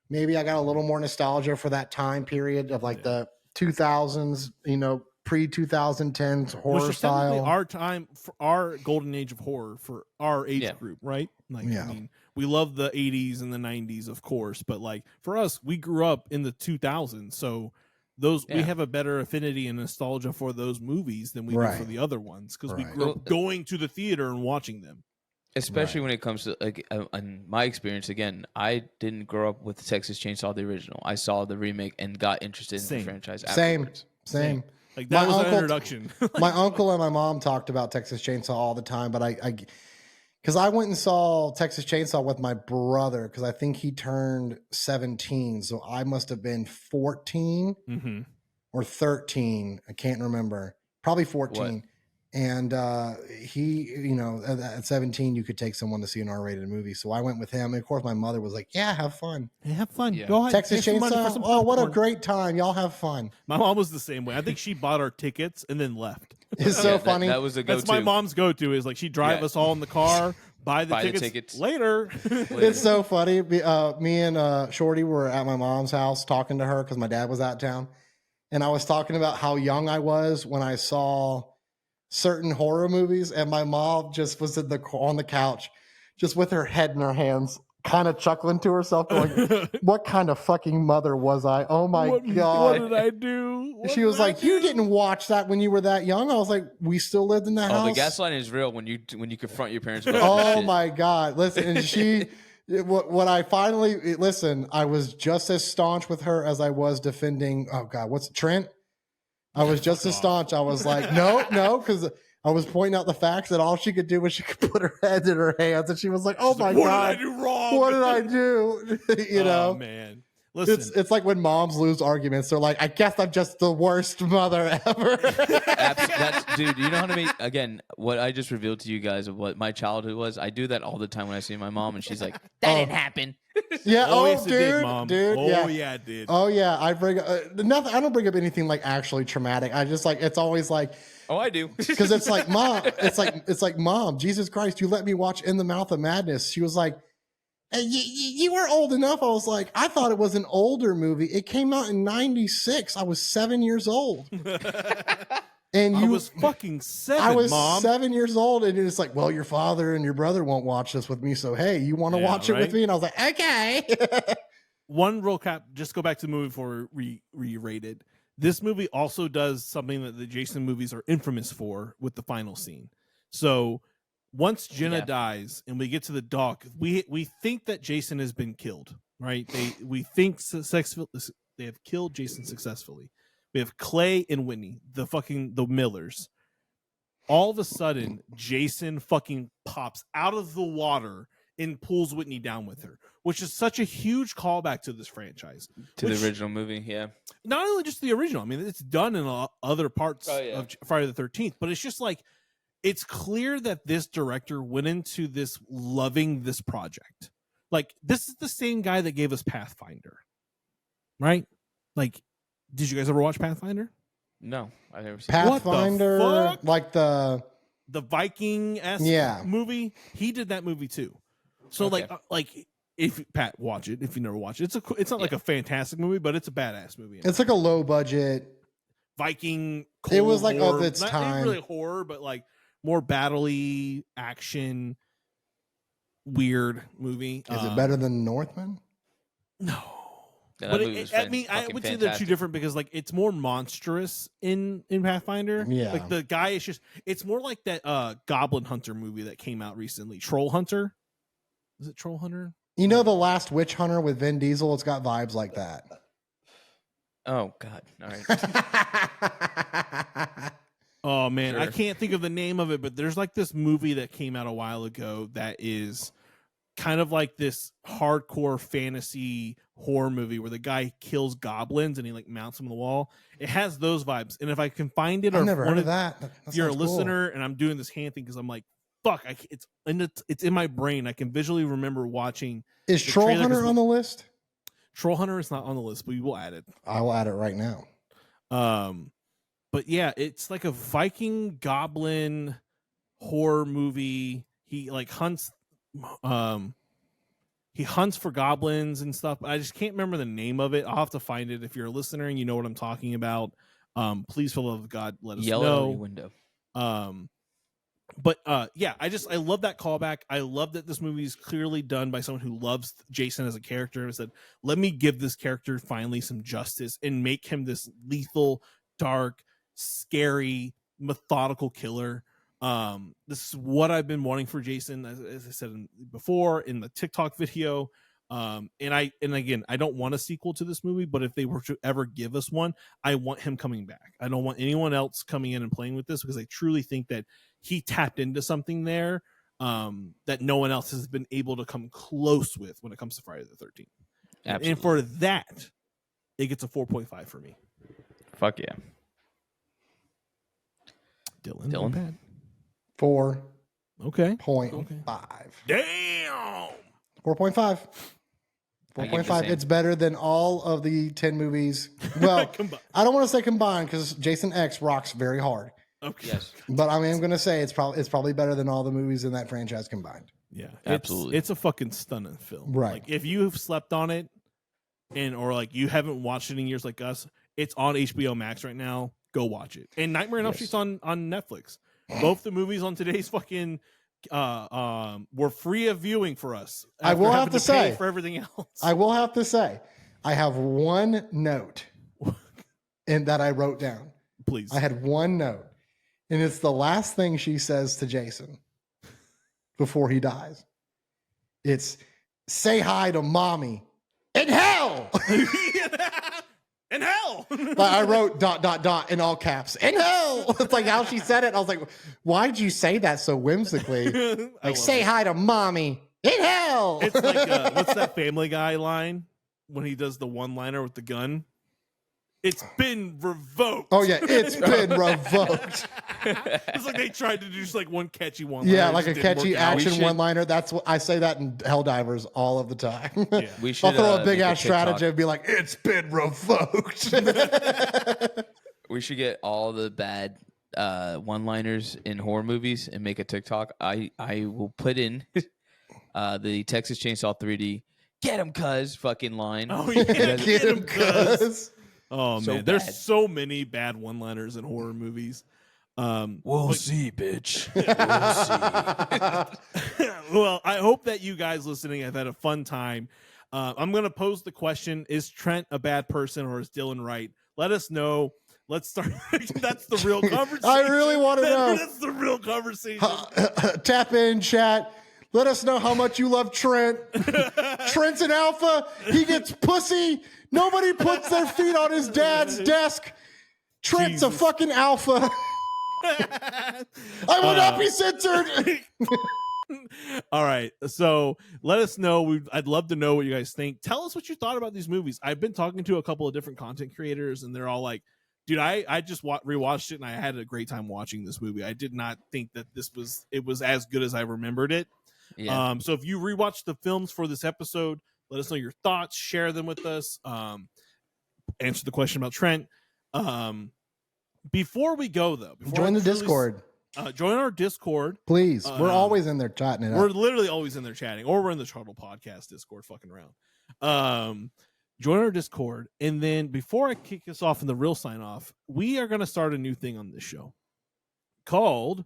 maybe I got a little more nostalgia for that time period of like the 2000s, you know, pre-2010s horror style. Our time, for our golden age of horror for our age group, right? Like, I mean, we love the 80s and the 90s, of course, but like for us, we grew up in the 2000s, so we have a better affinity and nostalgia for those movies than we do for the other ones because we grew up going to the theater and watching them. Especially when it comes to like in my experience, again, I didn't grow up with Texas Chainsaw the original. I saw the remake and got interested in the franchise afterwards. Same. Like that was an introduction. My uncle and my mom talked about Texas Chainsaw all the time, but because I went and saw Texas Chainsaw with my brother because I think he turned 17, so I must have been 14 or 13. I can't remember. Probably 14. What? And he, you know, at 17, you could take someone to see an R-rated movie. So I went with him. And of course, my mother was like, yeah, have fun. Hey, have fun. Yeah. Go ahead. Texas Pay some money for Chainsaw. some Oh, what a popcorn. great time. Y'all have fun. My mom was the same way. I think she bought our tickets and then left. It's so funny. That was the go-to. That's my mom's go-to is like she'd drive us all in the car, buy the tickets later. It's so funny. Me and Shorty were at my mom's house talking to her because my dad was out of town. And I was talking about how young I was when I saw certain horror movies, and my mom just was on the couch, just with her head in her hands, kind of chuckling to herself, going, "What kind of fucking mother was I? Oh my god! What did I do?" She was like, "You didn't watch that when you were that young." I was like, "We still lived in that house." The gaslighting is real when you confront your parents. Oh my god! Listen, and What I finally listen, I was just as staunch with her as I was defending. Oh God, what's Trent? I was just as staunch. I was like, no, because I was pointing out the facts that all she could do was she could put her head in her hands, and she was like, "Oh my God, what did I do wrong? What did I do?" You know, man. Listen, it's like when moms lose arguments. They're like, "I guess I'm just the worst mother ever." Dude, you know how to make, again, what I just revealed to you guys of what my childhood was? I do that all the time when I see my mom, and she's like, that didn't happen. Yeah. Yes, Dude. it did, Mom. Dude. Yeah, it did. Oh yeah. I bring nothing. I don't bring up anything like actually traumatic. I just like it's always like. Oh, I do. Because it's like, Mom. It's like, Mom. Jesus Christ, you let me watch In the Mouth of Madness. She was like, hey, you were old enough. I was like, I thought it was an older movie. It came out in '96. I was 7 years old. And I was fucking 7. I was Mom. 7 years old, and it's like, well, your father and your brother won't watch this with me, so hey, you want to watch it with me? And I was like, okay. One real cap. Just go back to the movie before we re-rated. This movie also does something that the Jason movies are infamous for with the final scene. So once Jenna dies and we get to the dock, we think that Jason has been killed, right? We think they have killed Jason successfully. We have Clay and Whitney, the Millers. All of a sudden, Jason fucking pops out of the water and pulls Whitney down with her, which is such a huge callback to this franchise. To the original movie, yeah. Not only just the original, I mean, it's done in other parts of Friday the 13th, but it's just like, it's clear that this director went into this loving this project. Like, this is the same guy that gave us Pathfinder, right? Like, did you guys ever watch Pathfinder? No, I've never seen Pathfinder, like the Viking-esque movie. He did that movie too. So like if Pat watch it, if you never watch it, it's not like a fantastic movie, but it's a badass movie. It's like a low budget Viking. It was like horror. of its time. Not really horror, but like more battle-y action, weird movie. Is it better than Northman? No. Yeah, but I would say they're two different because like it's more monstrous in Pathfinder. Yeah, like the guy is it's more like that Goblin Hunter movie that came out recently. Troll Hunter. Is it Troll Hunter? You know, The Last Witch Hunter with Vin Diesel. It's got vibes like that. Oh God! All right. Oh man, sure. I can't think of the name of it, but there's like this movie that came out a while ago that is kind of like this hardcore fantasy horror movie where the guy kills goblins and he like mounts them on the wall. It has those vibes, and if I can find it, I've never heard of that. If you're a listener, and I'm doing this hand thing because I'm like, fuck, it's in my brain. I can visually remember watching. Is Troll Hunter on the list? Troll Hunter is not on the list, but we will add it. I will add it right now. But yeah, it's like a Viking goblin horror movie. He like hunts. He hunts for goblins and stuff. I just can't remember the name of it. I'll have to find it. If you're a listener and you know what I'm talking about, please, for the love of God, let us know. Window. But yeah, I love that callback. I love that this movie is clearly done by someone who loves Jason as a character and said, let me give this character finally some justice and make him this lethal, dark, scary, methodical killer. This is what I've been wanting for Jason, as I said before in the TikTok video. And again, I don't want a sequel to this movie, but if they were to ever give us one, I want him coming back. I don't want anyone else coming in and playing with this because I truly think that he tapped into something there that no one else has been able to come close with when it comes to Friday the 13th. Absolutely. And for that, it gets a 4.5 for me. Fuck yeah. Dylan. 4. Okay. 0.5. Damn. 4.5. 4.5. It's better than all of the 10 movies. Well, I don't want to say combined because Jason X rocks very hard. Okay. Yes. But I mean, I'm going to say it's probably better than all the movies in that franchise combined. Yeah, absolutely. It's a fucking stunning film. Right. Like if you've slept on it or like you haven't watched it in years like us, it's on HBO Max right now. Go watch it. And Nightmare on Elm Street's on Netflix. Both the movies on today's fucking were free of viewing for us. I will have to say for everything else. I will have to say I have one note that I wrote down. Please. I had one note, and it's the last thing she says to Jason before he dies. It's say hi to mommy in hell. In hell. But I wrote ... in all caps. In hell. It's like how she said it. I was like, why'd you say that so whimsically? Like, say hi to mommy in hell. It's like, what's that Family Guy line when he does the one-liner with the gun? It's been revoked. Oh, yeah. It's been revoked. It's like they tried to do just like one catchy one-liner. Yeah, like a catchy action one-liner. That's what I say that in Helldivers all of the time. Yeah. We should, I'll throw a big make ass TikTok. strategy and be like, it's been revoked. We should get all the bad one-liners in horror movies and make a TikTok. I will put in the Texas Chainsaw 3D "Get him, cuz" fucking line. Oh yeah, Get him, cuz. Oh So man, there's bad. so many bad one-liners in horror movies. We'll see, bitch. Well, I hope that you guys listening have had a fun time. I'm going to pose the question: is Trent a bad person or is Dylan right? Let us know. Let's start. That's the real conversation. I really want to know. That's the real conversation. Tap in, chat. Let us know how much you love Trent. Trent's an alpha. He gets pussy. Nobody puts their feet on his dad's desk. Trent's a fucking alpha. I will not be censored. All right. So let us know. I'd love to know what you guys think. Tell us what you thought about these movies. I've been talking to a couple of different content creators, and they're all like, dude, I just rewatched it, and I had a great time watching this movie. I did not think that it was as good as I remembered it. Yeah. So if you rewatch the films for this episode, let us know your thoughts. Share them with us. Answer the question about Trent. Before we go, though, Join the Discord. Join our Discord. Please. We're always in there chatting it We're up. literally always in there chatting, or we're in the Turtle Podcast Discord fucking around. Join our Discord. And then before I kick us off in the real sign off, we are going to start a new thing on this show called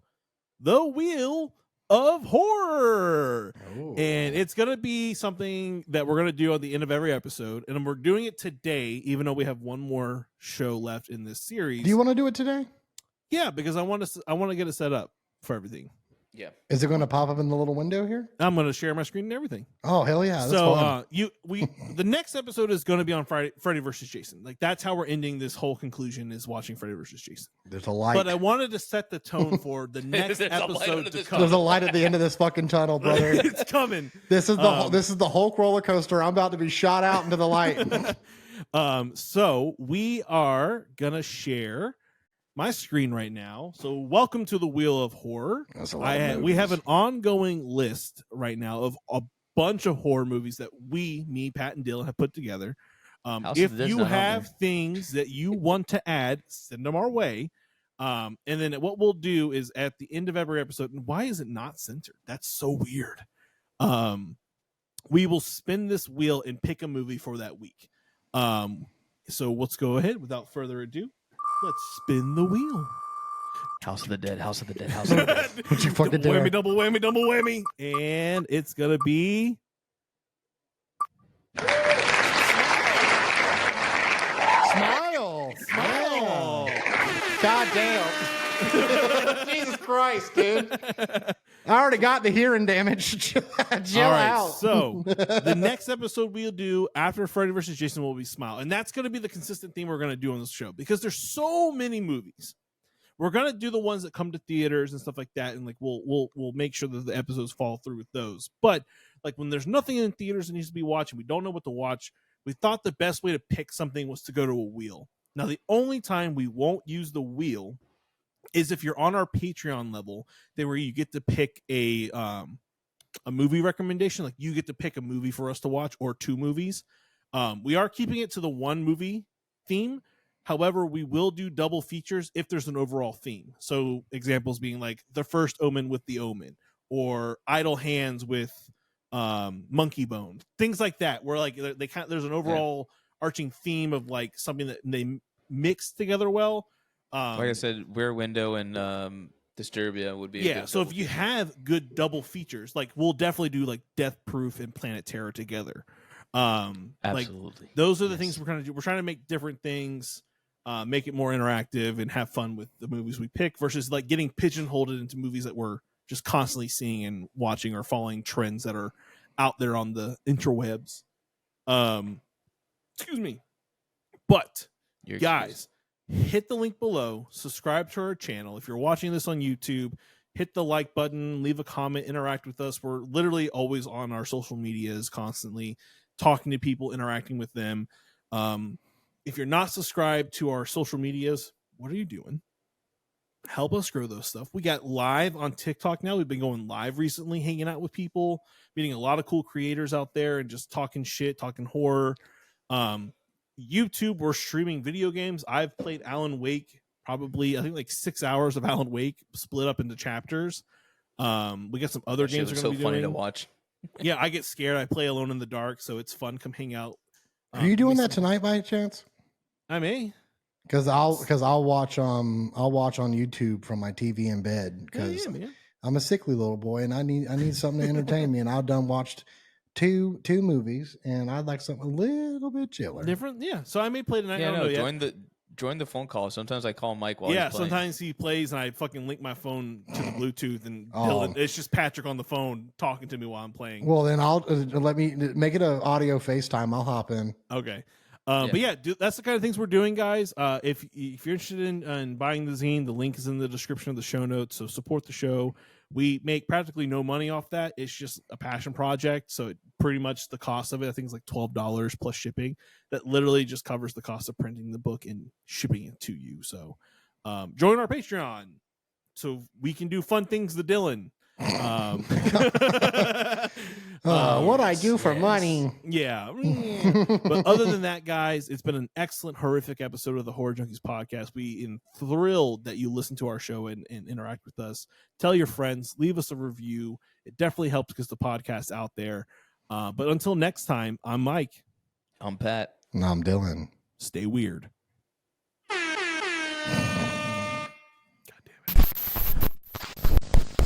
The Wheel of Horror. Ooh. And it's going to be something that we're going to do at the end of every episode. And we're doing it today, even though we have one more show left in this series. Do you want to do it today? Yeah, because I want to get it set up for everything. Yeah. Is it going to pop up in the little window here? I'm going to share my screen and everything. Oh, hell yeah. That's So fun. the next episode is going to be on Freddy versus Jason. Like that's how we're ending this whole conclusion is watching Freddy versus Jason. There's a light. But I wanted to set the tone for the next There's a light episode under to this come. There's a light at the end of this fucking tunnel, brother. It's coming. This is the Hulk roller coaster. I'm about to be shot out into the light. So we are gonna share my screen right now. So welcome to the Wheel of Horror. That's a lot of We have movies. an ongoing list right now of a bunch of horror movies that me, Pat, and Dylan have put together. House If of the Dead's you not on have there. things that you want to add, send them our way. And then what we'll do is at the end of every episode, and why is it not centered? That's so weird. We will spin this wheel and pick a movie for that week. So let's go ahead without further ado. Let's spin the wheel. House of the Dead. House of the Dead. House of the Dead. What you fucking Double doing? whammy, double whammy, double whammy. And it's going to be... Smile. God damn. Jesus Christ, dude. I already got the hearing damage. Chill All right, out. so the next episode we'll do after Freddy vs. Jason will be Smile. And that's going to be the consistent theme we're going to do on this show because there's so many movies. We're going to do the ones that come to theaters and stuff like that. And like, we'll make sure that the episodes follow through with those. But like when there's nothing in theaters that needs to be watching, we don't know what to watch. We thought the best way to pick something was to go to a wheel. Now, the only time we won't use the wheel is if you're on our Patreon level, where you get to pick a movie recommendation. Like you get to pick a movie for us to watch or two movies. We are keeping it to the one movie theme. However, we will do double features if there's an overall theme. So examples being like The First Omen with The Omen or Idle Hands with Monkey Bone, things like that, where like they kind of, there's an overall arching theme of like something that they mix together well. Like I said, Rear Window and Disturbia would be a good so if double you feature. have good double features, like we'll definitely do like Death Proof and Planet Terror together. Like Absolutely. those are the things we're going to do. We're trying to make different things, make it more interactive and have fun with the movies we pick versus like getting pigeonholed into movies that we're just constantly seeing and watching or following trends that are out there on the interwebs. Excuse me. But guys, hit the link below, subscribe to our channel. If you're watching this on YouTube, hit the like button, leave a comment, interact with us. We're literally always on our social medias, constantly talking to people, interacting with them. If you're not subscribed to our social medias, what are you doing? Help us grow those stuff. We got live on TikTok now. We've been going live recently, hanging out with people, meeting a lot of cool creators out there and just talking shit, talking horror. YouTube, we're streaming video games. I've played Alan Wake, probably I think like 6 hours of Alan Wake split up into chapters. We got some other games we're going to be funny doing. to watch. Yeah, I get scared. I play Alone in the Dark, so it's fun. Come hang out. Are you doing that tonight by chance? I may. Because I'll watch on YouTube from my TV in bed because I'm a sickly little boy and I need something to entertain me, and I've done watched two movies and I'd like something a little bit chiller. Different, yeah. So I may play tonight. Yeah, I don't know join the phone call. Sometimes I call Mike while he's playing. Sometimes he plays and I fucking link my phone to the Bluetooth and Dylan, it's just Patrick on the phone talking to me while I'm playing. Well, then I'll let me make it an audio FaceTime. I'll hop in. Okay. But yeah, that's the kind of things we're doing, guys. If you're interested in buying the zine, the link is in the description of the show notes. So support the show. We make practically no money off that. It's just a passion project. So pretty much the cost of it, I think, is like $12 plus shipping. That literally just covers the cost of printing the book and shipping it to you. So join our Patreon so we can do fun things to Dylan. What I do for money. Yeah. But other than that, guys, it's been an excellent, horrific episode of the Horror Junkies podcast. We are thrilled that you listen to our show and interact with us. Tell your friends, leave us a review. It definitely helps because the podcast's out there. But until next time, I'm Mike. I'm Pat. And I'm Dylan. Stay weird.